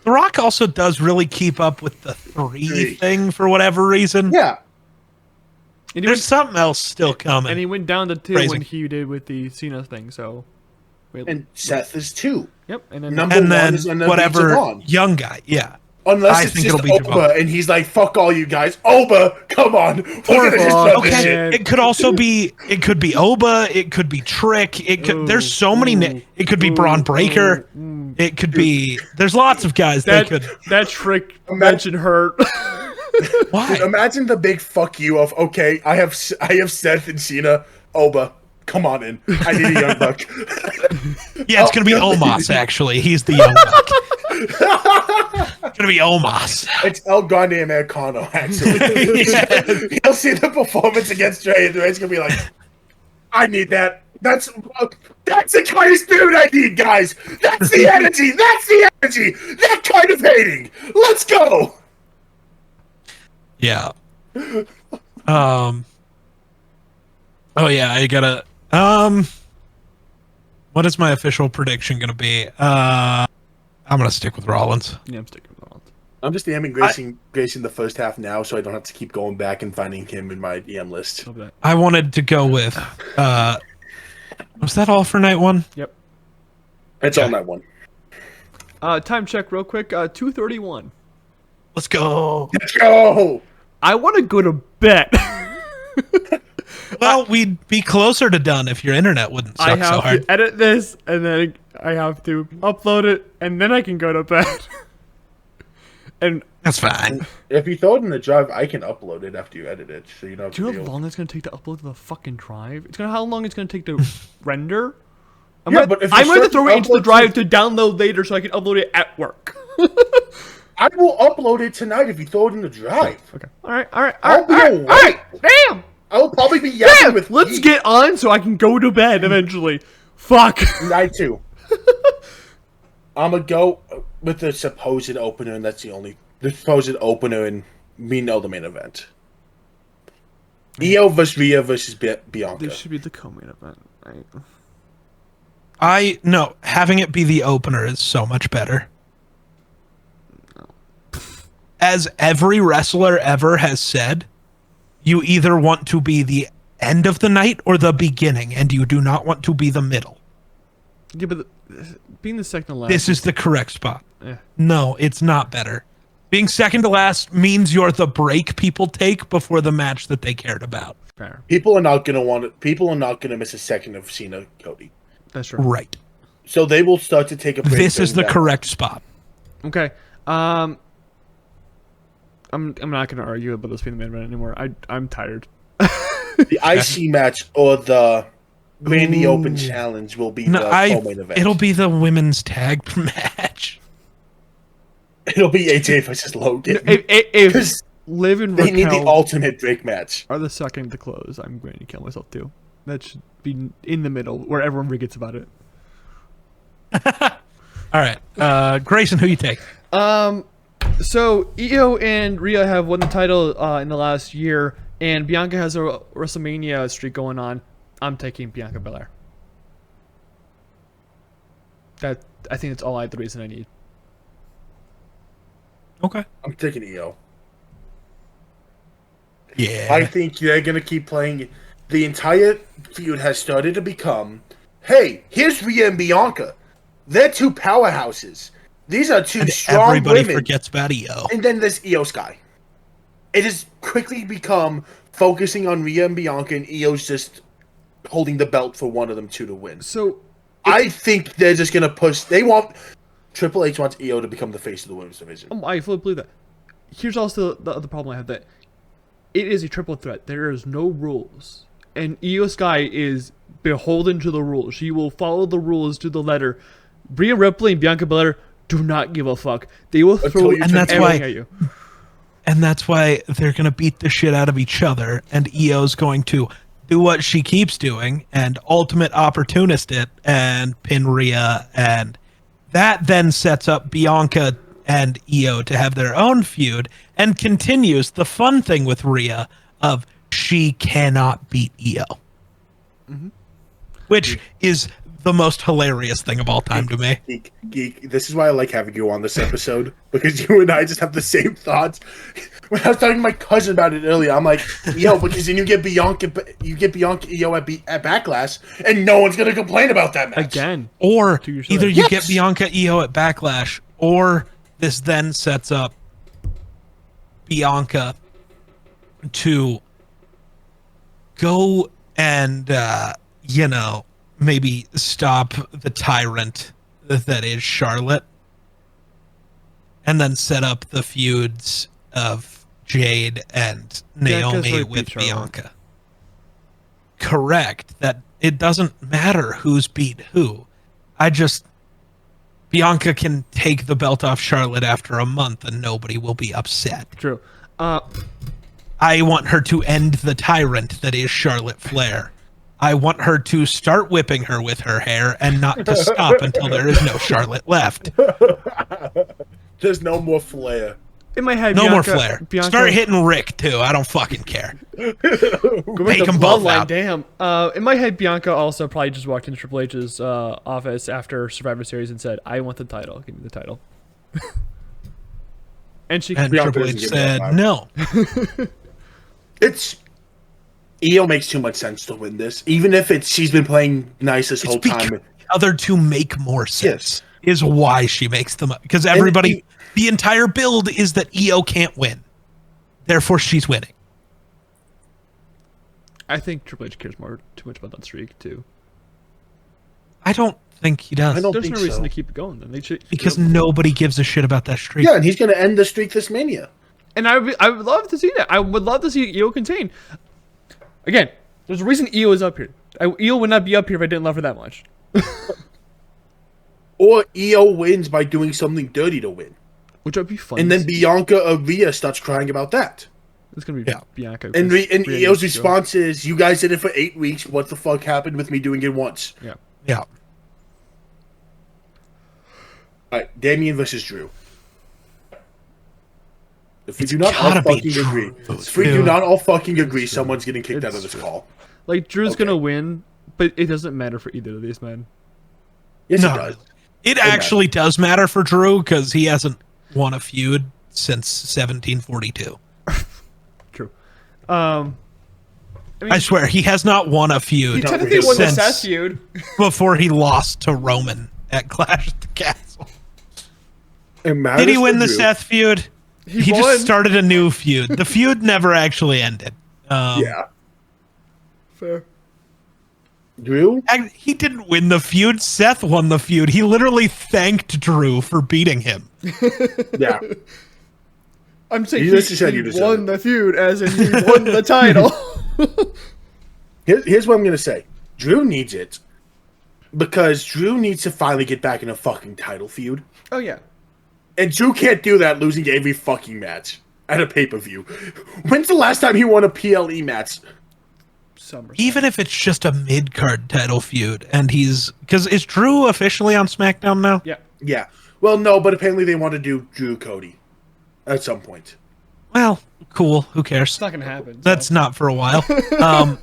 Rock also does really keep up with the three thing for whatever reason. Yeah. And There's something else still coming. And he went down to 2 Crazy. when he did with the Cena thing, so. And Seth is 2. Yep. And then Number and 1 then is another whatever Javon. young guy, yeah. Unless I it's think just it'll be Oba, Javon. and he's like, "Fuck all you guys, Oba, come on, we're gonna just Fuck. run this Okay, shit." it could also be. It could be Oba. It could be Trick. It could. There's so many. It could be Braun Breaker. It could be. There's lots of guys that could. That Trick mention hurt. Why? Imagine the big fuck you of okay, I have Seth and Cena, Oba, come on in, I need a young buck. Yeah, it's gonna be Omos. Actually, he's the young buck. It's gonna be Omos. It's El Grande Americano, actually. He'll see the performance against Dre, and Dre's gonna be like, I need that. That's the kind of spirit I need, guys. That's the energy. That's the energy. That kind of hating. Let's go. Yeah. Oh yeah, I gotta. What is my official prediction gonna be? I'm gonna stick with Rollins. Yeah, I'm sticking with Rollins. I'm just DMing Grayson the first half now, so I don't have to keep going back and finding him in my DM list. I wanted to go with. Was that all for night 1? Yep. It's on that one. Time check real quick. 2:31. Let's go. Let's go. I want to go to bed. Well, we'd be closer to done if your internet wouldn't I suck have so hard. to edit this, and then I have to upload it, and then I can go to bed. And That's fine. If you throw it in the drive, I can upload it after you edit it, so you don't have do you to know how deal. long it's gonna take to upload to the fucking drive? How long it's gonna take to render? I'm Yeah, gonna, but if you I'm going to start throw to it into the upload drive to download later so I can upload it at work. I will upload it tonight if you throw it in the drive. Okay. All right. I'll be awake. Damn. I will probably be yapping Damn. with Let's Geek. get on so I can go to bed eventually. Fuck. Night 2. I'm gonna go with the supposed opener, and that's the supposed opener, and we know the main event. Io versus Rhea versus Bianca. This should be the co-main event, right? No, having it be the opener is so much better. As every wrestler ever has said, you either want to be the end of the night or the beginning, and you do not want to be the middle. Yeah, but being the second to last. This is the correct spot. Yeah. No, it's not better. Being second to last means you're the break people take before the match that they cared about. Fair. People are not gonna miss a second of Cena Cody. That's true. Right. So they will start to take a break. This is the during that. correct spot. Okay. I'm not gonna argue about this being the main event anymore. I'm tired. The IC match or the Randy Open Challenge will be the co-main event. It'll be the women's tag match. It'll be AJ versus Logan. If 'Cause Liv and they need the Raquel ultimate break match. are the second to close, I'm going to kill myself too. That should be in the middle where everyone forgets about it. All right, Grayson, who you take? So Io and Rhea have won the title in the last year, and Bianca has a WrestleMania streak going on. I'm taking Bianca Belair. I think that's all the reason I need. Okay. I'm taking Io. Yeah. I think they're gonna keep playing. The entire feud has started to become, hey, here's Rhea and Bianca. They're two powerhouses. These are two and strong everybody women. forgets about Io. And then there's Io Sky. It has quickly become focusing on Rhea and Bianca, and Io's just holding the belt for one of them two to win. So I think they're just gonna push. Triple H wants Io to become the face of the women's division. I fully believe that. Here's also the other problem I have, that it is a triple threat. There is no rules. And Io Sky is beholden to the rules. She will follow the rules to the letter. Rhea Ripley and Bianca Belair do not give a fuck. They will throw And that's everything why- at you. And that's why they're going to beat the shit out of each other, and Io's going to do what she keeps doing and ultimate opportunist it and pin Rhea, and that then sets up Bianca and Io to have their own feud and continues the fun thing with Rhea of she cannot beat Io. Which is the most hilarious thing of all time to me. Geek, this is why I like having you on this episode, because you and I just have the same thoughts. When I was talking to my cousin about it earlier, I'm like, because then you get Bianca Io at Backlash, and no one's gonna complain about that match Again. Or To your side. either you Yes. get Bianca Io at Backlash, or this then sets up Bianca to go and maybe stop the tyrant that is Charlotte, and then set up the feuds of Jade and Naomi really with beat Charlotte. Bianca. Correct. That it doesn't matter who's beat who. Bianca can take the belt off Charlotte after a month and nobody will be upset. True. I want her to end the tyrant that is Charlotte Flair. I want her to start whipping her with her hair and not to stop until there is no Charlotte left. There's no more Flair. In my head, No more Bianca, Flair. Start hitting Rick too. I don't fucking care. Go Take the 'em both bloodline, out. damn. In my head, Bianca also probably just walked into Triple H's office after Survivor Series and said, "I want the title. Give me the title." and she And Bianca Triple doesn't H give me said that no. It's Io makes too much sense to win this, even if she's been playing nice this whole time. The other two make more sense. Yes. Is why she makes them up. Because the entire build is that Io can't win. Therefore, she's winning. I think Triple H cares too much about that streak too. I don't think he does. I don't There's think no reason so. to keep it going then. They should, Because nobody gives a shit about that streak. Yeah, and he's going to end the streak this Mania. and I would love to see that. I would love to see Io contain. Again, there's a reason Io is up here. Io would not be up here if I didn't love her that much. Or Io wins by doing something dirty to win. Which would be fun. And then Bianca or Rhea starts crying about that. it's gonna be Yeah. Bianca. And Rhea Io's needs to go. response is, "You guys did it for 8 weeks. What the fuck happened with me doing it once?" Yeah. Yeah. All right, Damian versus Drew. If we do not all gotta be fucking agree, Drew, if we do dude. not all fucking agree, someone's getting kicked out It's of this true. call. Like Drew's Okay. gonna win, but it doesn't matter for either of these men. Yes, No. it does. It actually does matter for Drew because he hasn't won a feud since 1742. True. I mean, I swear, he has not won a he feud technically won the since Seth feud. before he lost to Roman at Clash at the Castle. It matters Did he for win the Drew. Seth feud? He won. just started a new feud. The feud never actually ended. Yeah, Fair. Drew. He didn't win the feud. Seth won the feud. He literally thanked Drew for beating him. Yeah, I'm saying You just said you deserve won it. the feud, as in he won the title. here's what I'm gonna say. Drew needs it because Drew needs to finally get back in a fucking title feud, Oh yeah. and Drew can't do that losing every fucking match at a pay-per-view. When's the last time he won a PLE match? SummerSlam. Even if it's just a mid-card title feud, and because is Drew officially on SmackDown now? Yeah. Yeah. Well, no, but apparently they want to do Drew Cody at some point. Well, cool. Who cares? It's not gonna happen. That's not for a while. I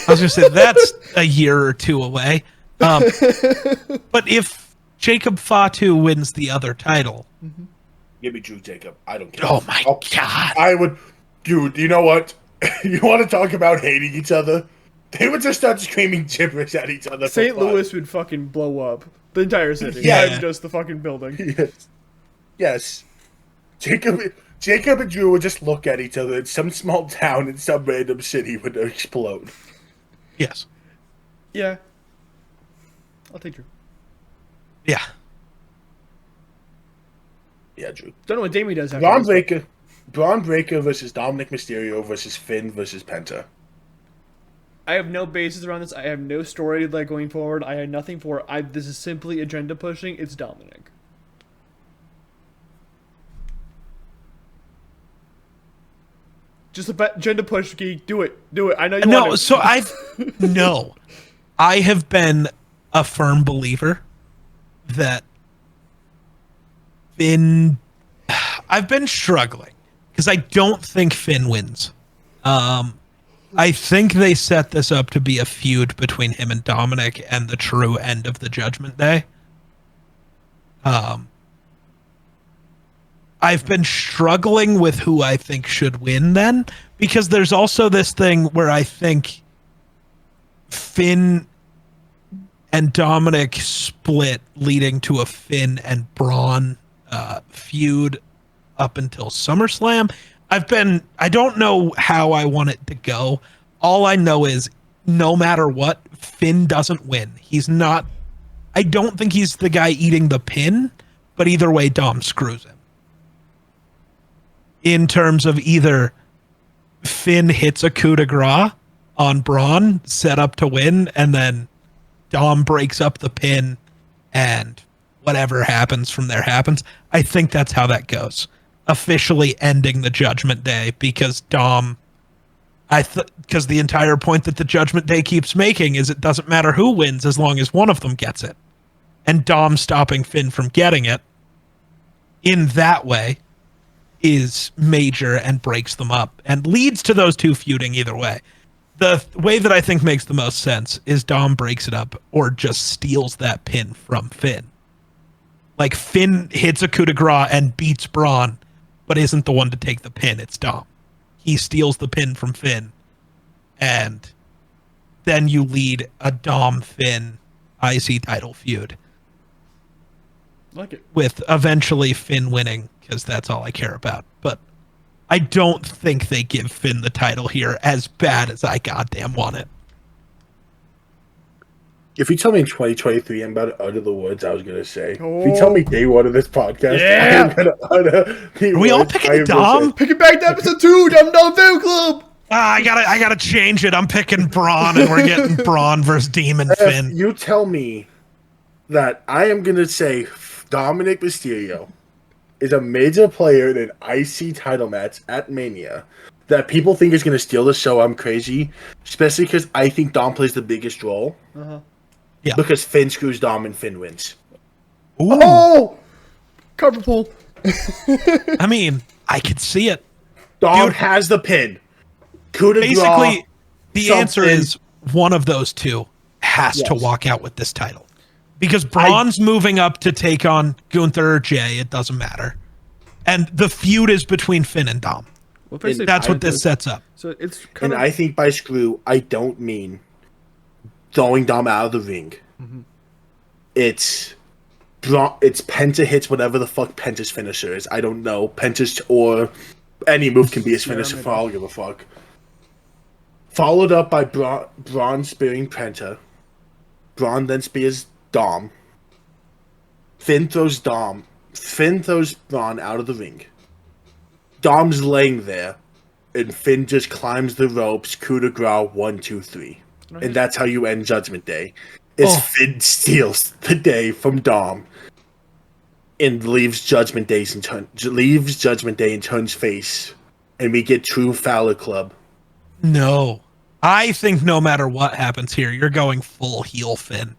was gonna say that's a year or two away. But if Jacob Fatu wins the other title, Give me Drew Jacob. I don't care. oh my god! I would, dude. You know what? You want to talk about hating each other? They would just start screaming gibberish at each other. for St. fun. Louis would fucking blow up. The entire city. Yeah. Not just the fucking building. Yes. Yes. Jacob and Drew would just look at each other in some small town in some random city would explode. Yes, Yeah. I'll take Drew. yeah. Yeah, Drew. Don't know what Damien does after Braun this. Breaker versus Dominic Mysterio versus Finn versus Penta. I have no basis around this. I have no story like going forward. I had nothing for it. This is simply agenda pushing. It's Dominic. Just agenda push, Geek. Do it. I know you No, want to. so I have been a firm believer that I've been struggling because I don't think Finn wins. I think they set this up to be a feud between him and Dominic and the true end of the Judgment Day. I've been struggling with who I think should win then, because there's also this thing where I think Finn and Dominic split, leading to a Finn and Braun feud up until SummerSlam. I don't know how I want it to go. All I know is no matter what, Finn doesn't win. I don't think he's the guy eating the pin, but either way, Dom screws him. In terms of either Finn hits a coup de grace on Braun, set up to win, and then Dom breaks up the pin, and whatever happens from there happens. I think that's how that goes. Officially ending the Judgment Day, because because the entire point that the Judgment Day keeps making is it doesn't matter who wins as long as one of them gets it. And Dom stopping Finn from getting it in that way is major and breaks them up and leads to those two feuding either way. The way that I think makes the most sense is Dom breaks it up or just steals that pin from Finn. Like Finn hits a coup de grace and beats Braun, but isn't the one to take the pin. It's Dom. He steals the pin from Finn, and then you lead a Dom-Finn IC title feud. Like it. With eventually Finn winning, because that's all I care about. But I don't think they give Finn the title here, as bad as I goddamn want it. If you tell me in 2023 I'm about to utter the words I was going to say, if you tell me day one of this podcast, Yeah. I'm going to utter the Are we all words I picking am Dom? gonna say. Pick it back to episode 2. Dumb Dumb Fan Club. I gotta change it. I'm picking Braun, and we're getting Braun versus Demon Finn. If you tell me that I am going to say Dominic Mysterio is a major player in an IC title match at Mania that people think is going to steal the show, I'm crazy. Especially because I think Dom plays the biggest role. Uh-huh. Yeah. Because Finn screws Dom and Finn wins. Ooh. Oh! Cover pull. I mean, I could see it. Dom Dude. has the pin. Coup de grace. Basically, the answer something. is one of those two has to Yes. walk out with this title. Because Braun's moving up to take on Gunther or Jay. It doesn't matter. And the feud is between Finn and Dom. Well, basically, That's what this sets up. So it's kind And I think by screw, I don't mean throwing Dom out of the ring. Mm-hmm. It's Penta hits whatever the fuck Penta's finisher is. I don't know. Penta's or any move can be his finisher for all I give a fuck. Followed up by Braun spearing Penta. Braun then spears Dom. Finn throws Braun out of the ring. Dom's laying there, and Finn just climbs the ropes, coup de grace, 1, 2, 3. And that's how you end Judgment Day. Finn steals the day from Dom and leaves Judgment Day and turns face, and we get true Fowler Club. No. I think no matter what happens here, you're going full heel Finn.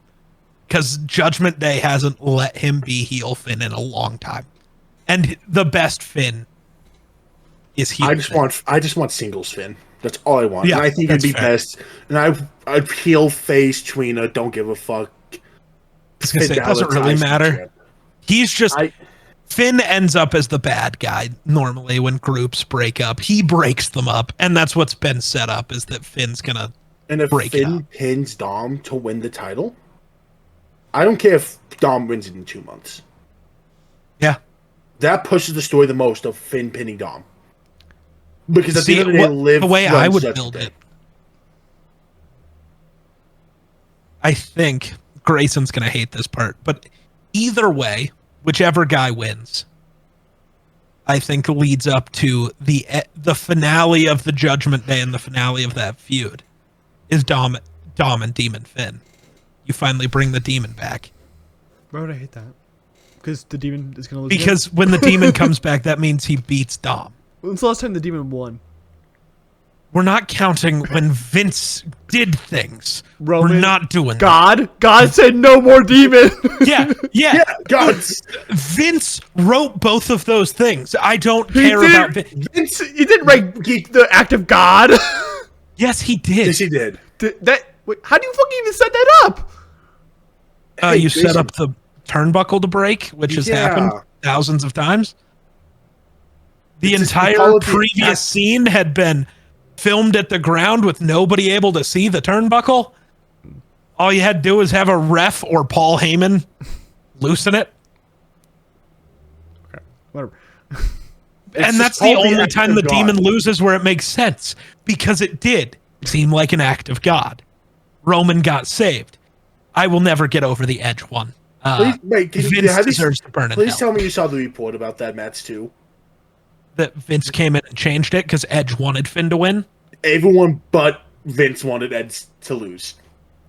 Because Judgment Day hasn't let him be heel Finn in a long time. And the best Finn is heel Finn. I just want singles Finn. That's all I want. Yeah, and I think it'd that's be fair. best. And I'd heel face Trina, don't give a fuck. I was gonna say, it doesn't Finn really Balor's matter. champ. He's just... Finn ends up as the bad guy normally when groups break up. He breaks them up, and that's what's been set up, is that Finn's gonna And if break it Finn up. pins Dom to win the title, I don't care if Dom wins it in 2 months. Yeah. That pushes the story the most of Finn pinning Dom. Because at See, the end of the day, the way I runs would Judgment build Day. it, I think Grayson's going to hate this part, but either way, whichever guy wins, I think leads up to the finale of the Judgment Day and the finale of that feud is Dom and Demon Finn. You finally bring the demon back. Why would I hate that? Because the demon is going to lose. Because when the demon comes back, that means he beats Dom. When's the last time the demon won? We're not counting when Vince did things. Roman, We're not doing God said no more demon. that. Yeah. God. Vince wrote both of those things. I don't care about Vince. He didn't write the act of God. Yes, he did. Yes, he did. Wait, how do you fucking even set that up? Hey, You Grayson. set up the turnbuckle to break, which has happened thousands of times. The entire previous scene had been filmed at the ground with nobody able to see the turnbuckle. All you had to do was have a ref or Paul Heyman loosen it. Okay, whatever. And that's the only time the demon loses where it makes sense, because it did seem like an act of God. Roman got saved. I will never get over the Edge one. Vince deserves to burn in hell. Please tell me you saw the report about that match too. That Vince came in and changed it because Edge wanted Finn to win. Everyone but Vince wanted Edge to lose.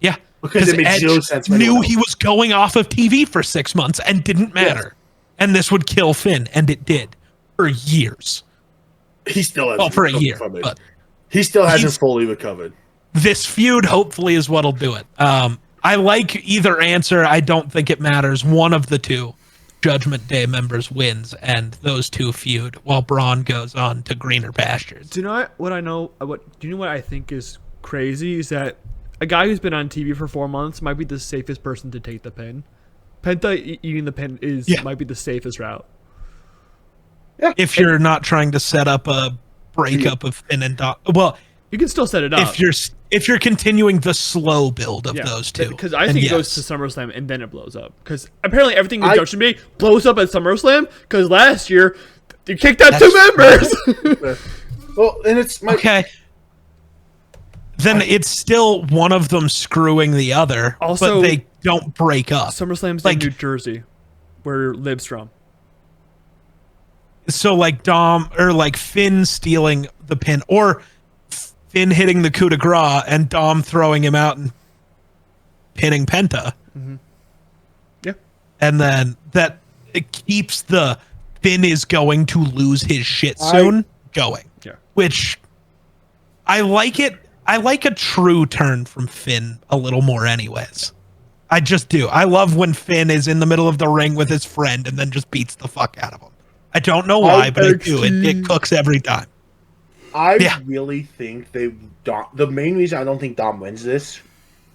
Yeah, because it made zero sense. Knew he was going off of TV for 6 months and didn't matter, and this would kill Finn, and it did for years. He still hasn't. For a year, but he still hasn't fully recovered. This feud hopefully is what'll do it. I like either answer. I don't think it matters. One of the two Judgment Day members wins, and those two feud while Braun goes on to greener pastures. Do you know what I know? Do you know what I think is crazy? Is that a guy who's been on TV for 4 months might be the safest person to take the pin. Penta eating the pin might be the safest route. Yeah. If you're not trying to set up a breakup of Finn and Dom, well, you can still set it up. If you're continuing the slow build of those two, because I think it goes to SummerSlam and then it blows up. Because apparently everything with Judgment Day blows up at SummerSlam. Because last year you kicked out 2 members. Well, and it's okay. Then it's still one of them screwing the other, also, but they don't break up. SummerSlam's in New Jersey, where Liv's from. So Dom or Finn stealing the pin, or Finn hitting the coup de grace and Dom throwing him out and pinning Penta. Mm-hmm. Yeah. And then that it keeps the Finn is going to lose his shit soon going. Yeah. Which I like it. I like a true turn from Finn a little more anyways. I just do. I love when Finn is in the middle of the ring with his friend and then just beats the fuck out of him. I don't know why, but I do. It cooks every time. I really think the main reason I don't think Dom wins this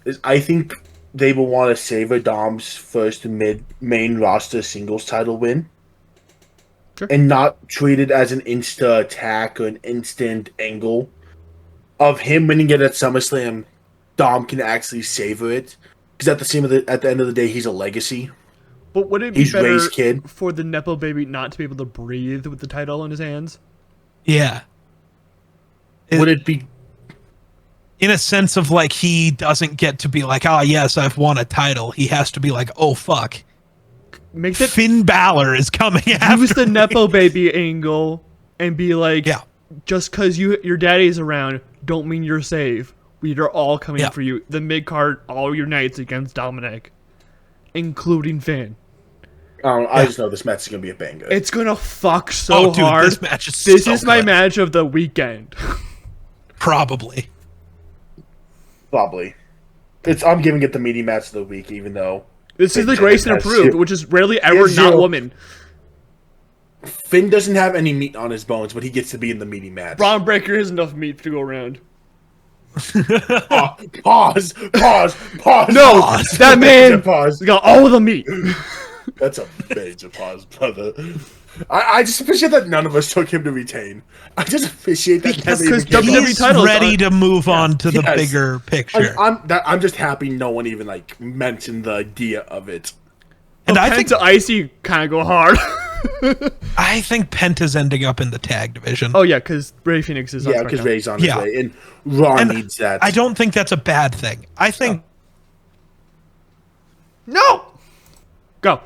is I think they will want to savor Dom's first main roster singles title win. Sure. And not treat it as an insta attack or an instant angle. Of him winning it at SummerSlam, Dom can actually savor it. Because at the end of the day, he's a legacy. But would it be better for the Nepo baby not to be able to breathe with the title in his hands? Yeah. Would it be... In a sense of he doesn't get to be oh yes, I've won a title. He has to be oh fuck. Finn Balor is coming after use the Nepo baby angle and be just because your daddy's around, don't mean you're safe. We are all coming for you. The mid-card all unites against Dominic, including Finn. I just know this match is going to be a banger. It's going to fuck so hard. This match is This is my match of the weekend. Probably. I'm giving it the meaty match of the week, even though... This is the Grayson approved, which is rarely ever not woman. Finn doesn't have any meat on his bones, but he gets to be in the meaty match. Braun Breaker has enough meat to go around. Pause. No, that man got all the meat. That's a major pause, brother. I just appreciate that none of us took him to retain. I just appreciate that because he's ready to move on to the bigger picture. I'm just happy no one even mentioned the idea of it. And I think to Icy kind of go hard. I think Penta's ending up in the tag division. Oh yeah, because Rey Fenix is because Rey's on his way, and Raw needs that. I don't think that's a bad thing. I think no. Go.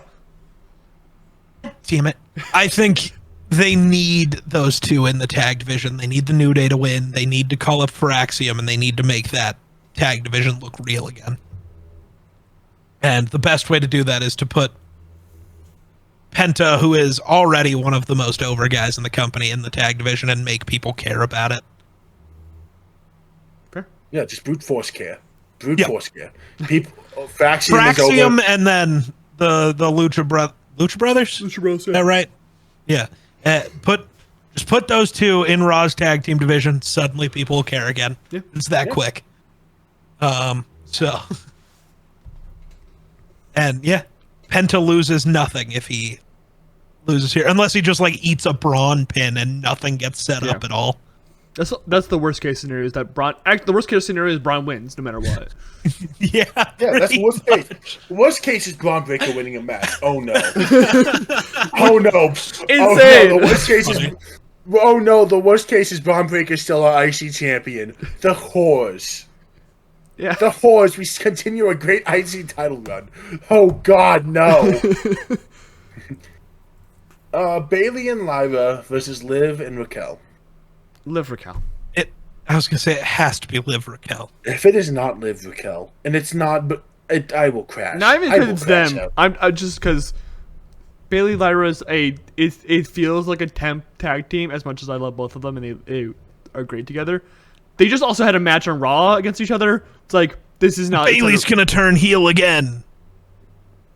Damn it. I think they need those two in the tag division. They need the New Day to win. They need to call up Firaxium, and they need to make that tag division look real again. And the best way to do that is to put Penta, who is already one of the most over guys in the company, in the tag division and make people care about it. Yeah, just brute force care. Brute Yep. force care. People, Fraxium is over. Fraxium and then the Lucha Brothers. Lucha Bros, Is that right? Yeah. Just put those two in Raw's tag team division. Suddenly, people will care again. Yeah. It's that quick. So, and yeah, Penta loses nothing if he loses here, unless he just like eats a Braun pin and nothing gets set up at all. That's the worst case scenario. Is that Braun? The worst case scenario is Braun wins no matter what. Yeah, that's the worst case. The worst case is Braun Breaker winning a match. Oh no! Oh no! Insane. Oh, no. The worst case is. Oh no! The worst case is Braun Breaker still our IC champion. The whores. Yeah. The whores. We continue a great IC title run. Oh God, no! Bailey and Lyra versus Liv and Raquel. Liv Raquel. I was gonna say it has to be Liv Raquel. If it is not Liv Raquel, and it's not, but I will crash. Not even because it's them. Out. I'm just because Bailey Lyra is it feels like a temp tag team as much as I love both of them and they are great together. They just also had a match on Raw against each other. It's like this is not Bailey's gonna turn heel again.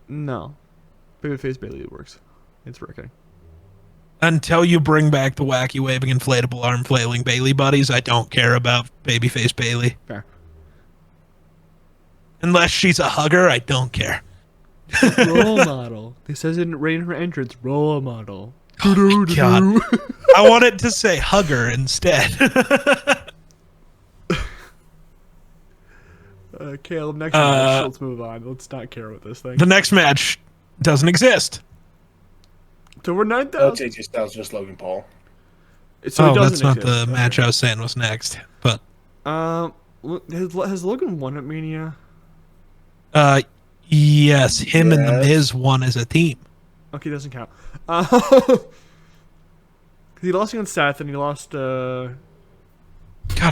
No, babyface Bailey works. It's working. Until you bring back the wacky waving inflatable arm flailing Bailey buddies, I don't care about babyface Bailey. Fair. Unless she's a hugger, I don't care. Role model. It says in right in her entrance, role model. Oh my God. I wanted to say hugger instead. Kaleb, next match. Let's move on. Let's not care about this thing. The next match doesn't exist. So we're That's 9,000. AJ Styles versus Logan Paul. So it doesn't that's not exist. the match I was saying was next. But has Logan won at Mania? yes, him and The Yes. Miz won as a team. Okay, doesn't count. He lost against Seth and he lost. God,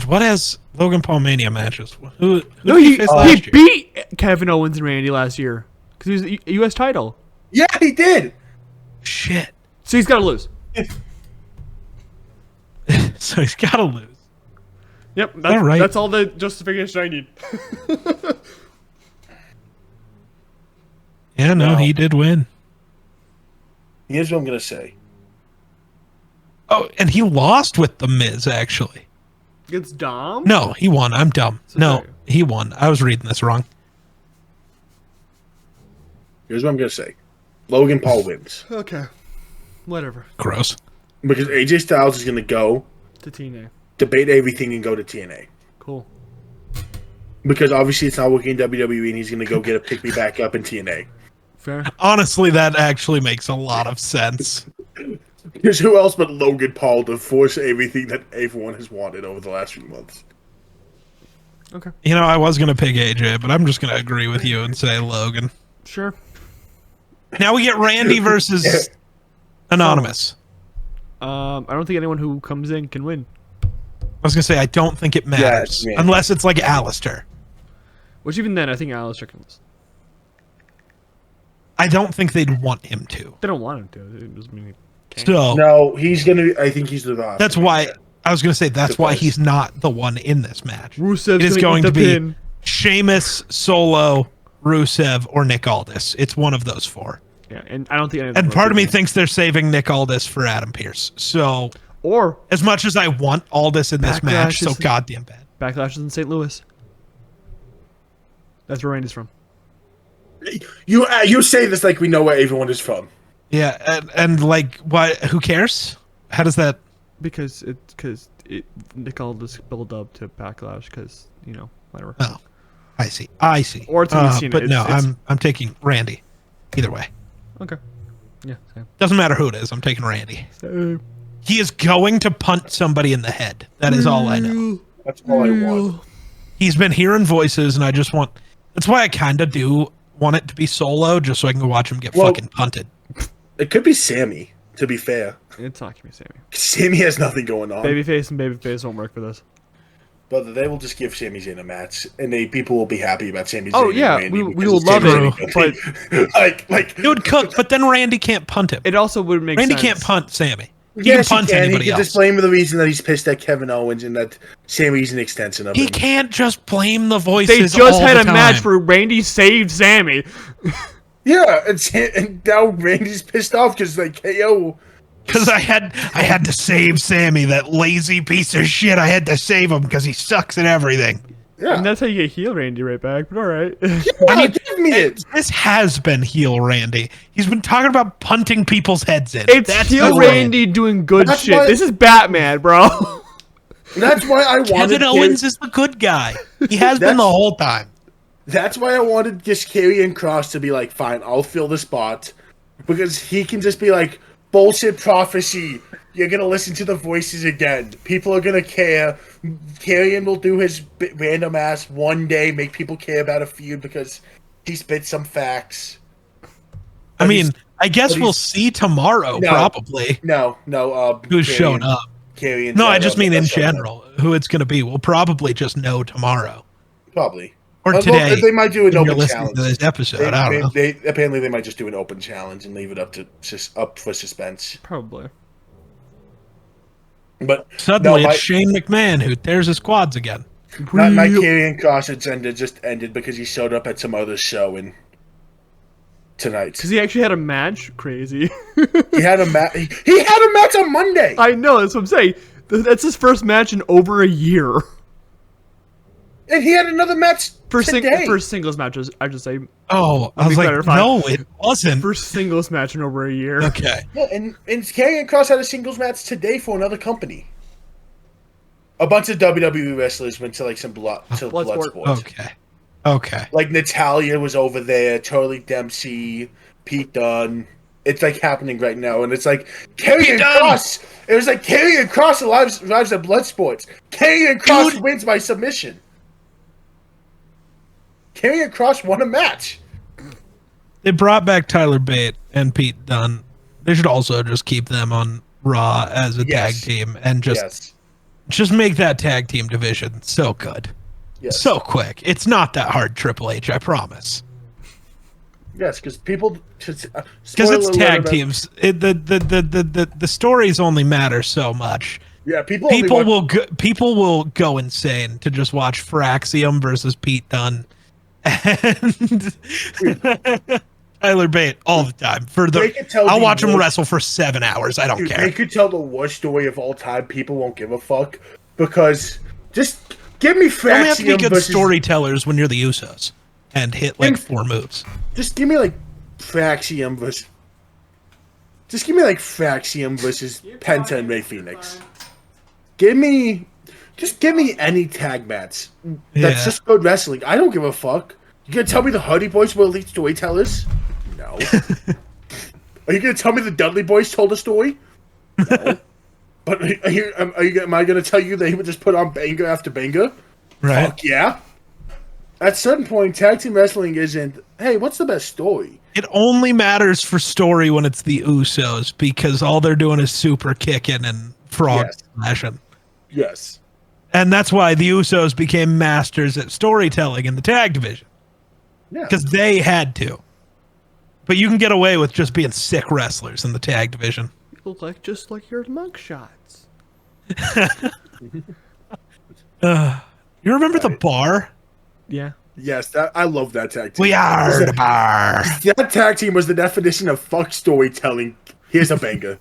what has Logan Paul Mania matches? Who No, did he face last year? beat Kevin Owens and Randy last year because he was a U.S. title. Yeah, he did. Shit. So he's got to lose. So he's got to lose. Yep, that's All right. that's all the justification I need. Yeah, no, Wow. he did win. Here's what I'm gonna say. Oh, and he lost with The Miz, actually. Against Dom? No, he won. I'm dumb. So No, sorry. he won. I was reading this wrong. Here's what I'm gonna say. Logan Paul wins Okay. Whatever. Gross. because AJ Styles is gonna go To TNA. debate everything and go to TNA. Cool. Because obviously it's not working in WWE, and he's gonna go get a pick me back up in TNA. Fair. Honestly, that actually makes a lot of sense. Because who else but Logan Paul to force everything that everyone has wanted over the last few months? Okay. You know, I was going to pick AJ, but I'm just going to agree with you and say Logan. Sure. Now we get Randy versus Anonymous. I don't think anyone who comes in can win. I was going to say, I don't think it matters. Yeah. Unless it's like Alistair. Which even then, I think Alistair can lose. I don't think they'd want him to. They don't want him to. It doesn't mean he can't. So, No, he's gonna. I think he's the boss. that's why I was going to say that's why Because- he's not the one in this match. Rusev's It is gonna going get to the be pin. Sheamus, Solo, Rusev, or Nick Aldis. It's one of those four. Yeah, and I don't think any of them And are part of me good. thinks they're saving Nick Aldis for Adam Pearce. So, Or as much as I want Aldis in this Backlash match, so is- goddamn bad. Backlash is in St. Louis. That's where Randy's from. You say this like we know where everyone is from. Yeah, and like, why? Who cares? How does that? Because Nick Aldis build up to Backlash because, whatever. Oh, I see. Or it's gonna be Cena. But no, It's- I'm taking Randy. Either way, Okay. Yeah, same. doesn't matter who it is. I'm taking Randy. Same. He is going to punt somebody in the head. That is all I know. That's all I want. He's been hearing voices, and I just want. That's why I kind of do want it to be Solo, just so I can watch him get Well- fucking punted. It could be Sammy. To be fair, It's not gonna be Sammy. Sammy has nothing going on. Babyface and babyface won't work for this. But they will just give Sami Zayn a match, and people will be happy about Sami Zayn. Oh, and yeah, Randy we because will of love Sami it, Zayn. like It would cook, but then Randy can't punt him. It also would make Randy sense. can't punt Sammy. He can punch He anybody can else. just blame the reason that he's pissed at Kevin Owens and that Sami is an extension of He him. can't just blame the They voices. just all had the a time. match where Randy saved Sammy. Yeah, and now Randy's pissed off because like KO. Because I had to save Sammy, that lazy piece of shit. I had to save him because he sucks at everything. Yeah, And that's how you get heel Randy right back, but alright. I mean, give me it. this has been heel Randy. He's been talking about punting people's heads in. It's That's heel the Randy doing good That's shit. why- This is Batman, bro. That's why I wanted Kevin Owens is the good guy. He has been the whole time. That's why I wanted just Karrion Kross to be like, fine, I'll fill the spot. Because he can just be like, bullshit prophecy. You're going to listen to the voices again. People are going to care. Karrion will do his random ass one day, make people care about a feud because he spit some facts. I mean, I guess but we'll he's- see tomorrow, No. probably. No. Who's showing up? Karrion. No, I just mean in general, who it's going to be. We'll probably just know tomorrow. Probably. Or Well, today. they might do an when you're open listening challenge. to this episode. I don't know. Apparently, they might just do an open challenge and leave it up for suspense. Probably. But Suddenly, no, it's Shane McMahon who tears his quads again. my Karrion Kross just ended because he showed up at some other show tonight. Because he actually had a match? Crazy. He had a match. He had a match on Monday. I know, that's what I'm saying. That's his first match in over a year. And he had another match First today. singles matches, I should say. Oh, I Let was me like, clarify. no, it wasn't. First singles match in over a year. Okay. Yeah, and Karrion Kross had a singles match today for another company. A bunch of WWE wrestlers went to like some Bloodsport. Okay. Like Natalia was over there, Charlie Dempsey, Pete Dunne. It's like happening right now, and it's like Karrion Kross. It was like Karrion Kross arrives at Bloodsport. Karrion Kross wins by submission. Karrion Kross won a match. They brought back Tyler Bate and Pete Dunne. They should also just keep them on Raw as a tag team and just make that tag team division so good. Yes. So quick. It's not that hard, Triple H, I promise. Yes, because people. Because it's tag teams. The stories only matter so much. Yeah, people will go insane to just watch Fraxium versus Pete Dunne and Tyler Bate all the time. I'll watch him wrestle for 7 hours. I don't care. They could tell the worst story of all time. People won't give a fuck because just give me Fraxium. You only have to be good versus, storytellers when you're the Usos and hit like 4 moves. Just give me like Fraxium versus. Just give me like Fraxium versus Penta and Rey Fenix. Give me any tag match. That's just good wrestling. I don't give a fuck. You gonna tell me the Hardy Boys were elite storytellers? No. Are you gonna tell me the Dudley Boys told a story? No. But am I gonna tell you they would just put on banger after banger? Right. Fuck yeah. At a certain point, tag team wrestling isn't, hey, what's the best story? It only matters for story when it's the Usos because all they're doing is super kicking and frog smashing. Yes. And that's why the Usos became masters at storytelling in the tag division. Yeah. Because they had to. But you can get away with just being sick wrestlers in the tag division. You look like just like your mug shots. You remember the bar? Yeah. Yes, I love that tag team. We are the bar. That tag team was the definition of fuck storytelling. Here's a banger.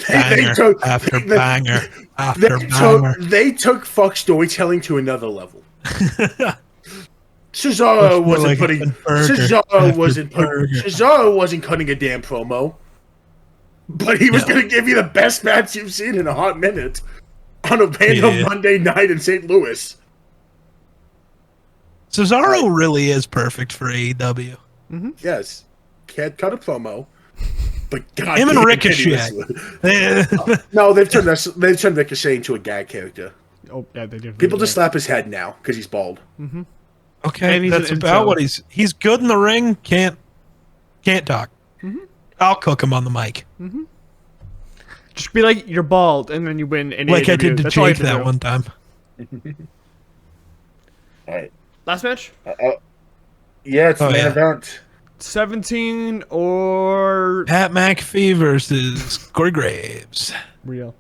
Banger after banger after banger. They took fuck storytelling to another level. Cesaro wasn't cutting a damn promo, but he was going to give you the best match you've seen in a hot minute on a random Monday night in St. Louis. Cesaro really is perfect for AEW. Mm-hmm. Yes, can't cut a promo, but God, him and Ricochet. No, they've turned Ricochet into a gag character. Oh yeah, they did. People just slap his head now because he's bald. Mm-hmm. Okay, that's about what he's good in the ring. Can't talk. Mm-hmm. I'll cook him on the mic. Mm-hmm. Just be like you're bald, and then you win. Like I did to Jake that one time. All right. Last match? Yeah, it's the main event. 17 or Pat McAfee versus Corey Graves. real.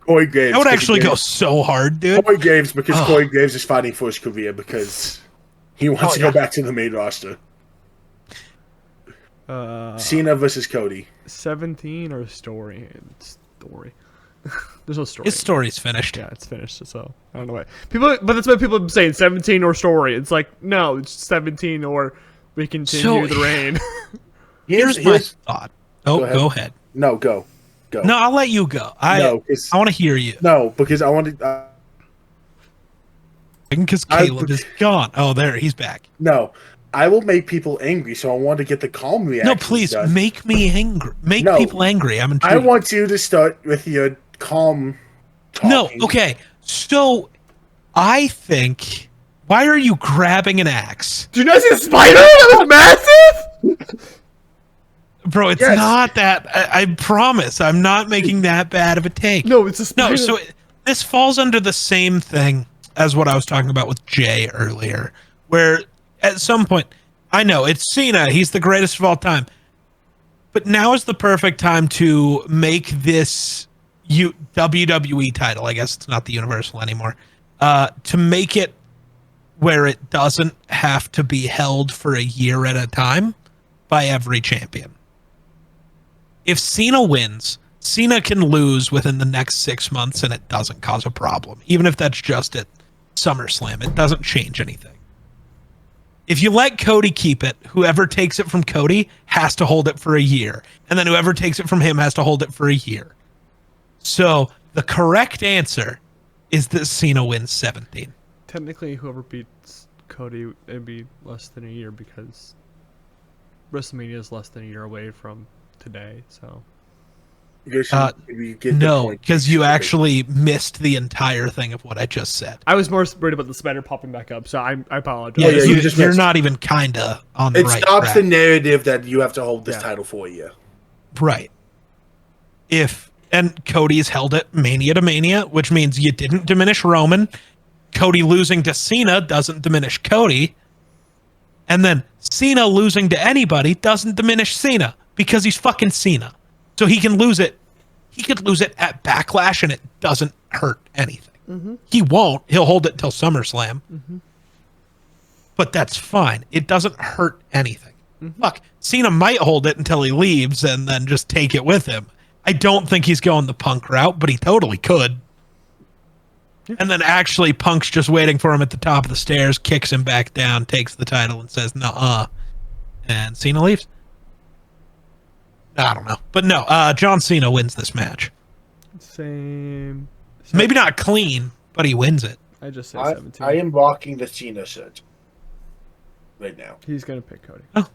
Corey Graves. That would actually go so hard, dude. Corey Graves, because Corey Graves is fighting for his career because he wants to go back to the main roster. Cena versus Cody. 17 or story? Story. There's no story. His story's finished. Yeah, it's finished. So I don't know why people. But that's what people have been saying. 17 or story. It's like no, it's 17 or we continue the reign. Here's my thought. Oh, go ahead. No, go. No, I'll let you go. I want to hear you. No, because I want to. Because Kaleb is gone. Oh, there, he's back. No, I will make people angry, so I want to get the calm reaction. No, please make me angry. Make people angry. I'm intrigued. I want you to start with your calm talking. No, okay. So, I think. Why are you grabbing an axe? Do you not see the spider? That was massive. Bro, it's not that. I promise, I'm not making that bad of a take. No, it's a spider. No, so this falls under the same thing as what I was talking about with Jay earlier, where at some point, I know it's Cena, he's the greatest of all time, but now is the perfect time to make this WWE title, I guess it's not the Universal anymore, to make it where it doesn't have to be held for a year at a time by every champion. If Cena wins, Cena can lose within the next 6 months and it doesn't cause a problem. Even if that's just at SummerSlam, it doesn't change anything. If you let Cody keep it, whoever takes it from Cody has to hold it for a year. And then whoever takes it from him has to hold it for a year. So the correct answer is that Cena wins 17. Technically, whoever beats Cody, it'd be less than a year because WrestleMania is less than a year away from today, so no, because you actually missed the entire thing of what I just said. I was more worried about the spider popping back up, so I apologize. Yeah, you're not even kinda on the right track. It stops the narrative that you have to hold this title for a year. Right. And Cody's held it Mania to Mania, which means you didn't diminish Roman. Cody losing to Cena doesn't diminish Cody. And then Cena losing to anybody doesn't diminish Cena because he's fucking Cena. So he can lose it. He could lose it at Backlash and it doesn't hurt anything. Mm-hmm. He won't. He'll hold it till SummerSlam. Mm-hmm. But that's fine. It doesn't hurt anything. Mm-hmm. Fuck, Cena might hold it until he leaves and then just take it with him. I don't think he's going the Punk route, but he totally could. Yeah. And then actually Punk's just waiting for him at the top of the stairs, kicks him back down, takes the title and says, nuh-uh. And Cena leaves. I don't know. But no, John Cena wins this match. Same. Maybe not clean, but he wins it. I just said 17. I am rocking the Cena shirt right now. He's going to pick Cody. Oh.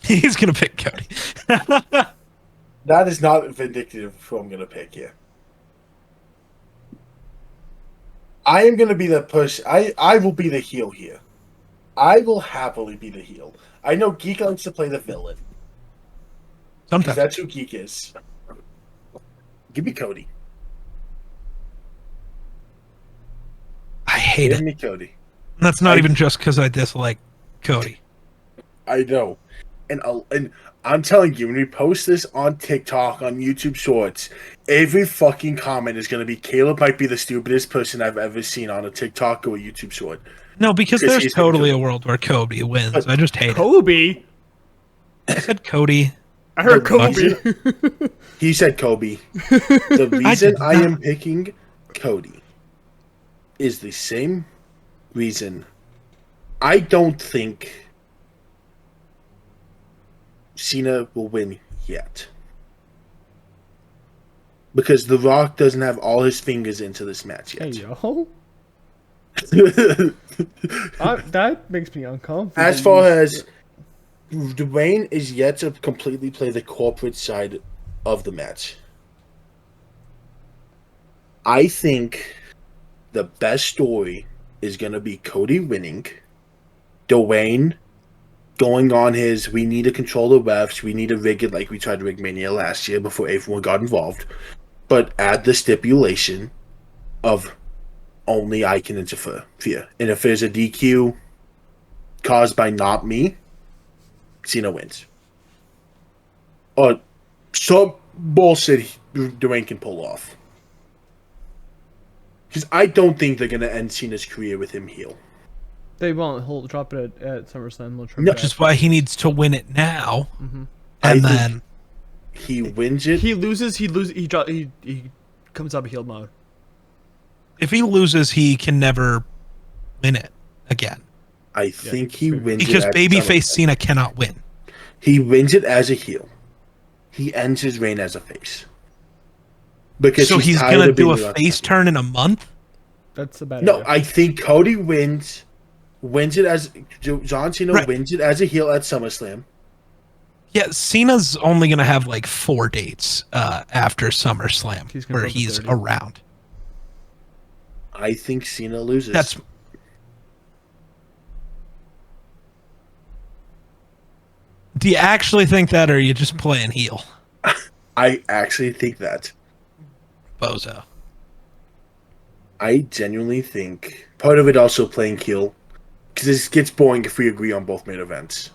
He's going to pick Cody. That is not vindictive of who I'm going to pick here. I am going to be the person. I will be the heel here. I will happily be the heel. I know Geek likes to play the villain. Sometimes. That's who Geek is. Give me Cody. I hate it. Give me Cody. That's not even just because I dislike Cody. I know. And I'm telling you, when we post this on TikTok, on YouTube Shorts, every fucking comment is going to be, Kaleb might be the stupidest person I've ever seen on a TikTok or a YouTube Short. No, because there's totally a world where Cody wins. I just hate Kobe? I said Cody. I heard Kobe. He said Kobe. The reason I am picking Cody is the same reason I don't think Cena will win yet. Because The Rock doesn't have all his fingers into this match yet. Hey, yo. That makes me uncomfortable. As far as Dwayne is yet to completely play the corporate side of the match. I think the best story is going to be Cody winning, Dwayne going on his, we need to control the refs, we need to rig it like we tried to rig Mania last year before everyone got involved, but add the stipulation of only I can interfere. And if there's a DQ caused by not me, Cena wins. Or some bullshit Dwayne can pull off. Because I don't think they're going to end Cena's career with him heel. They won't. He'll drop it at SummerSlam. He'll trim No, it Which is why he needs to win it now. Mm-hmm. And then he wins it. He loses. He comes up heel mode. if he loses, he can never win it again. I think he wins because it babyface Cena cannot win. He wins it as a heel. He ends his reign as a face. Because so he's tired gonna of being do a the face turn in a month. That's about No, it. I think Cody wins it as John Cena wins it as a heel at SummerSlam. Yeah, Cena's only gonna have like 4 dates after SummerSlam where he's 30. around. I think Cena loses. Do you actually think that, or are you just playing heel? I actually think that. Bozo. I genuinely think part of it also playing heel, because this gets boring if we agree on both main events.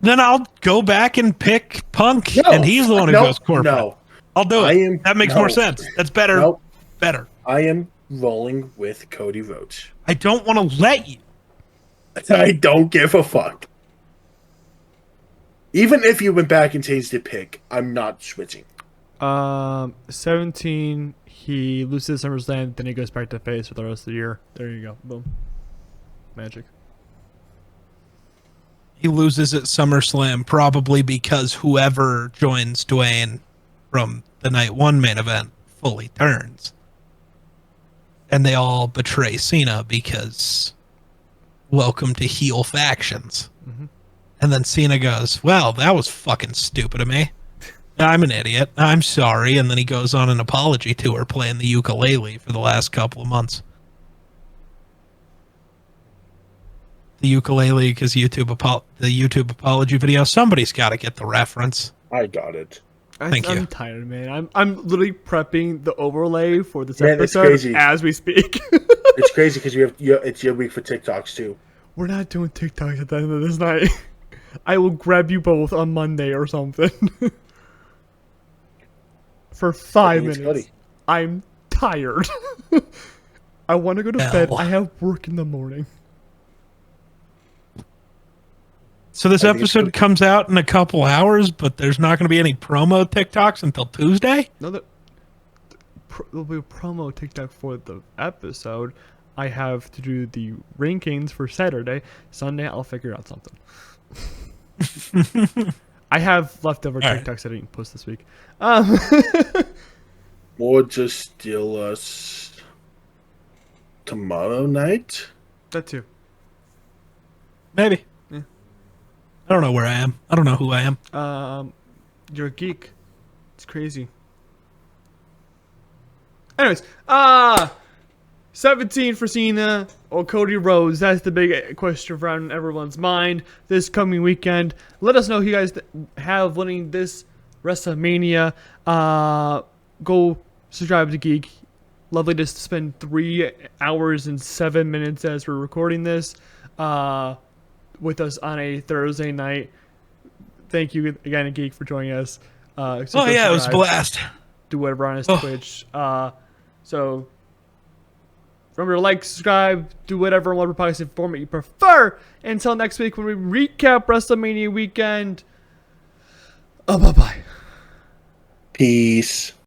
Then I'll go back and pick Punk, and he's the one who goes corporate. No, I'll do it. That makes more sense. That's better. Nope. Better. I am rolling with Cody Rhodes. I don't want to let you. I don't give a fuck. Even if you went back and changed the pick, I'm not switching. 17. He loses SummerSlam, then he goes back to face for the rest of the year. There you go. Boom. Magic. He loses at SummerSlam probably because whoever joins Dwayne from the night one main event fully turns. And they all betray Cena because welcome to heel factions. Mm-hmm. And then Cena goes, well, that was fucking stupid of me. I'm an idiot. I'm sorry. And then he goes on an apology tour playing the ukulele for the last couple of months. The ukulele, because the YouTube apology video, somebody's got to get the reference. I got it. Thank you. I'm tired, man. I'm literally prepping the overlay for this Man, it's episode crazy. as we speak. It's crazy because it's your week for TikToks too. We're not doing TikToks at the end of this night. I will grab you both on Monday or something. For 5 minutes. Cody. I'm tired. I want to go to bed. I have work in the morning. So this episode comes out in a couple hours, but there's not going to be any promo TikToks until Tuesday? No, there'll be a promo TikTok for the episode. I have to do the rankings for Saturday. Sunday, I'll figure out something. I have leftover TikToks I didn't post this week. Or just steal us tomorrow night? That too. Maybe. Yeah. I don't know where I am. I don't know who I am. You're a geek. It's crazy. Anyways, 17 for Cena or Cody Rhodes. That's the big question around everyone's mind this coming weekend. Let us know who you guys have winning this WrestleMania. Go subscribe to Geek. Lovely to spend 3 hours and 7 minutes as we're recording this with us on a Thursday night. Thank you again, Geek, for joining us. It was a blast. Do whatever on his Twitch. So remember to like, subscribe, do whatever on whatever podcast format you prefer. Until next week when we recap WrestleMania weekend. Bye-bye. Peace.